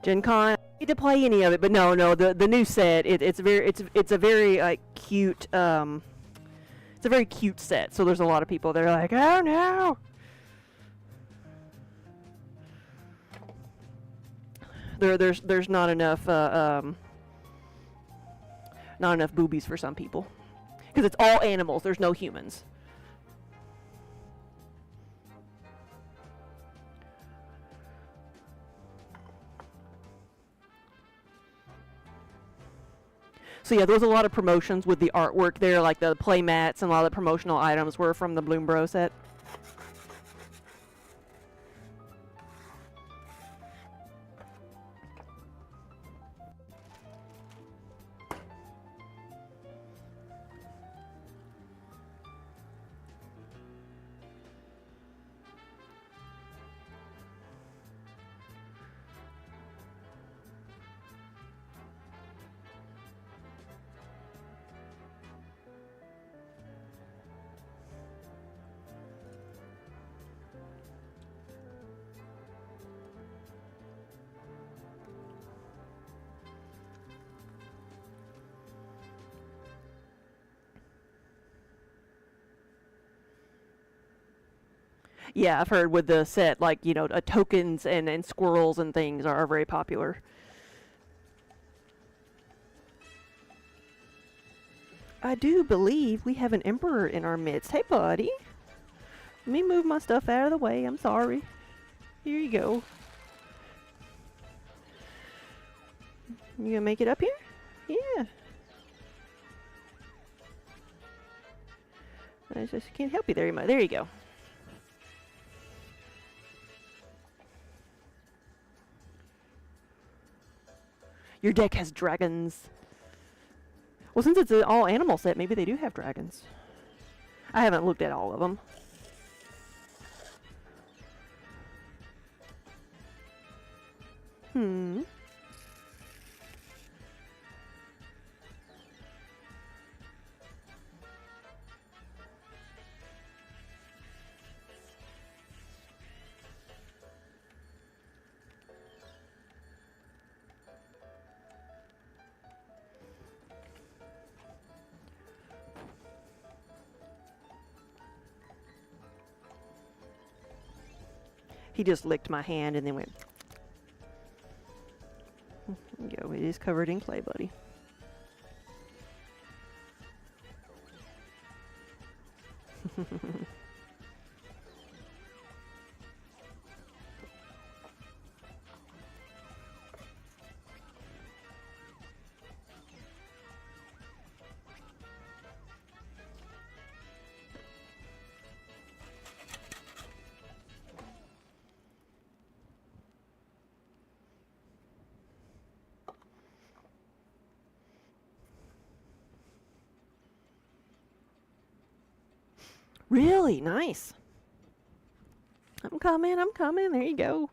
Gen Con. I didn't to play any of it, but no, the new set it's a very like cute it's a very cute set. So there's a lot of people that are like, oh no. There's not enough boobies for some people because it's all animals. There's no humans. So yeah, there was a lot of promotions with the artwork there, like the play mats and a lot of the promotional items were from the Bloomborough set. Yeah, I've heard with the set, like, tokens and squirrels and things are very popular. I do believe we have an emperor in our midst. Hey, buddy. Let me move my stuff out of the way. I'm sorry. Here you go. You gonna make it up here? Yeah. I just can't help you there. There you go. Your deck has dragons. Well, since it's an all animal set, maybe they do have dragons. I haven't looked at all of them. He just licked my hand and then went. There you go. It is covered in clay, buddy. Really nice. I'm coming, I'm coming. There you go.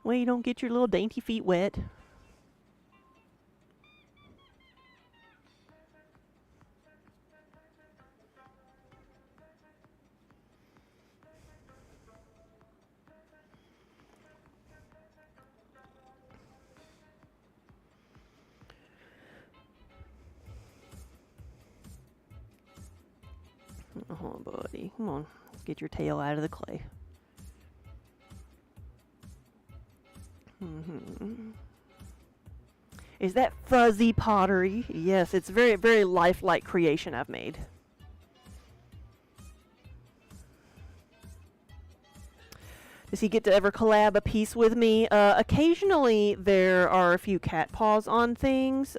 Well, you don't get your little dainty feet wet. Oh, buddy. Come on. Let's get your tail out of the clay. Is that fuzzy pottery? Yes, it's very, very lifelike creation I've made. Does he get to ever collab a piece with me? Occasionally there are a few cat paws on things.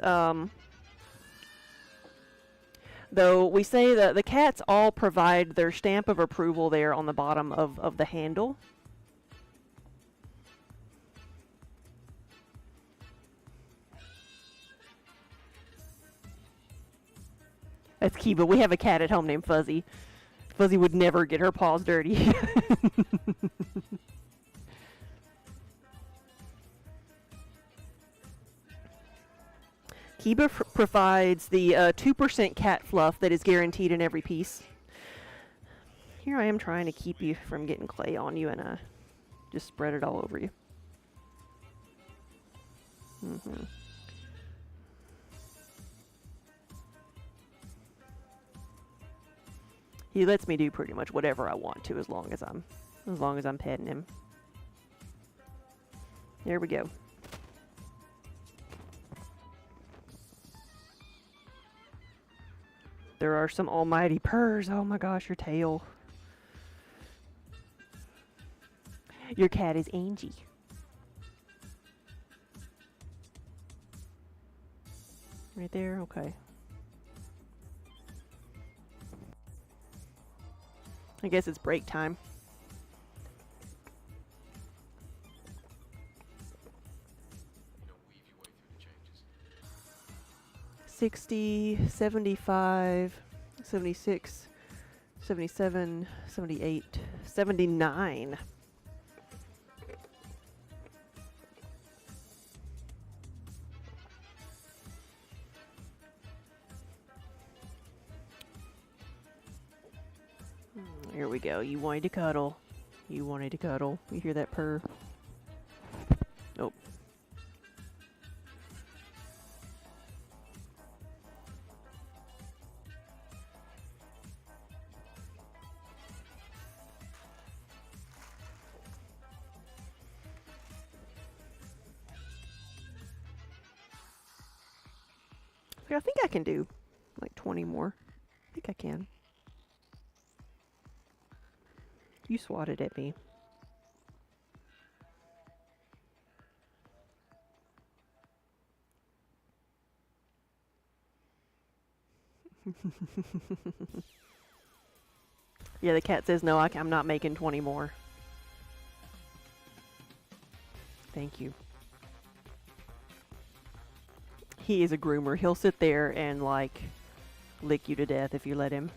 Though we say that the cats all provide their stamp of approval there on the bottom of the handle. That's Kiba. We have a cat at home named Fuzzy. Fuzzy would never get her paws dirty. Kiba provides the 2% cat fluff that is guaranteed in every piece. Here I am trying to keep you from getting clay on you, and I just spread it all over you. He lets me do pretty much whatever I want to as long as I'm petting him. There we go. There are some almighty purrs. Oh my gosh, your tail. Your cat is Angie. Right there? Okay. I guess it's break time. You know, weave your way through the changes. 60, 75, 76, 77, 78, 79. Here we go. You wanted to cuddle. You wanted to cuddle. You hear that purr? Nope. I think I can do like 20 more. I think I can. You swatted at me. Yeah, the cat says no, I'm not making 20 more. Thank you. He is a groomer. He'll sit there and, like, lick you to death if you let him.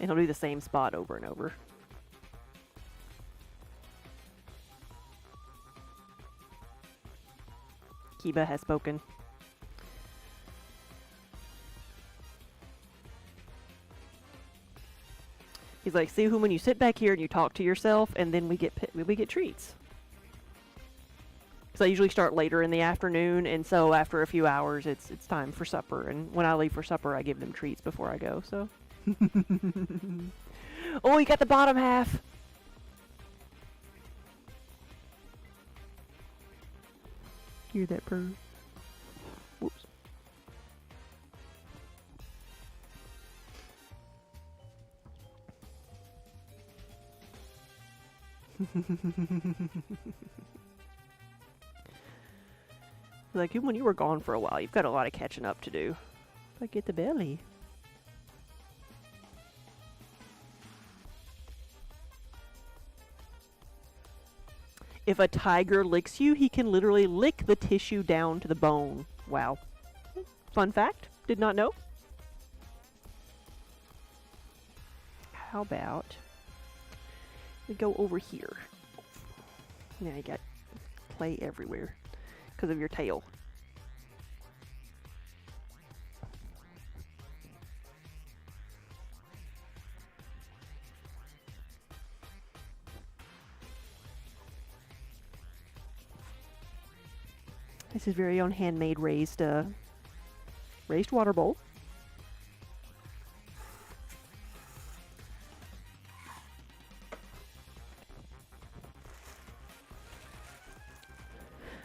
And he'll do the same spot over and over. Kiba has spoken. He's like, see, when you sit back here and you talk to yourself, and then we get treats. Because I usually start later in the afternoon, and so after a few hours, it's time for supper. And when I leave for supper, I give them treats before I go. So, oh, you got the bottom half. Hear that purr? Whoops. Like, even when you were gone for a while, you've got a lot of catching up to do. If I get the belly. If a tiger licks you, he can literally lick the tissue down to the bone. Wow. Fun fact. Did not know. How about we go over here? Now you got clay everywhere because of your tail. This is very own handmade raised water bowl.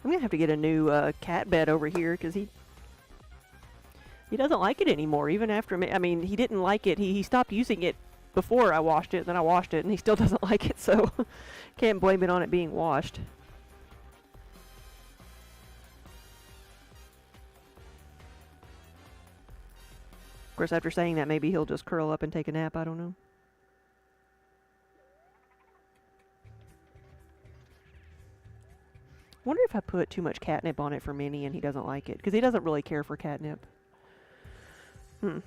I'm gonna have to get a new cat bed over here because he doesn't like it anymore. Even after me, I mean, he didn't like it. He stopped using it before I washed it. Then I washed it, and he still doesn't like it. So can't blame it on it being washed. Of course, after saying that, maybe he'll just curl up and take a nap. I don't know. Wonder if I put too much catnip on it for Minnie and he doesn't like it. Because he doesn't really care for catnip. Hmm.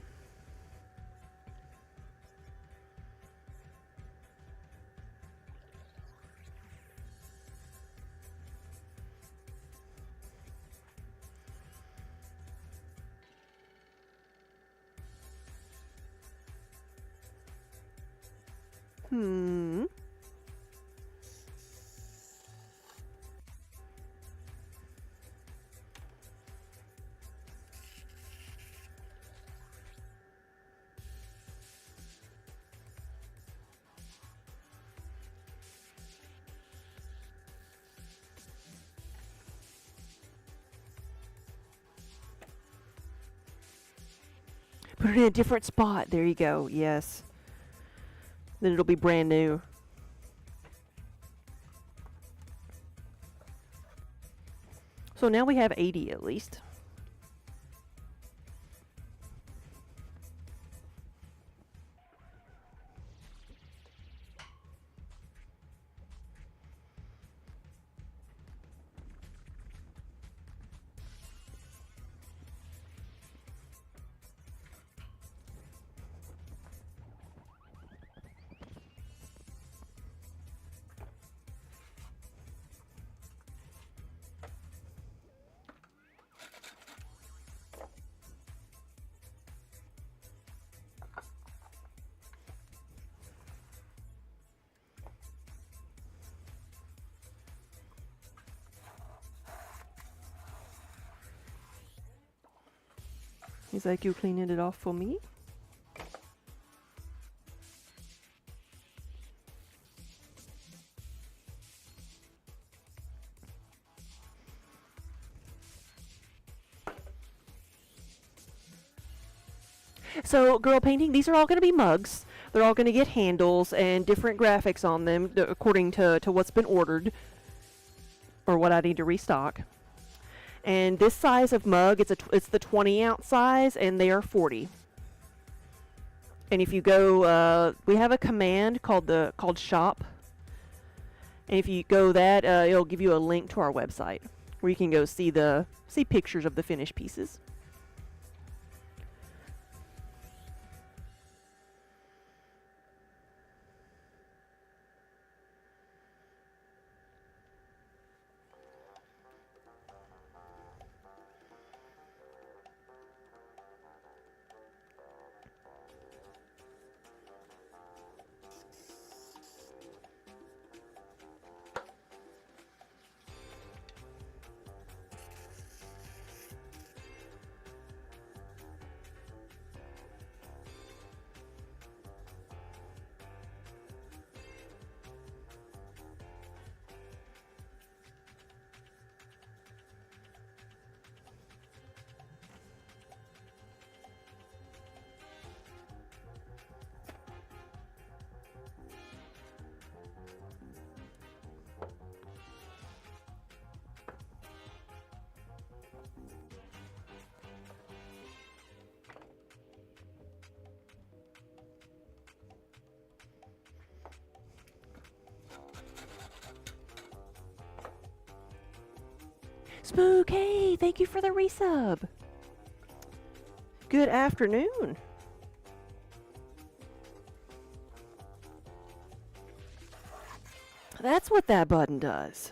Hmm. Put it in a different spot. There you go. Yes. Then it'll be brand new. So now we have 80 at least. He's like, you cleaning it off for me? So, girl painting, these are all going to be mugs. They're all going to get handles and different graphics on them according to what's been ordered or what I need to restock. And this size of mug, it's the 20-ounce size, and they are 40. And if you go, we have a command called shop. And if you go that, it'll give you a link to our website where you can go see pictures of the finished pieces. Spook, hey, thank you for the resub. Good afternoon. That's what that button does.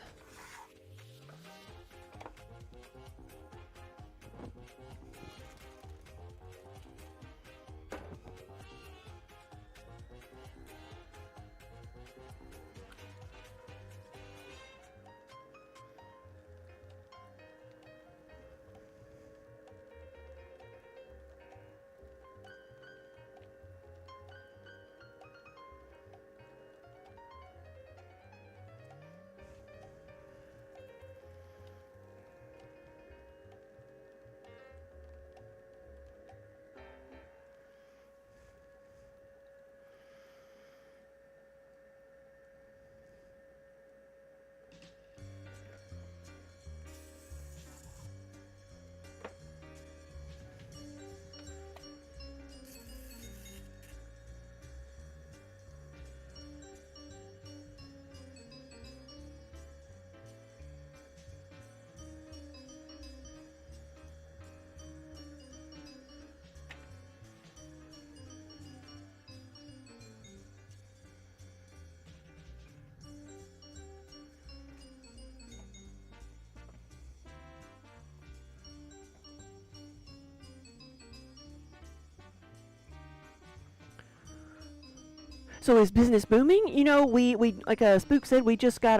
So is business booming? You know, we like Spook said, we just got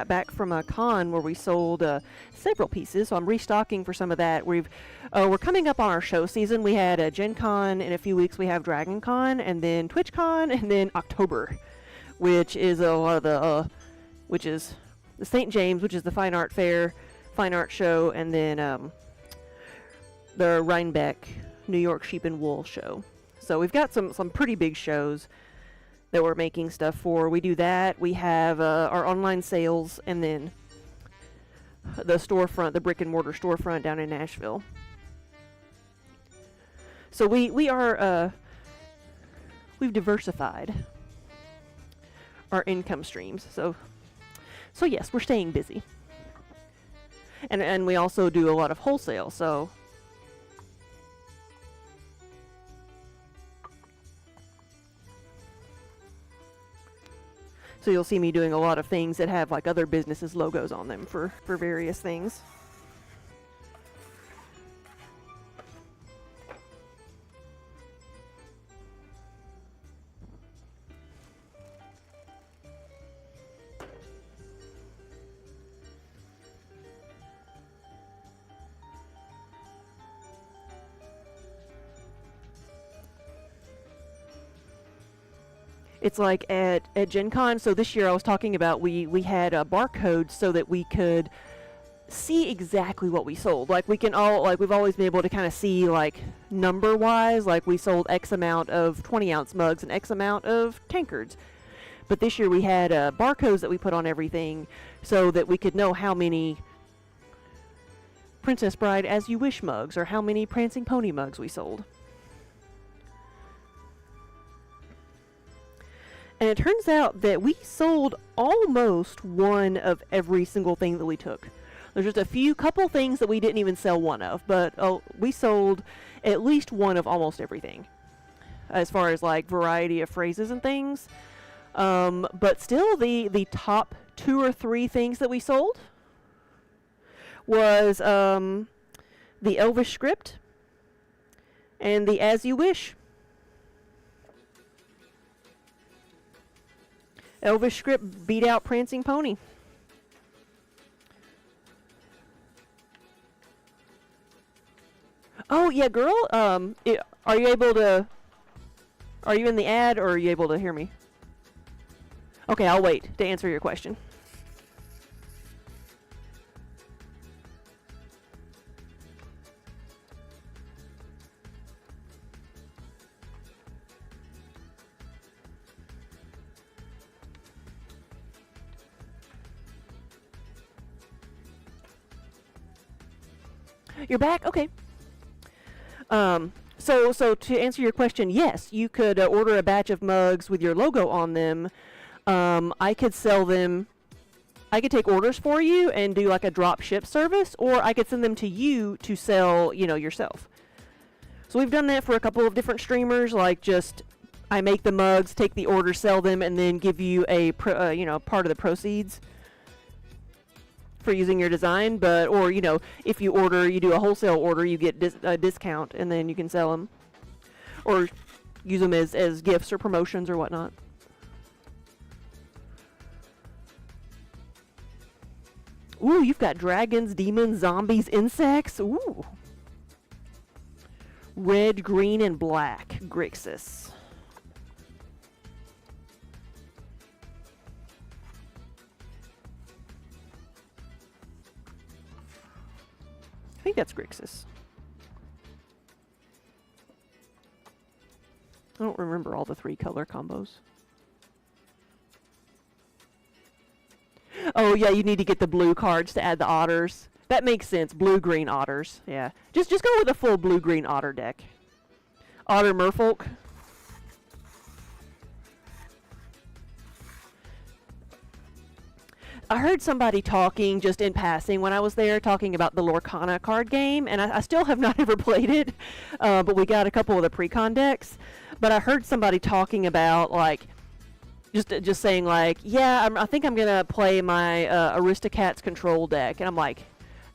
back from a con where we sold several pieces. So I'm restocking for some of that. We're coming up on our show season. We had Gen Con in a few weeks. We have Dragon Con, and then Twitch Con, and then October, which is a lot of the which is the St. James, which is the fine art fair, fine art show, and then the Rhinebeck New York Sheep and Wool show. So we've got some pretty big shows that we're making stuff for. We do that. We have our online sales, and then the storefront, the brick and mortar storefront down in Nashville. So we are we've diversified our income streams. So yes, we're staying busy. And we also do a lot of wholesale. So you'll see me doing a lot of things that have like other businesses' logos on them for various things. It's like at Gen Con, so this year I was talking about we had barcodes so that we could see exactly what we sold. Like we've always been able to kind of see like number wise, like we sold X amount of 20-ounce mugs and X amount of tankards. But this year we had barcodes that we put on everything so that we could know how many Princess Bride As You Wish mugs or how many Prancing Pony mugs we sold. And it turns out that we sold almost one of every single thing that we took. There's just a couple things that we didn't even sell one of, but we sold at least one of almost everything, as far as like variety of phrases and things. But still, the top 2 or 3 things that we sold was the Elvish script and the As You Wish. Elvish script beat out Prancing Pony. Oh yeah, girl. Are you able to? Are you in the ad, or are you able to hear me? Okay, I'll wait to answer your question. You're back? Okay. So to answer your question, yes, you could order a batch of mugs with your logo on them. I could sell them I could take orders for you and do like a drop ship service, or I could send them to you to sell, yourself. So we've done that for a couple of different streamers, like just I make the mugs, take the order, sell them, and then give you a part of the proceeds for using your design. But or if you do a wholesale order, you get a discount, and then you can sell them or use them as gifts or promotions or whatnot. Ooh, you've got dragons, demons, zombies, insects. Ooh. Red, green, and black. Grixis. I think that's Grixis. I don't remember all the 3 color combos. Oh, yeah, you need to get the blue cards to add the otters. That makes sense. Blue-green otters. Yeah. Just go with a full blue-green otter deck. Otter merfolk. I heard somebody talking just in passing when I was there, talking about the Lorcana card game, and I still have not ever played it, but we got a couple of the pre-con decks. But I heard somebody talking about, like, just saying, like, yeah, I think I'm gonna play my Aristocats control deck, and I'm like,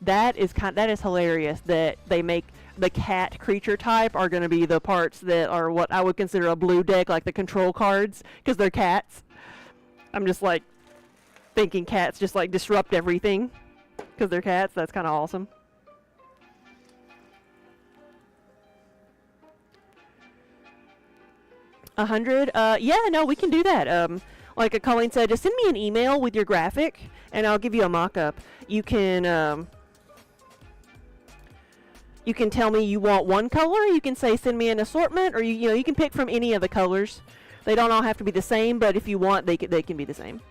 that is hilarious that they make the cat creature type are gonna be the parts that are what I would consider a blue deck, like the control cards, because they're cats. I'm just like thinking cats just like disrupt everything because they're cats. That's kind of awesome. Yeah, no, we can do that. Like Colleen said, just send me an email with your graphic, and I'll give you a mock-up. You can tell me you want one color. You can say send me an assortment, or you can pick from any of the colors. They don't all have to be the same, but if you want, they can be the same.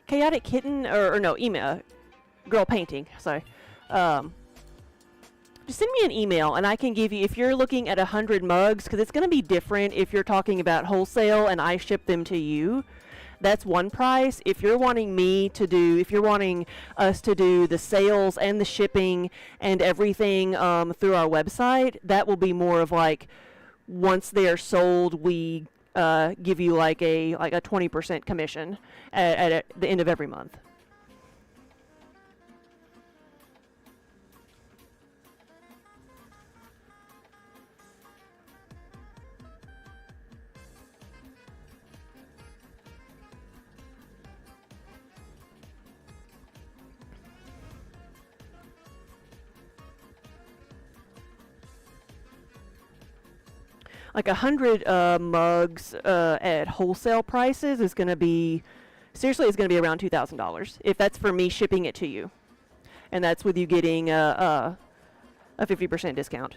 Chaotic Kitten, or no, email, girl painting, sorry. Just send me an email, and I can give you, if you're looking at 100 mugs, because it's going to be different if you're talking about wholesale and I ship them to you. That's one price. If you're wanting us to do the sales and the shipping and everything through our website, that will be more of like, once they are sold, we give you like a 20% commission at the end of every month. Like 100 mugs at wholesale prices is going to be Seriously, it's going to be around $2,000 if that's for me shipping it to you, and that's with you getting a 50% discount.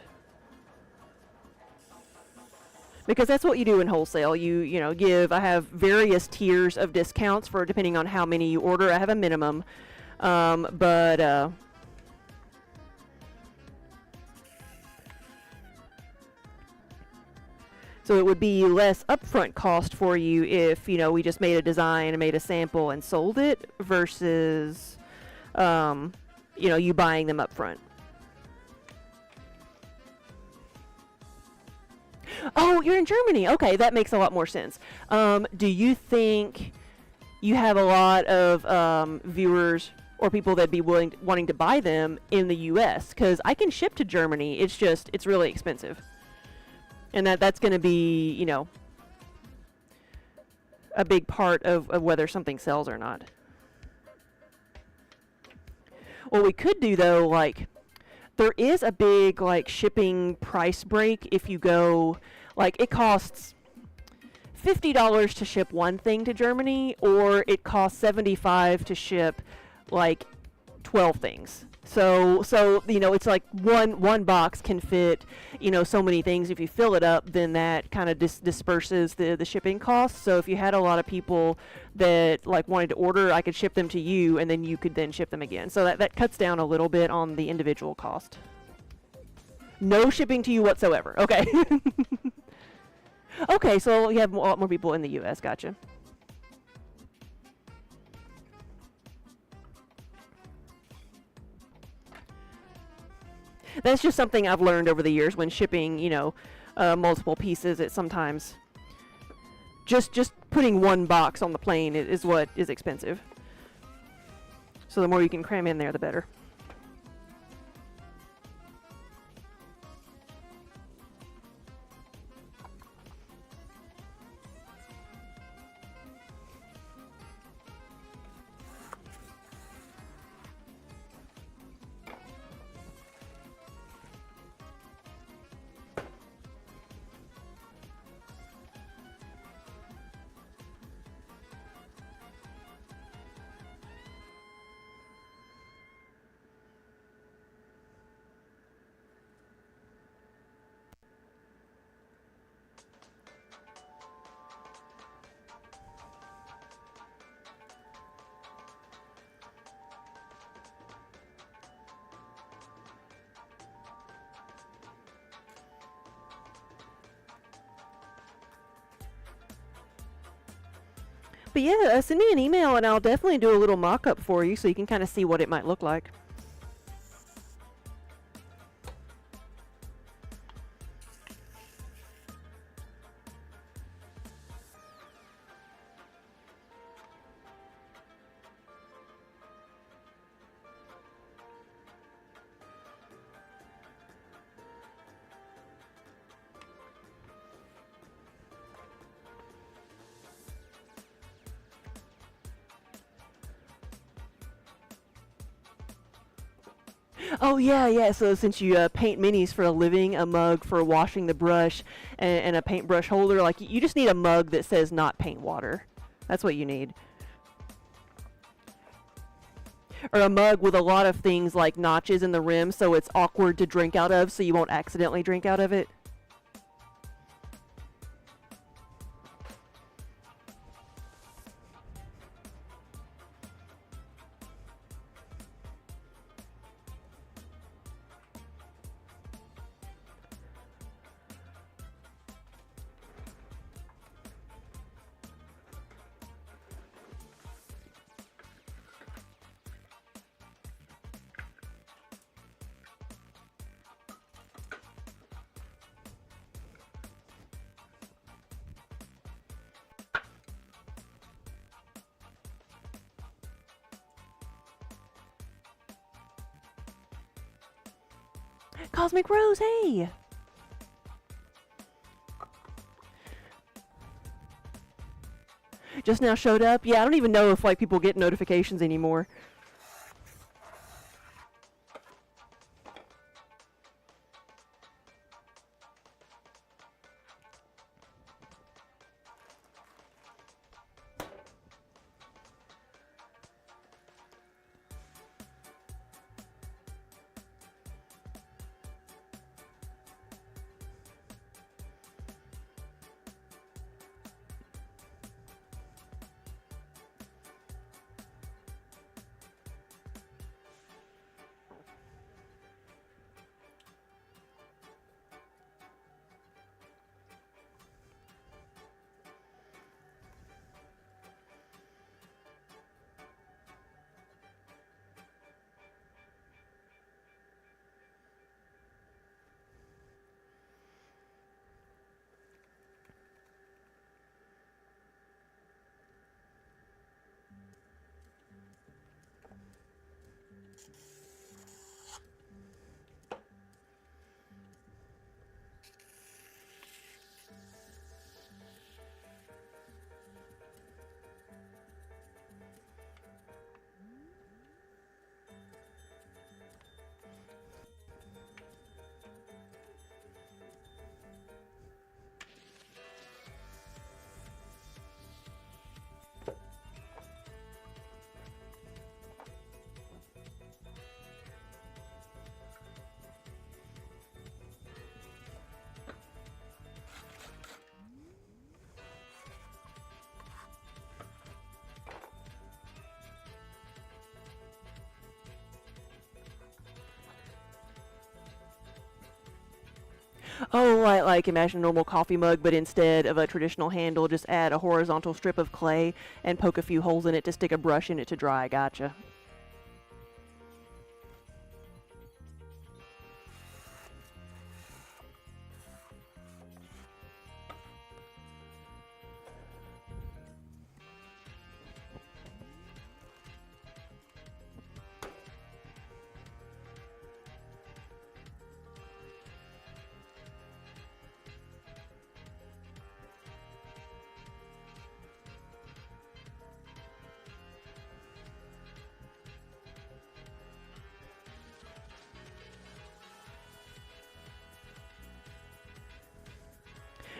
Because that's what you do in wholesale. You know, I have various tiers of discounts for depending on how many you order. I have a minimum, but so it would be less upfront cost for you if, you know, we just made a design and made a sample and sold it versus, you know, you buying them upfront. Oh, you're in Germany. Okay, that makes a lot more sense. Do you think you have a lot of viewers or people that'd be wanting to buy them in the U.S.? Because I can ship to Germany. It's just, it's really expensive. And that's going to be, you know, a big part of whether something sells or not. What we could do, though, like, there is a big, like, shipping price break if you go, like, it costs $50 to ship one thing to Germany, or it costs $75 to ship, like, 12 things. So you know, it's like one box can fit, you know, so many things. If you fill it up, then that kind of disperses the shipping costs. So if you had a lot of people that like wanted to order, I could ship them to you, and then you could then ship them again. So that cuts down a little bit on the individual cost. No shipping to you whatsoever. Okay. Okay, so you have a lot more people in the U.S. Gotcha. That's just something I've learned over the years when shipping, you know, multiple pieces. It sometimes just putting one box on the plane is what is expensive. So the more you can cram in there, the better. But yeah, send me an email and I'll definitely do a little mock-up for you so you can kind of see what it might look like. Oh yeah. So since you paint minis for a living, a mug for washing the brush, and a paintbrush holder, like you just need a mug that says "not paint water." That's what you need. Or a mug with a lot of things like notches in the rim, so it's awkward to drink out of, so you won't accidentally drink out of it. Cosmic Rose, hey! Just now showed up? Yeah, I don't even know if like people get notifications anymore. Oh, like imagine a normal coffee mug, but instead of a traditional handle, just add a horizontal strip of clay and poke a few holes in it to stick a brush in it to dry. Gotcha.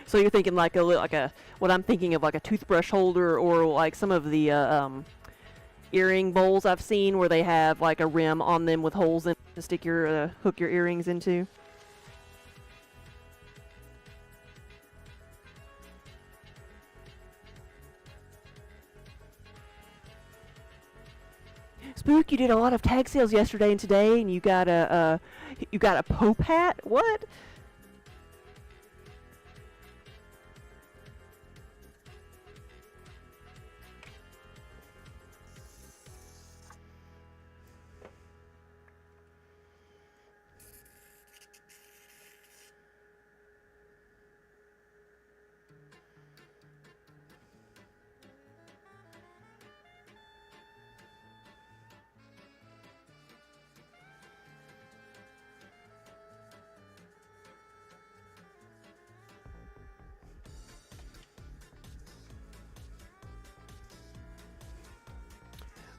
So you're thinking like a what I'm thinking of, like a toothbrush holder, or like some of the earring bowls I've seen where they have like a rim on them with holes in it to stick your hook your earrings into. Spook, you did a lot of tag sales yesterday and today, and you got a Pope hat. What?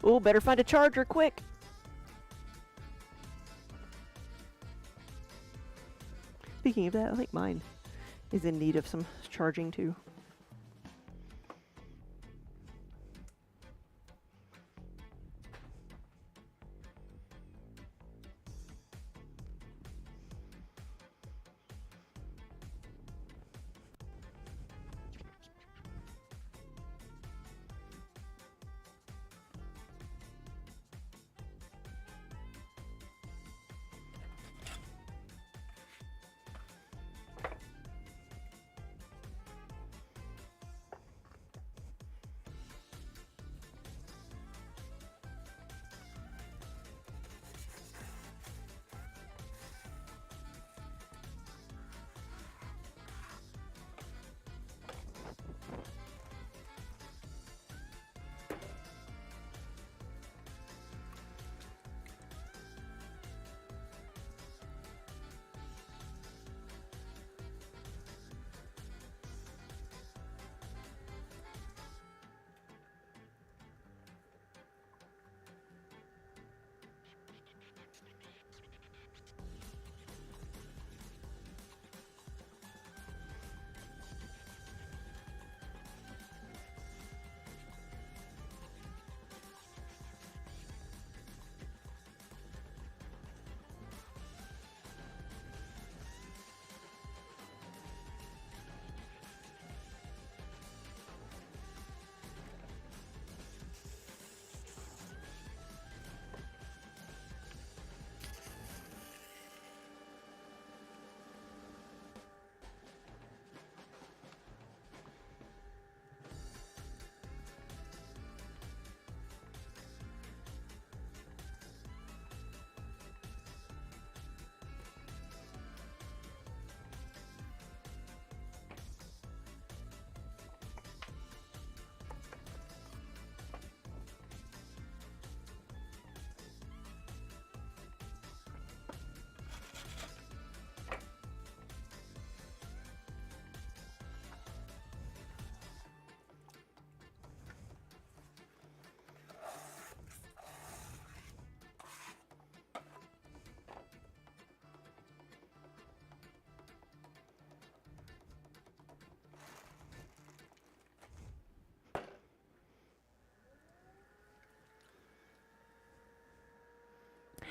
Oh, better find a charger quick. Speaking of that, I think mine is in need of some charging too.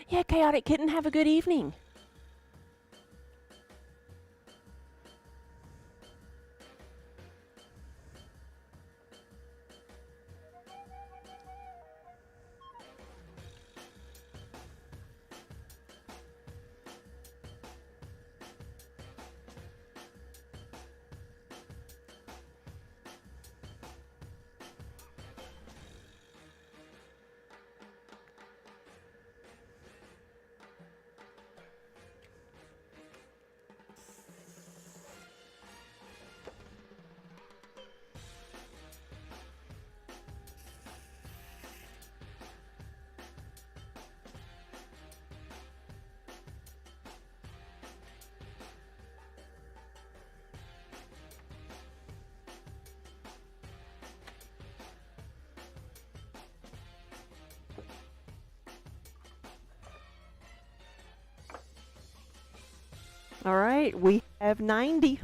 Yeah, Chaotic Kitten, have a good evening. All right, we have 90.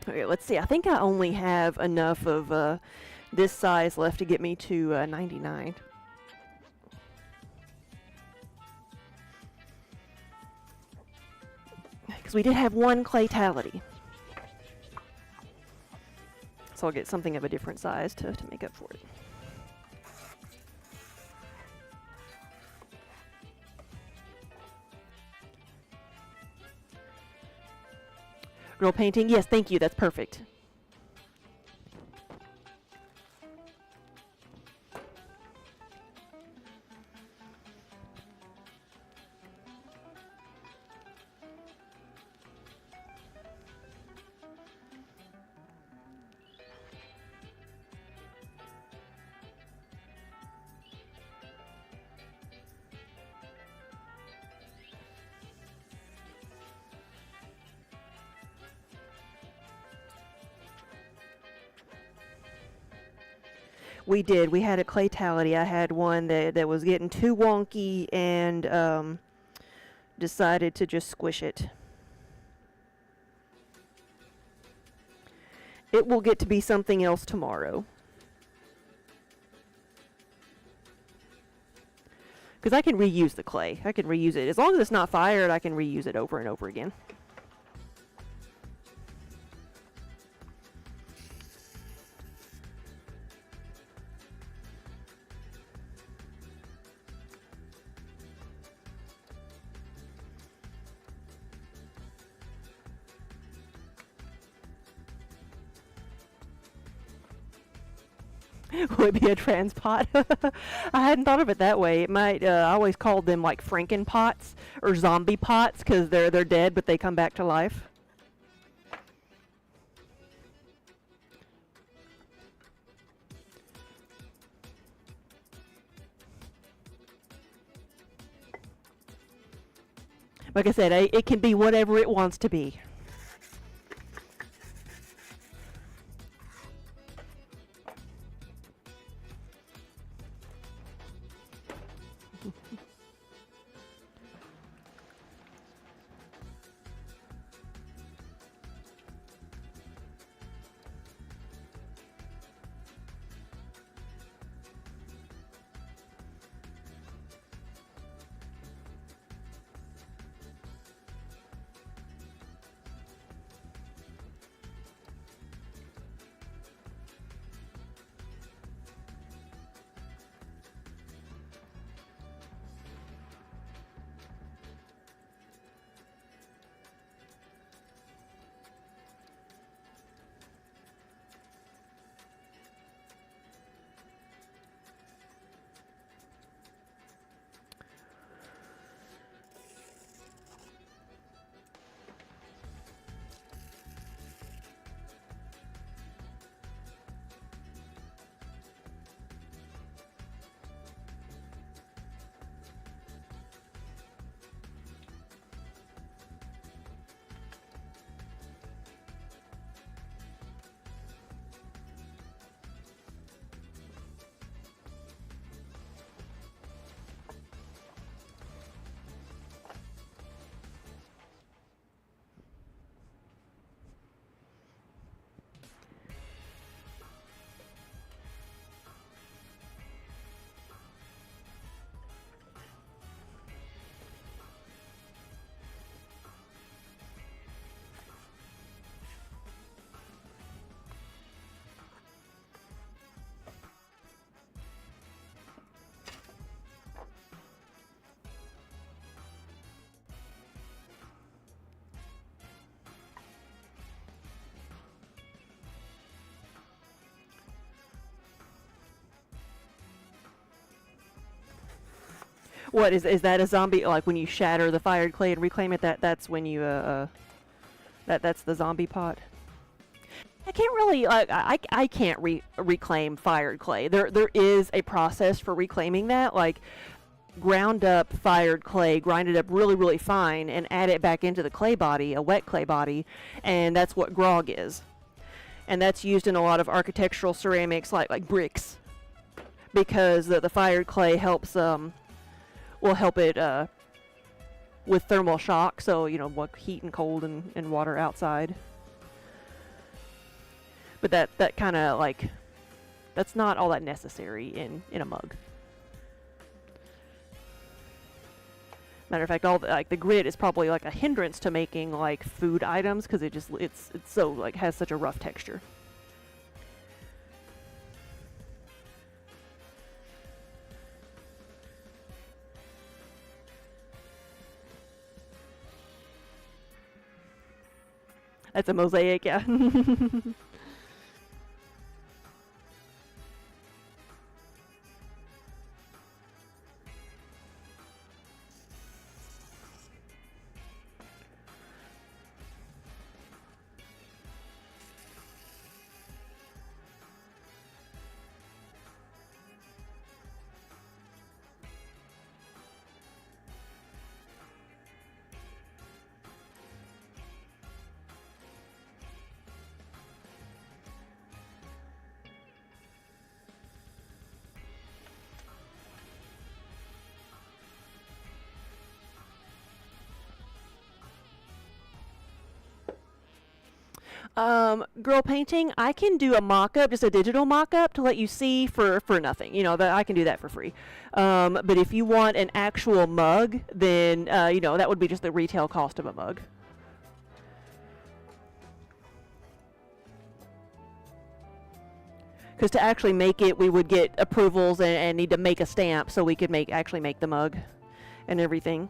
Okay, let's see. I think I only have enough of this size left to get me to 99. Because we did have one claytality. So I'll get something of a different size to make up for it. Girl painting? Yes, thank you. That's perfect. We did. We had a claytality. I had one that was getting too wonky and decided to just squish it. It will get to be something else tomorrow. Because I can reuse the clay. I can reuse it. As long as it's not fired, I can reuse it over and over again. Would be a trans pot. I hadn't thought of it that way. It might. I always called them like Franken pots or zombie pots because they're dead, but they come back to life. Like I said, it can be whatever it wants to be. What is that a zombie? Like when you shatter the fired clay and reclaim it, that's when you that's the zombie pot. I can't really I can't reclaim fired clay. There is a process for reclaiming that, like ground up fired clay, grind it up really fine, and add it back into the clay body, a wet clay body, and that's what grog is. And that's used in a lot of architectural ceramics, like bricks, because the fired clay helps will help it with thermal shock, so you know what, heat and cold and water outside. But that kind of like, that's not all that necessary in a mug. Matter of fact, all the grit is probably like a hindrance to making like food items because it's so like has such a rough texture. That's a mosaic, yeah. Girl painting, I can do a mock-up, just a digital mock-up to let you see for nothing. You know, that I can do that for free. But if you want an actual mug, then, you know, that would be just the retail cost of a mug. Because to actually make it, we would get approvals and need to make a stamp so we could actually make the mug and everything.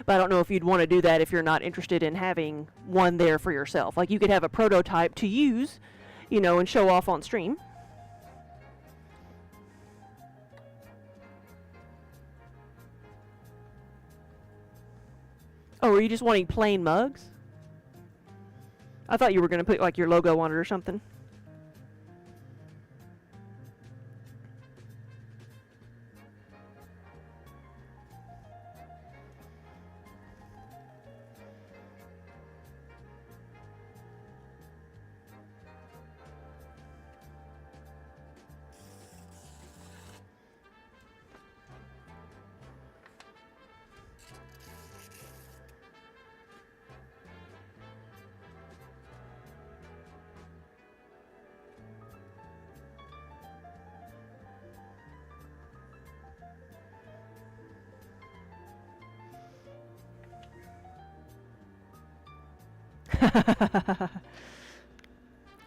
But I don't know if you'd want to do that if you're not interested in having one there for yourself. Like, you could have a prototype to use, you know, and show off on stream. Oh, are you just wanting plain mugs? I thought you were going to put, like, your logo on it or something.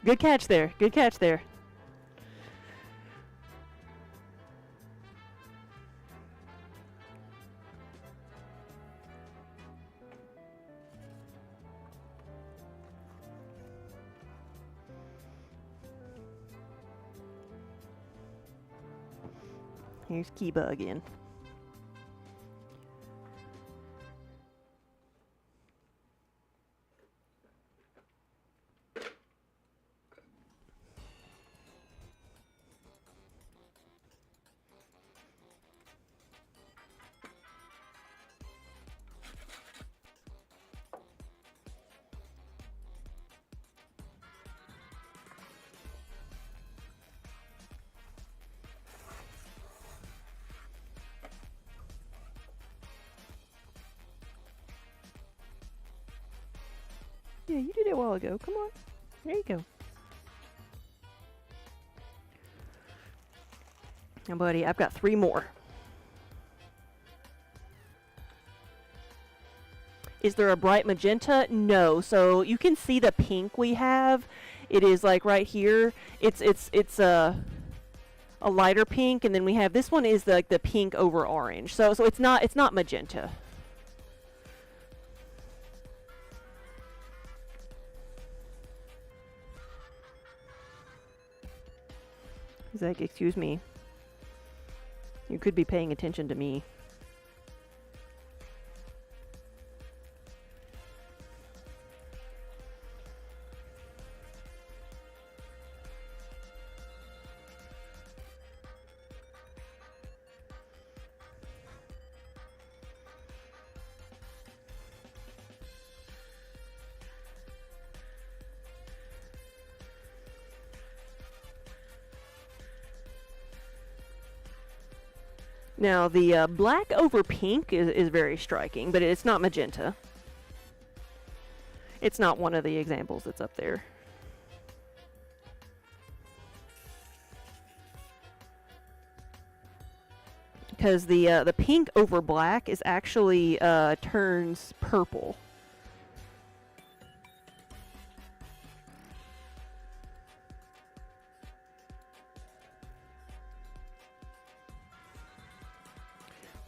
Good catch there. Good catch there. Here's Kiba again. Yeah, you did it a while ago. Come on. There you go. Now, buddy, I've got 3 more. Is there a bright magenta? No. So you can see the pink we have. It is like right here. It's a lighter pink, and then we have this one is like the pink over orange. So it's not magenta. He's like, excuse me. You could be paying attention to me. Now, the black over pink is very striking, but it's not magenta. It's not one of the examples that's up there. Because the pink over black is actually turns purple.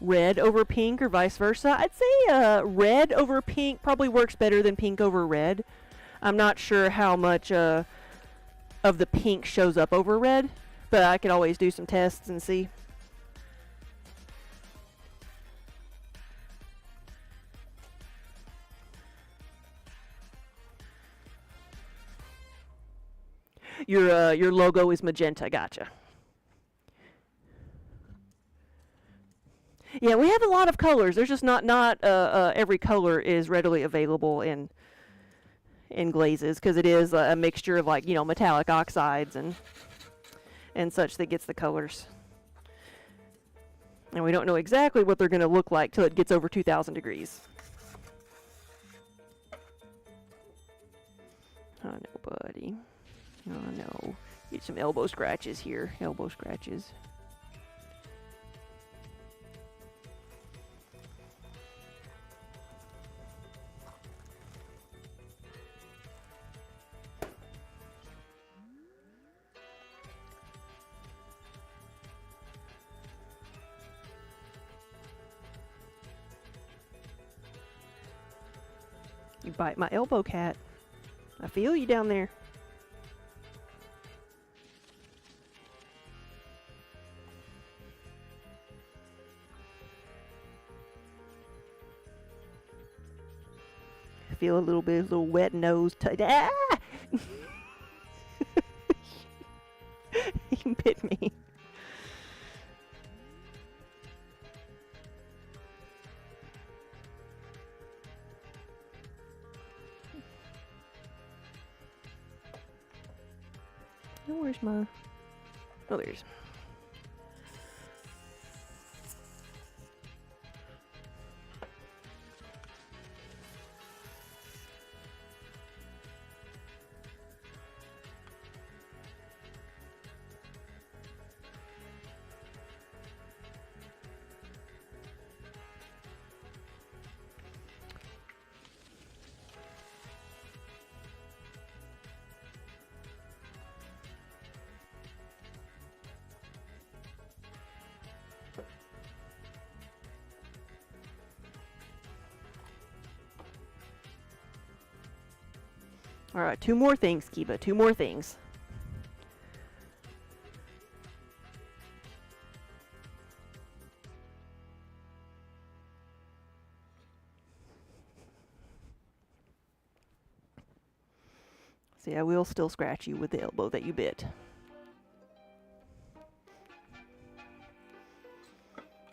Red over pink or vice versa. I'd say red over pink probably works better than pink over red. I'm not sure how much of the pink shows up over red, but I could always do some tests and see. Your logo is magenta. Gotcha. Yeah, we have a lot of colors. There's just not every color is readily available in glazes because it is a mixture of, like, metallic oxides and such that gets the colors. And we don't know exactly what they're going to look like till it gets over 2,000 degrees. Oh no, buddy. Oh no. Get some elbow scratches here. Elbow scratches. You bite my elbow, cat. I feel you down there. I feel a little wet nose. Ah! He bit me. Oh, where's my... Oh, there's... All right, 2 more things, Kiba. 2 more things. See, I will still scratch you with the elbow that you bit.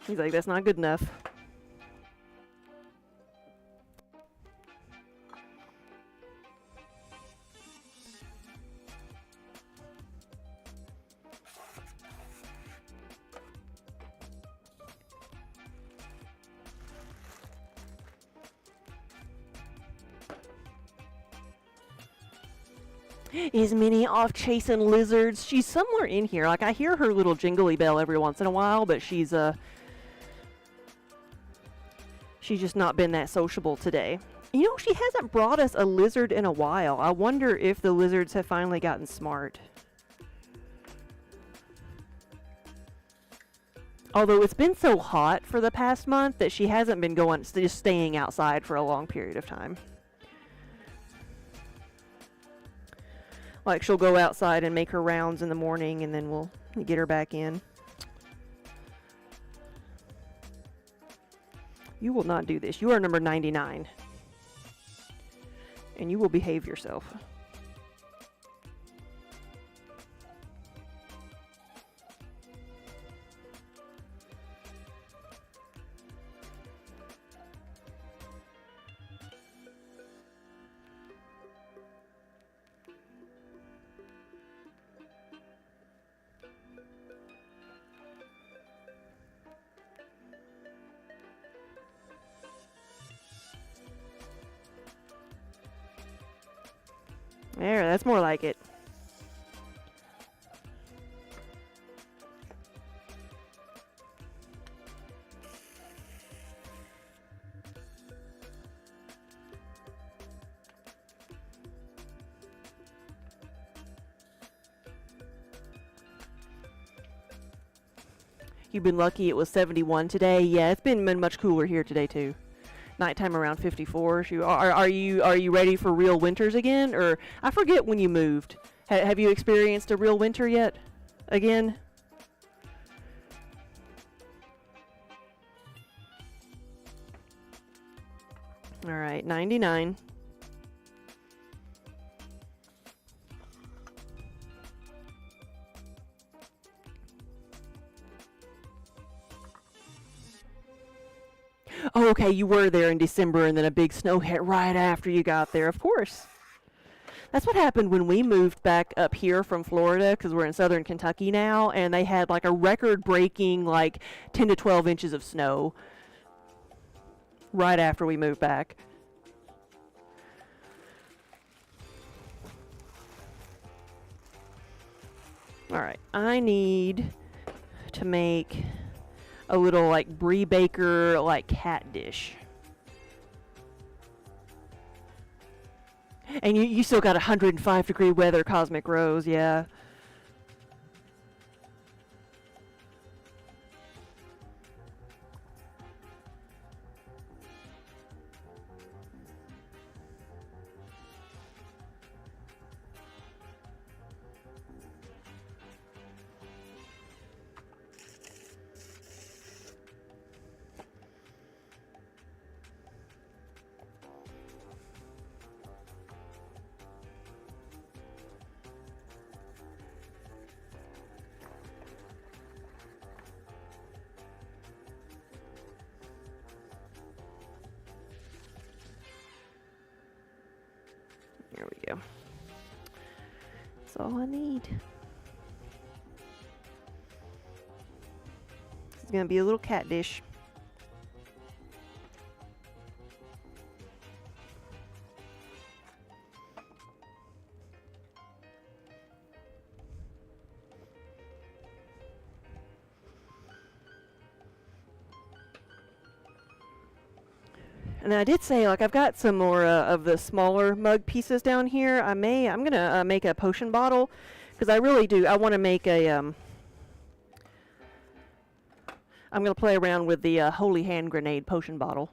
He's like, that's not good enough. Is Minnie off chasing lizards? She's somewhere in here. Like, I hear her little jingly bell every once in a while, but she's just not been that sociable today. You know, she hasn't brought us a lizard in a while. I wonder if the lizards have finally gotten smart. Although it's been so hot for the past month that she hasn't been just staying outside for a long period of time. Like, she'll go outside and make her rounds in the morning, and then we'll get her back in. You will not do this. You are number 99. And you will behave yourself. There, that's more like it. You've been lucky it was 71 today. Yeah, it's been much cooler here today too. Nighttime around 54. Are you ready for real winters again? Or I forget when you moved. Have you experienced a real winter yet? Again? All right, 99. Oh, okay, you were there in December and then a big snow hit right after you got there. Of course. That's what happened when we moved back up here from Florida, because we're in southern Kentucky now, and they had like a record-breaking like 10 to 12 inches of snow right after we moved back. All right, I need to make a little like Brie Baker like cat dish. And you still got 105-degree weather, Cosmic Rose, yeah. There we go. That's all I need. It's gonna be a little cat dish. And I did say, like, I've got some more of the smaller mug pieces down here. I'm gonna make a potion bottle, because I really do. I want to make a. I'm gonna play around with the Holy Hand Grenade potion bottle.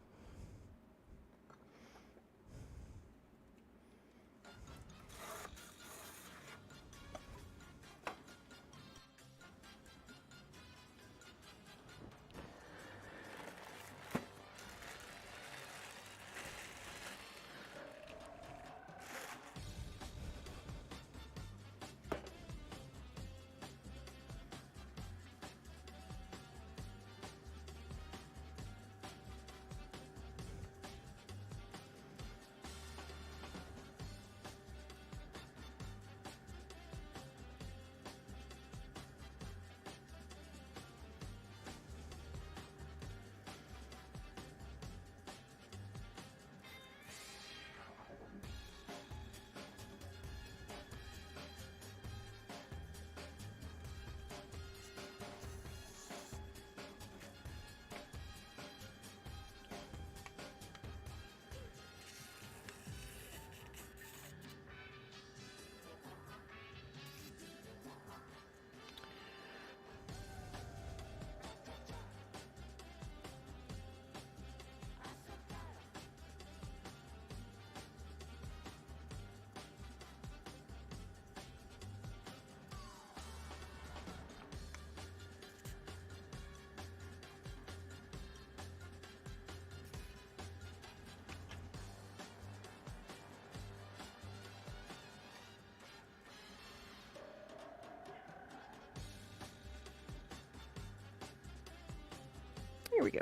Here we go.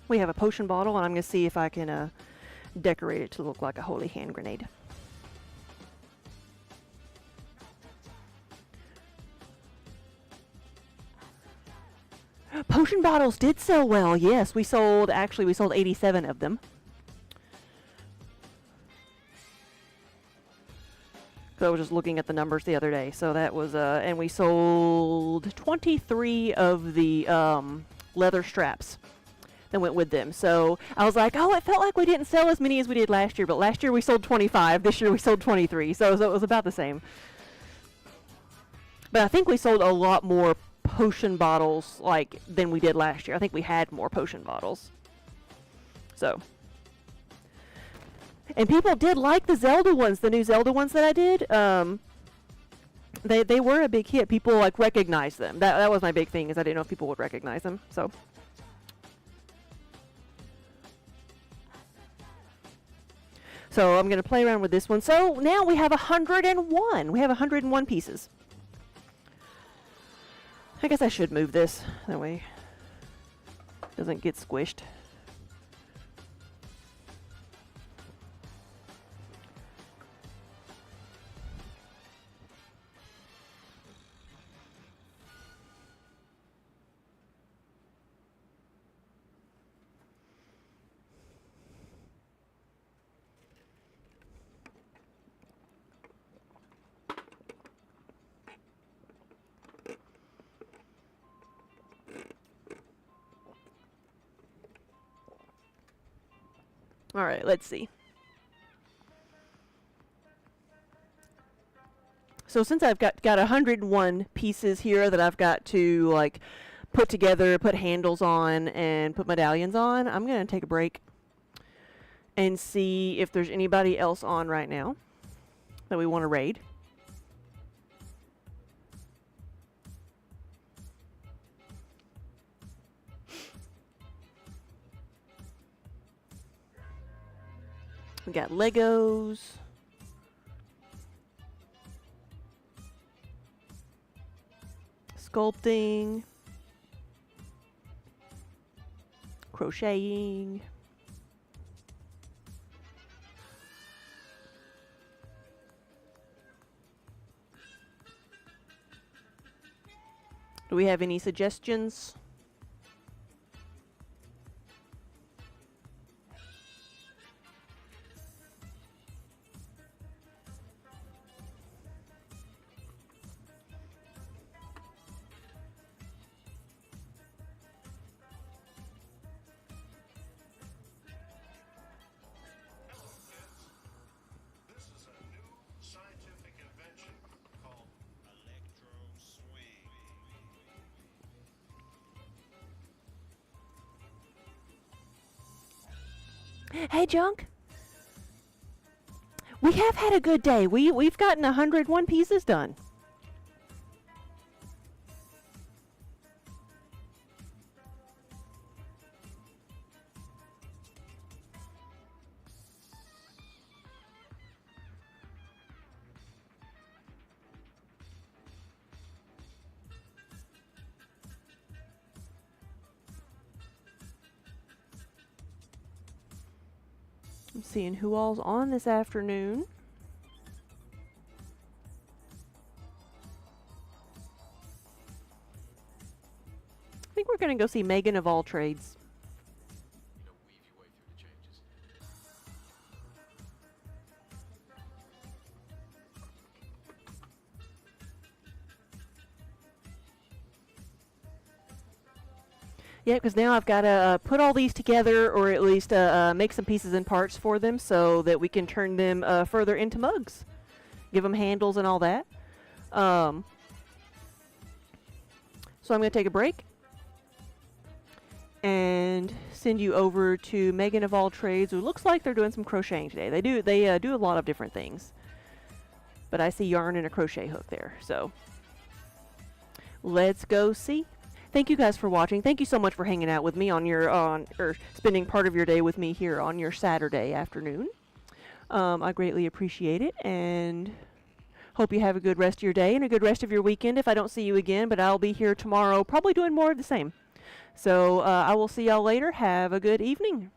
We have a potion bottle, and I'm going to see if I can decorate it to look like a Holy Hand Grenade. Potion bottles did sell well, yes. We sold 87 of them. So I was just looking at the numbers the other day. So that was, and we sold 23 of the leather straps that went with them. So I was like, oh, it felt like we didn't sell as many as we did last year. But last year we sold 25. This year we sold 23. So it was about the same. But I think we sold a lot more potion bottles than we did last year. I think we had more potion bottles. So. And people did like the Zelda ones, the new Zelda ones that I did. They were a big hit. People recognized them. That was my big thing, is I didn't know if people would recognize them. So I'm gonna play around with this one. So now we have 101. We have 101 pieces. I guess I should move this that way. doesn't get squished. All right, let's see. So since I've got 101 pieces here that I've got to like put together, put handles on, and put medallions on, I'm gonna take a break and see if there's anybody else on right now that we want to raid. We got Legos. Sculpting. Crocheting. Do we have any suggestions? This is a new scientific invention called electro swing. Hey, Junk. We have had a good day. We've gotten 101 pieces done. I'm seeing who all's on this afternoon. I think we're going to go see Megan of All Trades. Weave your way through the changes. Yeah, because now I've got to put all these together, or at least make some pieces and parts for them so that we can turn them further into mugs. Give them handles and all that. So I'm going to take a break and send you over to Megan of All Trades, who looks like they're doing some crocheting today. They do a lot of different things. But I see yarn and a crochet hook there, so let's go see. Thank you guys for watching. Thank you so much for hanging out with me on your or spending part of your day with me here on your Saturday afternoon. I greatly appreciate it, and hope you have a good rest of your day and a good rest of your weekend if I don't see you again, but I'll be here tomorrow probably doing more of the same. So I will see y'all later. Have a good evening.